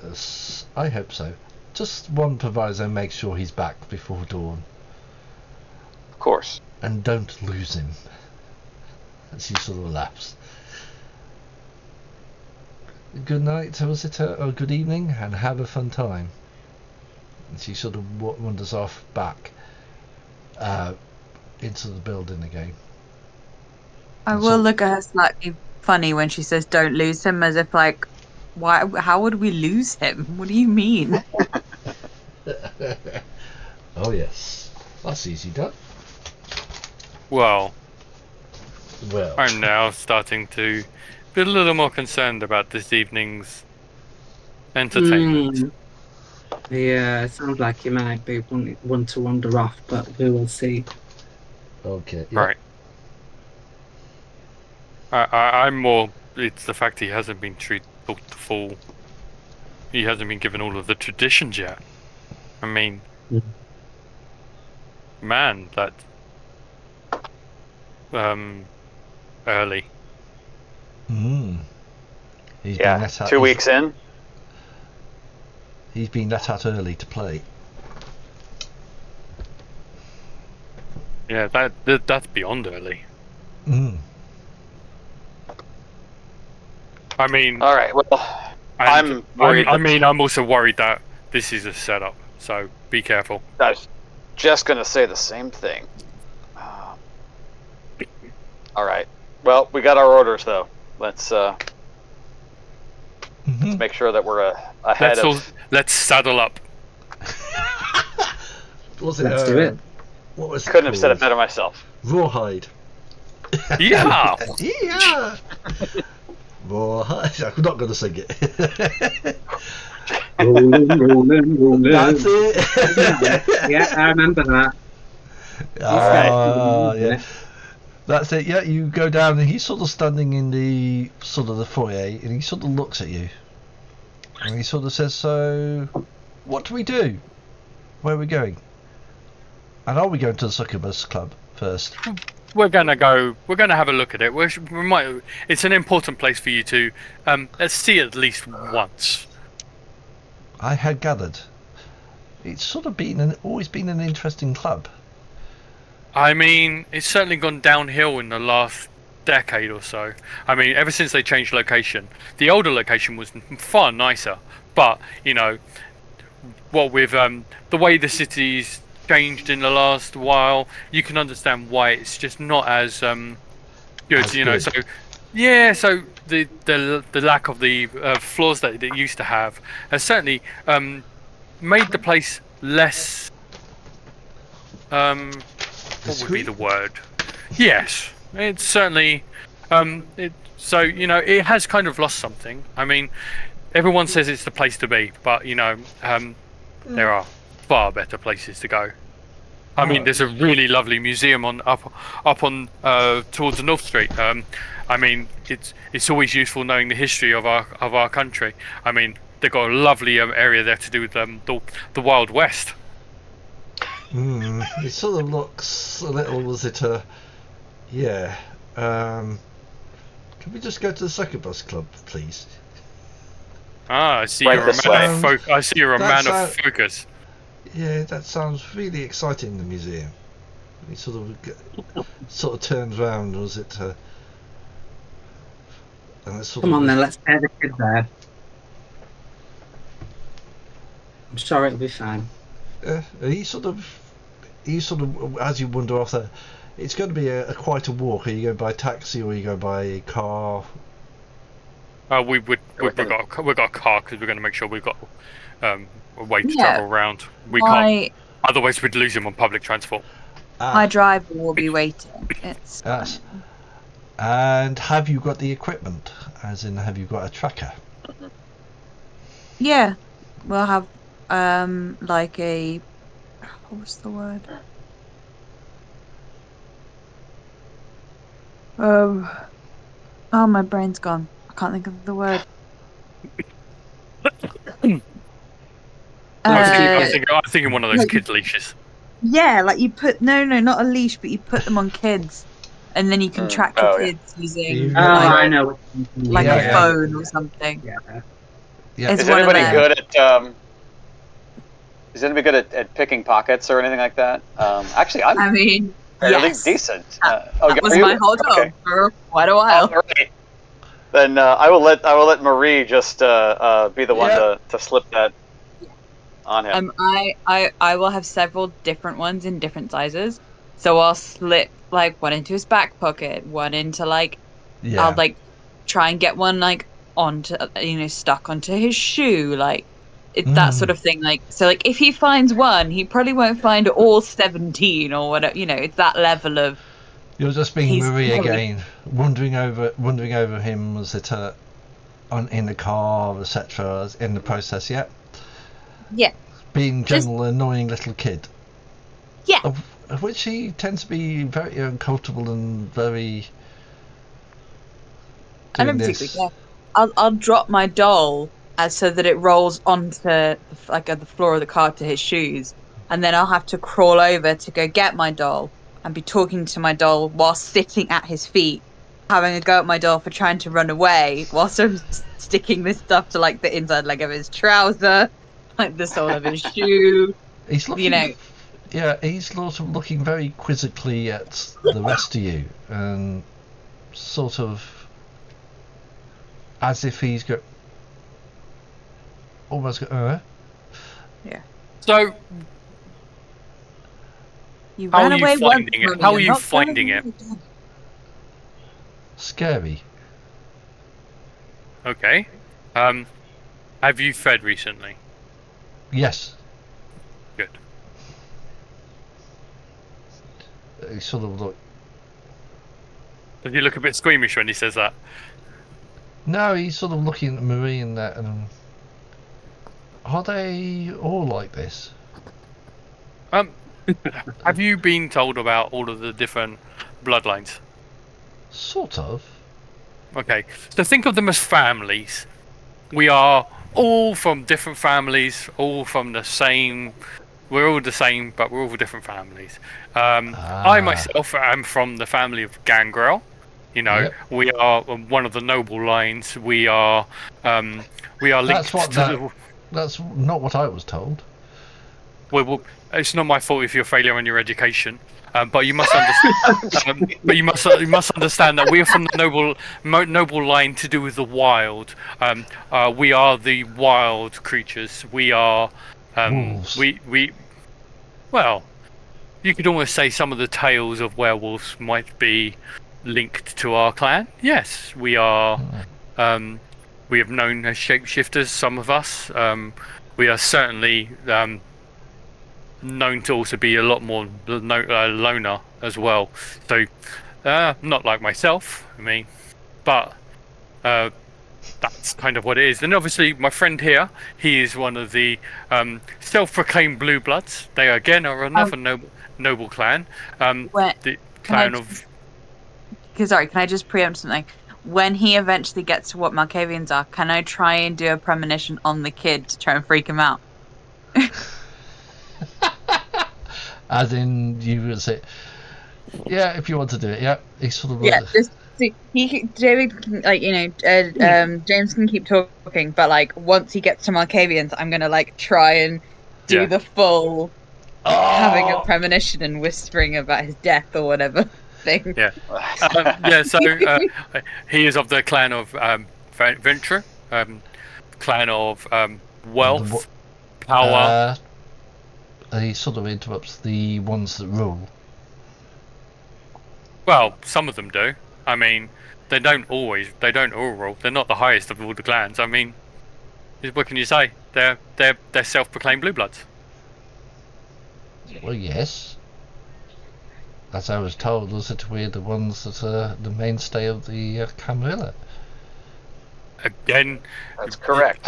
us. I hope so. Just one proviso: make sure he's back before dawn, Of course. and don't lose him. As he sort of laughs. Good night, was it? Or good evening, and have a fun time. And she sort of wanders off back into the building again. I And will so- look at her slightly funny when she says "don't lose him," as if like, why? How would we lose him? What do you mean? Oh yes, that's easy done. Well, Well, I'm now starting to be a little more concerned about this evening's entertainment. Yeah, it sounds like you might be one to wander off, but we will see. okay, yeah. Right. I'm more. It's the fact he hasn't been taught the full. He hasn't been given all of the traditions yet. I mean, Mhm. man, that early. He's been Yeah. let out. 2 weeks in. He's been let out early to play. Yeah, that's beyond early. I mean, All right. Well, and I'm worried. I'm also worried that this is a setup. So be careful. I was just gonna say the same thing. All right. Well, we got our orders though. Let's make sure that we're ahead Let's saddle up. Was it? Let's do it. What was it Couldn't have said it called? better myself. Rawhide. Yeah. Yeah. Rawhide. I'm not going to sing it. Rolling. That's it. Yeah, I remember that. Yeah. That's it. Yeah, you go down, and he's sort of standing in the foyer, and he sort of looks at you, and he sort of says, "So, what do we do? Where are we going? And are we going to the Succubus Club first?" We're gonna go. We're gonna have a look at it. We might. It's an important place for you to let's see at least once. I had gathered. It's sort of always been an interesting club. I mean, it's certainly gone downhill in the last decade or so. I mean, ever since they changed location, the older location was far nicer. But you know, what with the way the city's changed in the last while, you can understand why it's just not as good. As you know, good. so yeah, so the lack of the floors that it used to have has certainly made the place less. What would be the word? Yes, it's certainly. So you know, it has kind of lost something. I mean, everyone says it's the place to be, but you know, there are far better places to go. I mean, there's a really lovely museum up on towards the North Street. I mean, it's always useful knowing the history of our country. I mean, they've got a lovely area there to do with the Wild West. It sort of looks a little, was it yeah. Can we just go to the Succubus Club, please? Ah, I see Right you're a this man of way. I see you're a man That's of focus. Yeah, that sounds really exciting, the museum. He sort of turns round, was it and it's sort Come of on then, let's take the kid there. I'm sure it'll be fine. and he sort of, as you wander off there, it's going to be quite a walk. Are you going by taxi or are you going by a car? We've got a car because we're going to make sure we've got a way to Yeah. travel around. We can't. My Otherwise, we'd lose him on public transport. my driver will be waiting. It's Yes. fine. And have you got the equipment? As in, have you got a tracker? Yeah, we'll have like a what's the word? Oh, my brain's gone. I can't think of the word. I'm thinking one of those like- kid leashes. Yeah, like you put not a leash, but you put them on kids. and then you can track Oh, your yeah. kids using Oh, like I know. What you mean. like Yeah, a yeah. phone or something. Yeah. Yeah. It's Is one of anybody them. good is anybody good at picking pockets or anything like that? Actually, I'm I mean, fairly yes, decent. that Are was you? my whole job Okay. for quite a All while. right. Then I will let Marie just be the one Yeah. to slip that Yeah. on him. I will have several different ones in different sizes. So I'll slip like one into his back pocket, one into like I'll Yeah. like try and get one like onto stuck onto his shoe, like that sort of thing. Like so, like if he finds one, he probably won't find all 17 or whatever. It's that level of You're just being he's Marie very again, wandering over him as it in the car, etc. In the process, yeah. yeah Being just general annoying little kid. yeah. Of which he tends to be very uncomfortable and very. I Doing don't particularly this. care. I'll drop my doll so that it rolls onto the floor of the car to his shoes, and then I'll have to crawl over to go get my doll and be talking to my doll while sitting at his feet, having a go at my doll for trying to run away, whilst I'm sticking this stuff to like the inside leg of his trouser, like the sole of his shoe. He's You looking. know, Yeah, he's sort of looking very quizzically at the rest of you, and sort of as if he's almost So, you how ran are you away once finding from it? me. How are You're you not going finding it? again. scary. Okay. Have you fed recently? Yes. Good. He sort of look. Does he look a bit squeamish when he says that? No, he's sort of looking at Marie and that, and are they all like this? Have you been told about all of the different bloodlines? Sort of. Okay, so think of them as families. We are all from different families, all from the same. We're all the same, but we're all different families. I myself am from the family of Gangrel. Yep. We are one of the noble lines. We are linked That's not what I was told. Well, it's not my fault if you're a failure on your education, but you must understand. But you must understand that we are from the noble line to do with the wild. We are the wild creatures. We are. Wolves. Well, you could almost say some of the tales of werewolves might be linked to our clan. Yes, we are. We have known as shapeshifters. Some of us. We are certainly. Known to also be a lot more loner as well. So, not like myself, but that's kind of what it is. And obviously, my friend here, he is one of the self-proclaimed blue bloods. They again are another noble clan. The clan of. Sorry, can I just preempt something? When he eventually gets to what Malkavians are, can I try and do a premonition on the kid to try and freak him out? As in, you would say, yeah, if you want to do it, yeah. He's sort of just see, David can, James can keep talking, but like once he gets to Malkavians, I'm gonna like try and do the full having a premonition and whispering about his death or whatever thing. Yeah. So he is of the clan of Venture, clan of wealth, power. He sort of interrupts the ones that rule. Well, some of them do. They don't all rule. They're not the highest of all the clans. What can you say? They're self-proclaimed blue bloods. Well, yes. As I was told, was that we're the ones that are the mainstay of the Camarilla. Again, that's correct.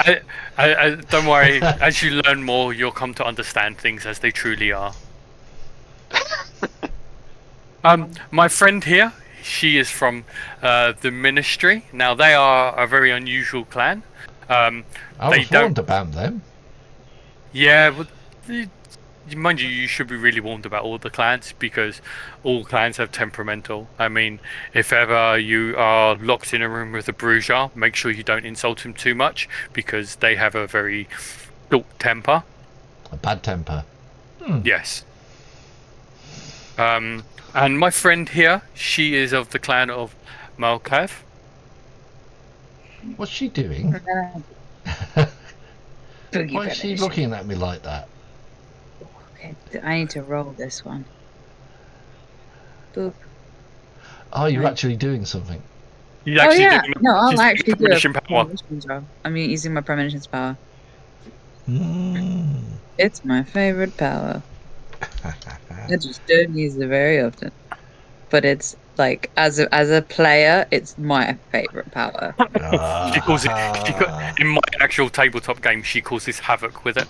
Don't worry. As you learn more, you'll come to understand things as they truly are. My friend here, she is from the Ministry. Now, they are a very unusual clan. I was warned about them. Yeah, but mind you, you should be really warned about all the clans because all clans have temperamental. I mean, if ever you are locked in a room with a Bruiser, make sure you don't insult him too much because they have a very short temper. A bad temper. Yes. And my friend here, she is of the clan of Malkav. What's she doing? Boogie Why is she premonition. looking at me like that? Okay, I need to roll this one. Boop. Oh, you're Right. actually doing something. He's Oh actually yeah, doing, no, I'll she's doing actually do a premonition power. premonitions roll. I mean, using my premonitions power. Mm. It's my favorite power. I just don't use it very often. But it's like as a player, it's my favorite power. She calls it. Ah. In my actual tabletop game, she calls this havoc with it.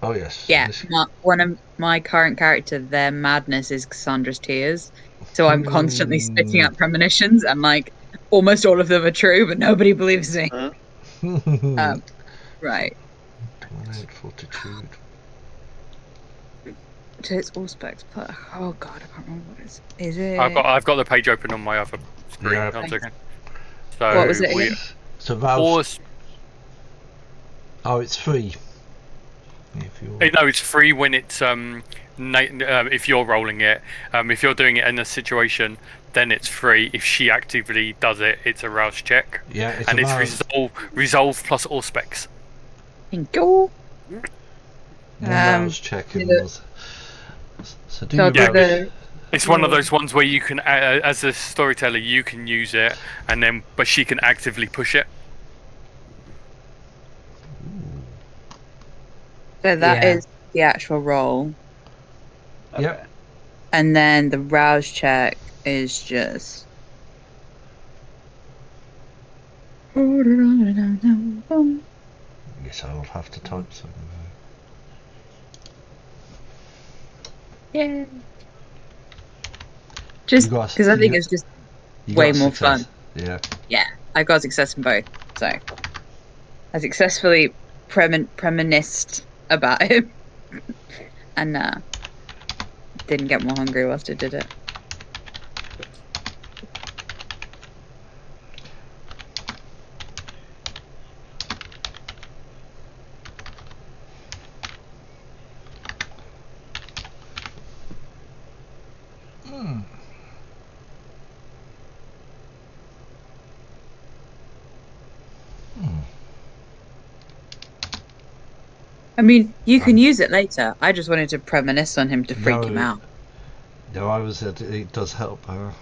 Oh yes. Yeah, This- one of my current character, their madness is Cassandra's tears. So I'm constantly spitting out premonitions, and like almost all of them are true, but nobody believes me. Right. Dominate fortitude. So it's all specs, but oh god, I can't remember what it is. Is it? I've got the page open on my other screen. Yeah. One second. So What was it we again? So Valve's. Oh, it's free. If you're... No, it's free when it's if you're rolling it. If you're doing it in a situation, then it's free. If she actively does it, it's a rouse check. Yeah, it's and a it's rouse. resolve plus all specs. Thank you. One rouse check and yeah. was... So do So your do rouse. the It's one of those ones where you can, as a storyteller, you can use it, and then but she can actively push it. so that Yeah. is the actual roll, Yep. and then the rouse check is just. Yes, I'll have to type something. Yeah. Just You guys- because I think you- it's just You way got more success. fun. Yeah. I got success in both, so I successfully premonised about him, and didn't get more hungry whilst I did it. Hmm. I mean, you can use it later. I just wanted to premonish on him to freak him out. No, I was. It does help. And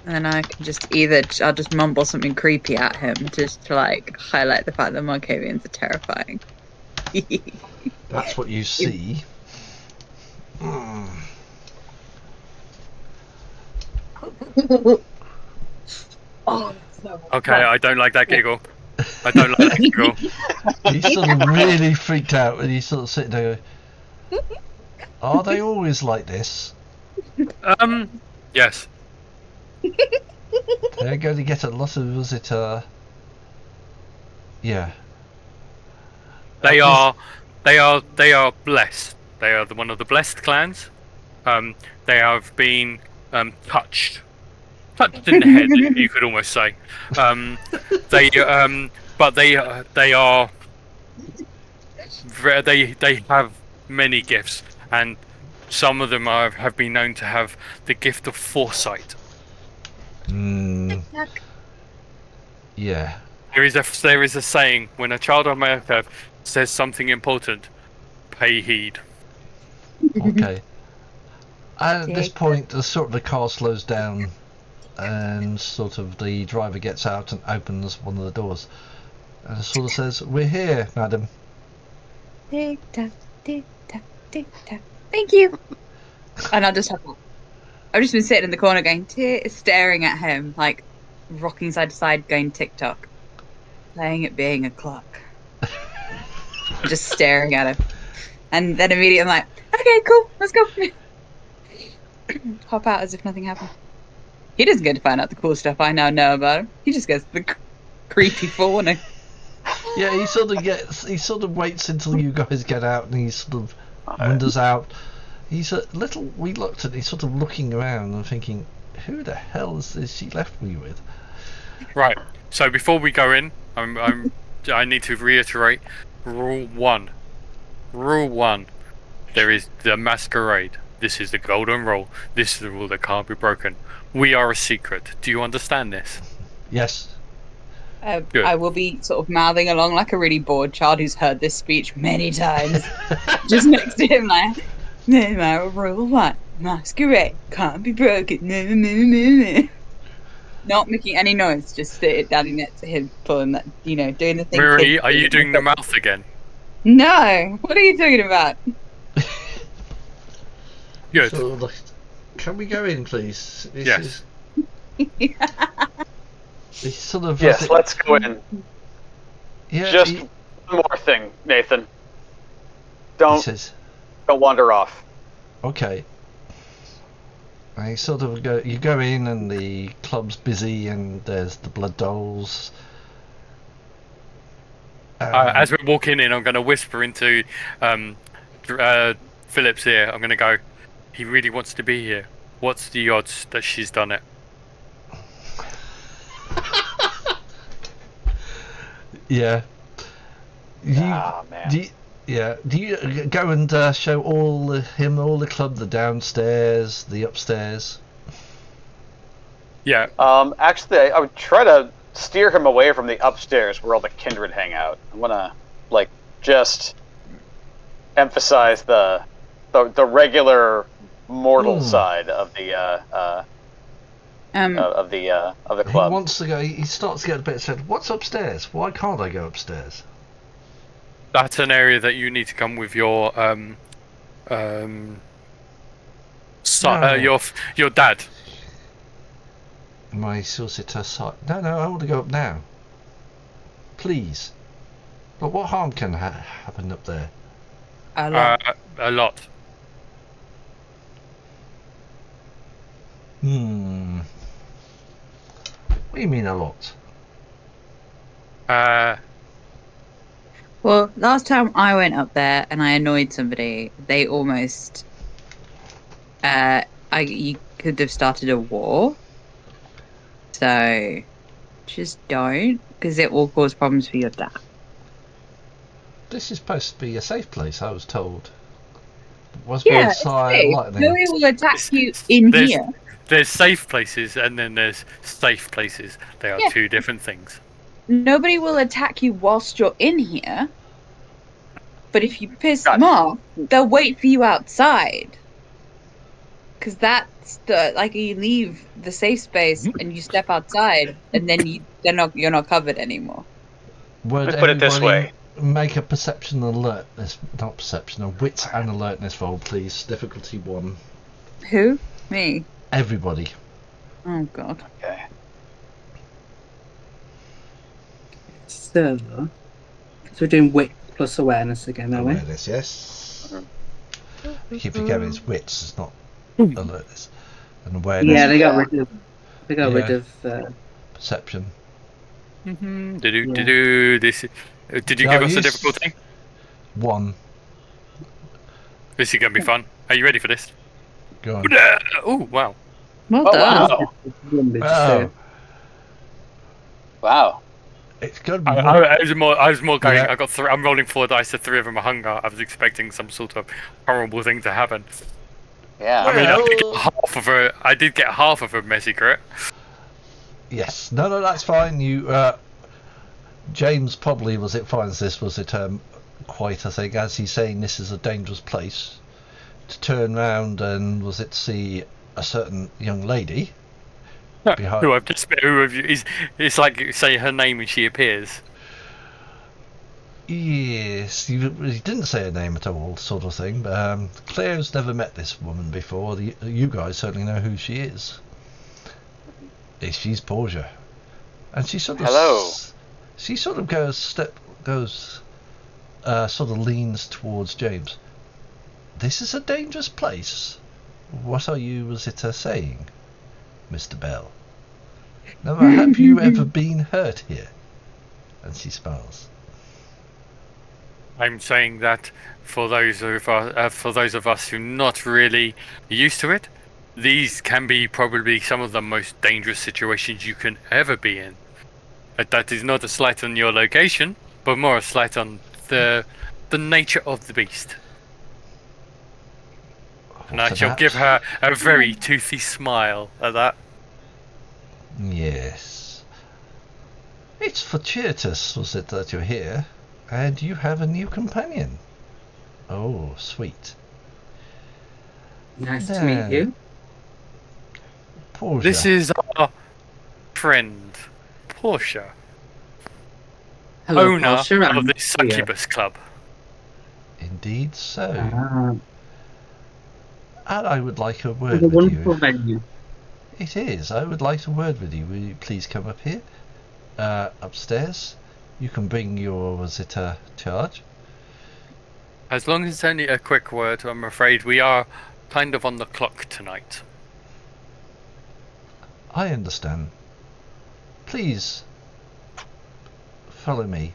then I can just I'll just mumble something creepy at him just to like highlight the fact that Moncavians are terrifying. That's what you see. Oh, so Okay, I don't like that giggle. I don't like that giggle. He's sort of really freaked out, and he's sort of sitting there. Are they always like this? Yes. They're going to get a lot of visitor. Yeah. They are blessed. They are one of the blessed clans. They have been touched in the head, you could almost say. But they have many gifts, and some of them have been known to have the gift of foresight. Yeah. There is a saying: when a child on America says something important, pay heed. Okay. And at this point, the car slows down, and sort of the driver gets out and opens one of the doors, and it sort of says, "We're here, madam." tick tock, tick tock, tick tock. Thank you. And I've just been sitting in the corner going, staring at him, like rocking side to side, going tick-tock, playing it being a clock. Just staring at him. And then immediately I'm like, okay, cool, let's go. Hop out as if nothing happened. He doesn't get to find out the cool stuff I now know about him. He just gets the creepy warning. Yeah, he sort of waits until you guys get out, and he sort of wanders out. He's a little. We looked at. He's sort of looking around and thinking, "Who the hell is this she left me with?" Right. So before we go in, I need to reiterate rule 1. Rule 1. There is the masquerade. This is the golden rule. This is the rule that can't be broken. We are a secret. Do you understand this? Yes. Good. I will be sort of mouthing along like a really bored child who's heard this speech many times. Just next to him, like, no, rule 1, masquerade can't be broken. Not making any noise, just standing next to him, pulling that, doing the thing. Miri, are you doing the mouth again? No, what are you talking about? Good. So, look, can we go in, please? Yes. It's sort of. Yes, let's go in. Yeah. Just one more thing, Nathan. He Don't says, wander off. okay. And you sort of go. You go in, and the club's busy, and there's the blood dolls. As we're walking in, I'm going to whisper into Philip's ear. I'm going to go, he really wants to be here. What's the odds that she's done it? Yeah. Man. Do you go and show him all the club, the downstairs, the upstairs? Yeah. Actually, I would try to steer him away from the upstairs where all the kindred hang out. I want to, just emphasize the regular mortal side of the club. He wants to go. He starts to get a bit sad. What's upstairs? Why can't I go upstairs? That's an area that you need to come with your your dad. My solicitor side. No, I want to go up now. Please. But what harm can happen up there? A lot. A lot. What do you mean a lot? Well, last time I went up there and I annoyed somebody, they almost, you could have started a war. So, just don't, because it will cause problems for your dad. This is supposed to be a safe place, I was told. Was Yeah, it's lightning? Nobody will attack you in here. There's safe places and then there's safe places. They are two different things. Nobody will attack you whilst you're in here. But if you piss them off, they'll wait for you outside. Because that's you leave the safe space and you step outside, and then you're not covered anymore. Would Let's put it this way. Make a perception alertness, not perception, a wits and alertness roll, please. Difficulty 1. Who? Me? Everybody. Oh god. Okay. So we're doing wit plus awareness again, are we? Awareness, yes. I keep forgetting it's wits, it's not alertness. And awareness. Yeah, they got rid of Perception. Did you give us a difficulty? 1. This is going to be fun. Are you ready for this? Go on. Oh, wow. Well done. Wow. Wow. It's got to be. I was more going. Yeah. I got I'm rolling 4 dice. The 3 of them are hunger. I was expecting some sort of horrible thing to happen. Yeah. I mean, I did get half of a messy crit. Yes. No, that's fine. You, James probably finds this quite a thing, as he's saying this is a dangerous place. To turn round and see a certain young lady behind. Who I've just met. It's like say her name and she appears. Yes, he didn't say her name at all, sort of thing. But Claire's never met this woman before. You guys certainly know who she is. She's Portia, and she sort of She sort of sort of leans towards James. This is a dangerous place. What are you saying, Mr. Bell? Now, have you ever been hurt here? And she smiles. I'm saying that for those of us who are not really used to it, these can be probably some of the most dangerous situations you can ever be in. That is not a slight on your location, but more a slight on the nature of the beast. And I What shall about? give her a very toothy smile at that. Yes. It's fortuitous, was it, that you're here, and you have a new companion. Oh, sweet. Nice to There. meet you. Portia. This is our friend, Portia, Hello, owner Portia. of I'm the Cleo. Succubus Club. Indeed so. Ah, And I would like a it's word a with wonderful you. venue. It is. I would like a word with you. Will you please come up here? Upstairs. You can bring your visitor charge. As long as it's only a quick word, I'm afraid we are kind of on the clock tonight. I understand. Please follow me.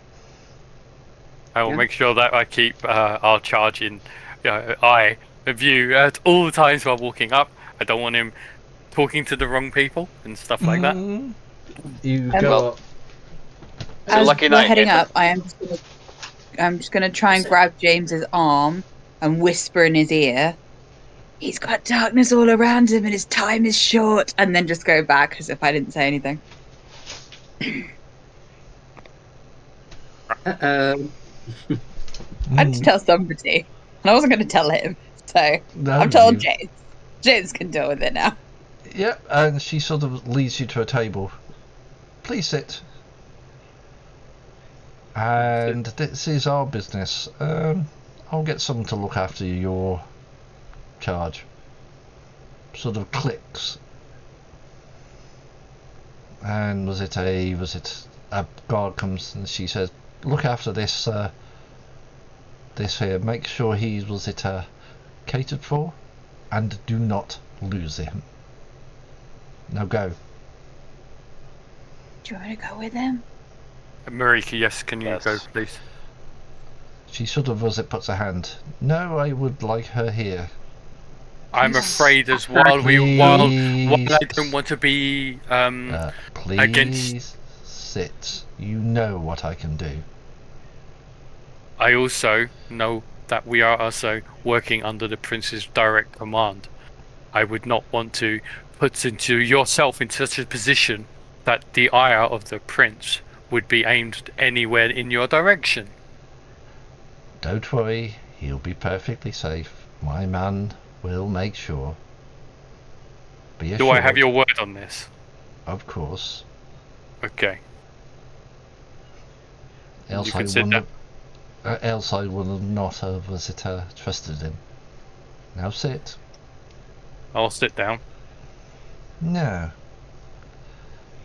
I will Yeah. make sure that I keep our charge in eye view at all times while walking up. I don't want him talking to the wrong people and stuff like that. You Um, go Well, up. It's a As lucky we're night. heading Nathan. up, I'm just gonna try and grab James's arm and whisper in his ear. He's got darkness all around him, and his time is short. And then just go back as if I didn't say anything. Uh-oh. I had to tell somebody, and I wasn't going to tell him. So No, I've told you- James. James can deal with it now. Yep, and she sort of leads you to a table. Please sit. And this is our business. I'll get someone to look after your charge. Sort of clicks. And was it a guard comes and she says, look after this here. Make sure he catered for, and do not lose him. Now go. Do you want to go with him? Marika, yes, can you Yes. go, please? She sort of puts her hand. No, I would like her here. I'm Please. afraid as while I Please. don't want to be Please against. sit. You know what I can do. I also know that we are also working under the Prince's direct command. I would not want to put yourself in such a position that the ire of the Prince would be aimed anywhere in your direction. Don't worry, he'll be perfectly safe. My man will make sure. Be assured. Do I have your word on this? Of course. Okay. Else You I can sit wouldn't. down. Else I would not have trusted him. Now sit. I'll sit down. No.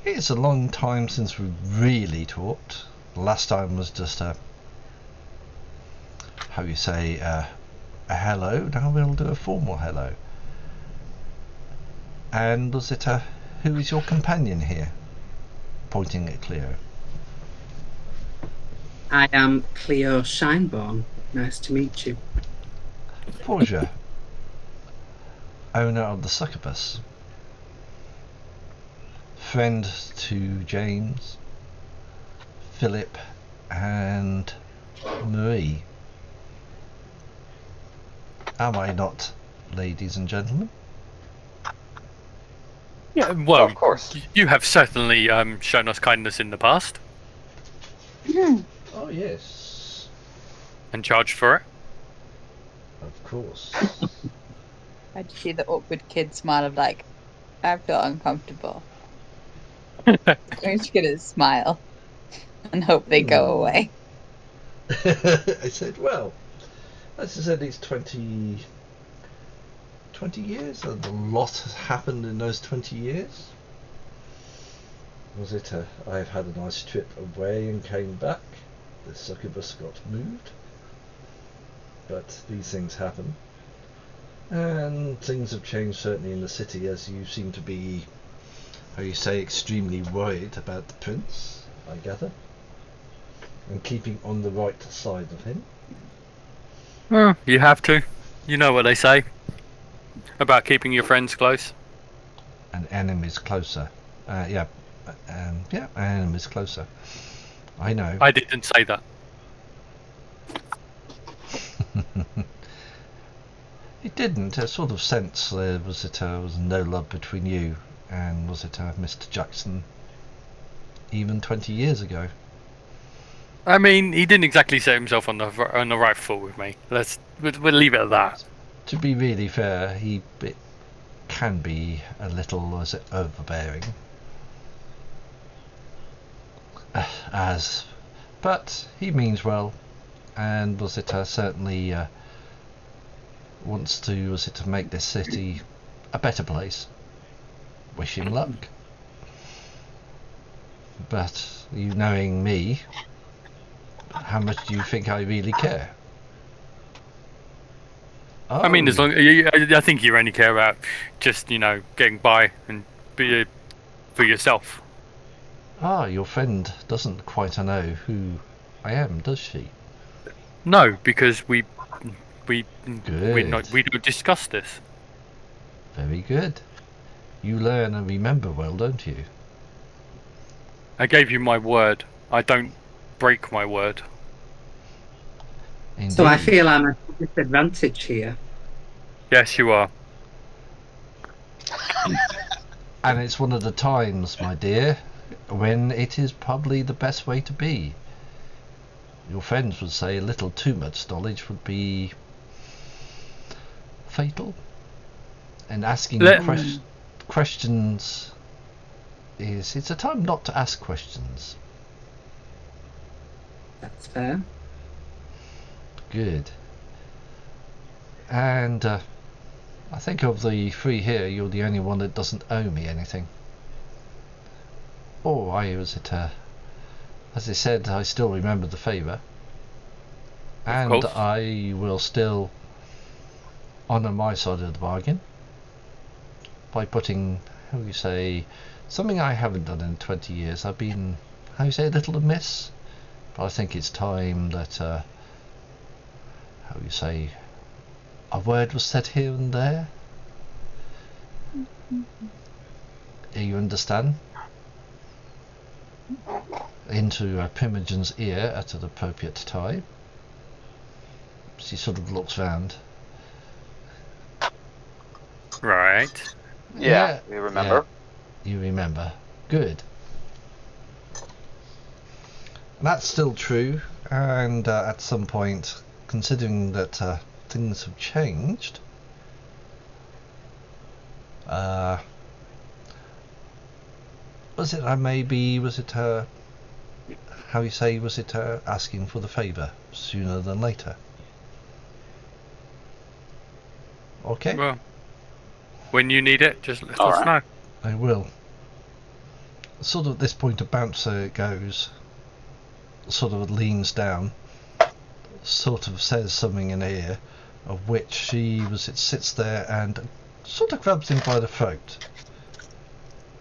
It's a long time since we really talked. The last time was just a hello. Now we'll do a formal hello. And was it who is your companion here? Pointing at Cleo. I am Cleo Shineborn. Nice to meet you. Portia, owner of the Succubus. Friend to James, Philip, and Marie. Am I not, ladies and gentlemen? Yeah, well, Of course. you have certainly shown us kindness in the past Oh yes, and charged for it. of course. I just see the awkward kid smile of like, I feel uncomfortable. I'm just gonna smile and hope they go away. I said, well, as I said, it's 20 years, and a lot has happened in those 20 years. I've had a nice trip away and came back. The succubus got moved. But these things happen. And things have changed certainly in the city, as you seem to be, extremely worried about the prince, I gather. and keeping on the right side of him. Oh, you have to. You know what they say about keeping your friends close. And enemies closer. Yeah, enemies closer. I know. I didn't say that. It didn't. I sort of sense there was no love between you and Mr. Jackson even 20 years ago. I mean, he didn't exactly set himself on the right foot with me. We'll leave it at that. To be really fair, it can be a little overbearing. But he means well, and certainly wants to make this city a better place. Wish him luck. But you knowing me, how much do you think I really care? Oh. I mean, as long I think you only care about just getting by and be for yourself. Your friend doesn't quite know who I am, does she? No, because we Good. we don't discuss this. Very good. You learn and remember well, don't you? I gave you my word. I don't break my word. Indeed. So I feel I'm at a disadvantage here. Yes, you are. And it's one of the times, my dear, when it is probably the best way to be. Your friends would say a little too much knowledge would be fatal. And asking questions it's a time not to ask questions. That's fair. Good. And I think of the three here, you're the only one that doesn't owe me anything. Or as I said, I still remember the favour. And I will still honour my side of the bargain by putting, something I haven't done in 20 years. I've been, a little amiss. But I think it's time that, a word was said here and there. You understand? Into Primogen's ear at an appropriate time. She sort of looks round. Right. Yeah, we remember. Yeah, you remember. Good. And that's still true, and at some point, considering that things have changed, asking for the favour sooner than later? Okay. Well, when you need it, just let us know. I will. Sort of at this point, a bouncer goes, sort of leans down, sort of says something in her ear, of which it sits there and sort of grabs him by the throat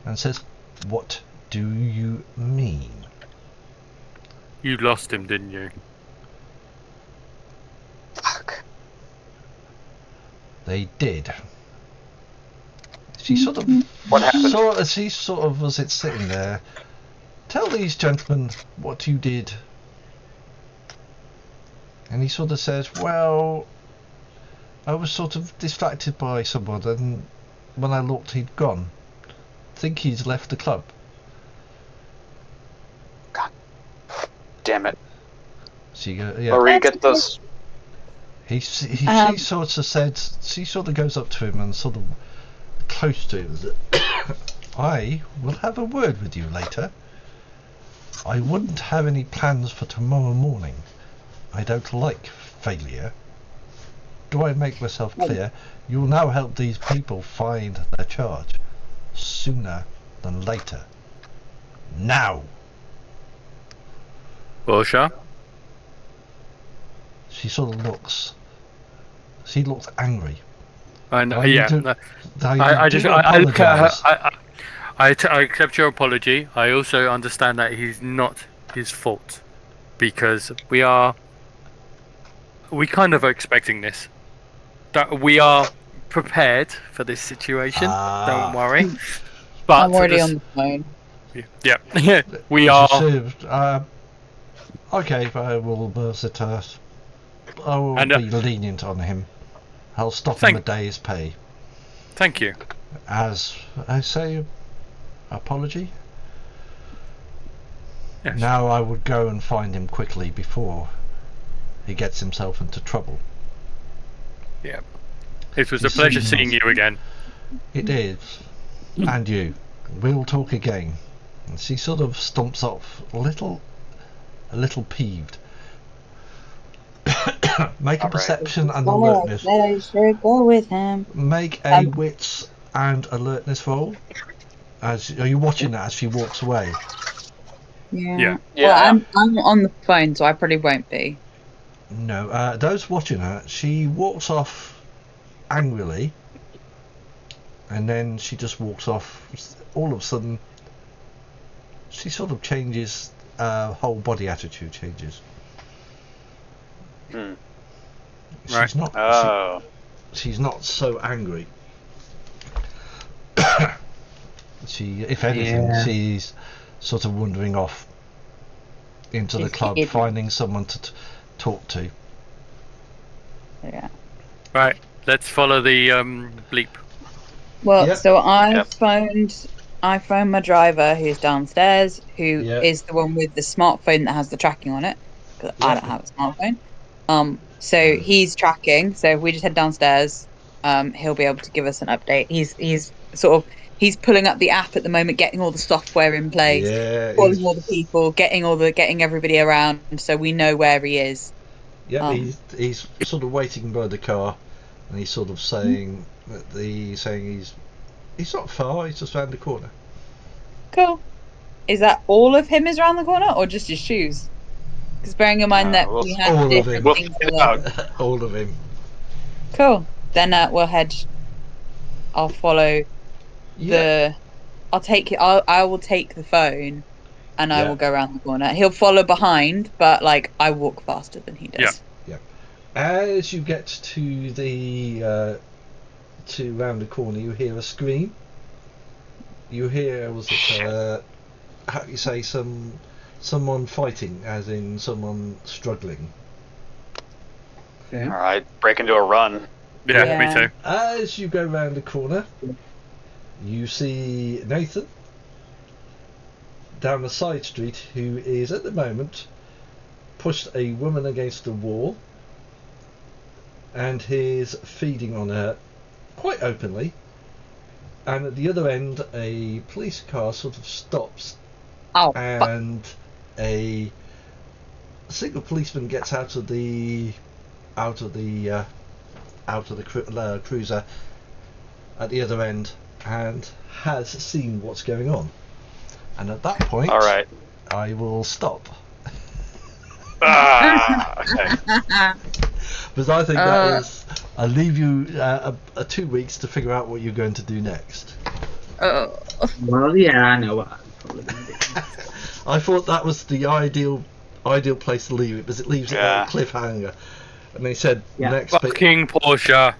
and says, "What do you mean?" You lost him, didn't you? Fuck. They did. She sort of, What happened? She sort of was sitting there. Tell these gentlemen what you did. And he sort of says, well, I was sort of distracted by someone, and when I looked, he'd gone. Think he's left the club. God damn it. She goes, yeah. Marie, get those. She sort of goes up to him and sort of close to him. I will have a word with you later. I wouldn't have any plans for tomorrow morning. I don't like failure. Do I make myself clear? You'll now help these people find their charge. Sooner than later. Now! Bosha? She sort of looks angry. I know. I accept your apology. I also understand that he's not his fault because we kind of are expecting this. That we are prepared for this situation. Don't worry. But I'm already this- on the phone. Yeah, we are. Okay, I will I will And, be lenient on him. I'll stop him a day's pay. Thank you. As I say, apology. Yes. Now I would go and find him quickly before he gets himself into trouble. Yeah. It was You a pleasure see- seeing you again. It is. And you. We'll talk again. And she sort of stomps off a little peeved. Make a Alright. perception and alertness. They should go with him. Make a wits and alertness roll. Are you watching that as she walks away? Yeah. Well, I'm on the phone, so I probably won't be. No. Those watching her, she walks off angrily, and then she just walks off. All of a sudden, she sort of changes. Whole body attitude changes. Hmm. Right. She's not. Oh. She's not so angry. If anything, Yeah. she's sort of wandering off into the She's club, hidden. finding someone to talk to. Yeah. Right. Let's follow the bleep. Well, Yep. so I Yep. phoned my driver who's downstairs, who Yep. is the one with the smartphone that has the tracking on it, because I Yep. don't have a smartphone. So he's tracking. So if we just head downstairs, he'll be able to give us an update. He's pulling up the app at the moment, getting all the software in place, Yeah. calling all the people, getting everybody around, so we know where he is. Yep. Um, He's sort of waiting by the car, and he's sort of saying that he's not far. He's just round the corner. Cool. Is that all of him is around the corner, or just his shoes? Because bearing in mind that we'll- we all have of different him. We'll things. find to out. All of him. Cool. Then we'll head. I'll follow Yeah. I'll take it. I will take the phone, and I Yeah. will go around the corner. He'll follow behind, but like I walk faster than he does. As you get to the to round the corner, you hear a scream. You hear how do you say, someone fighting, as in someone struggling. Yeah. All right, break into a run. Yeah, Yeah. me too. As you go round the corner, you see Nathan down the side street, who is at the moment pushed a woman against the wall and is feeding on her quite openly. And at the other end, a police car sort of stops, Oh, fuck. and a single policeman gets out of the cruiser at the other end and has seen what's going on. And at that point, All right. I will stop, Okay. because I think that is. I'll leave you 2 weeks to figure out what you're going to do next. Oh. Well, yeah, I know what I'm probably going to do. I thought that was the ideal place to leave it, because it leaves it like a cliffhanger. And they said Yeah. next bit. Fucking Porsche.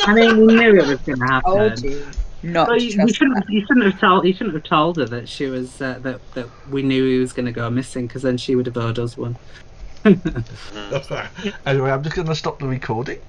I mean, we knew it was going to happen. Oh, dear. Not Well, you trust that. shouldn't have told her that she was that we knew he was going to go missing, because then she would have owed us one. Anyway, I'm just going to stop the recording.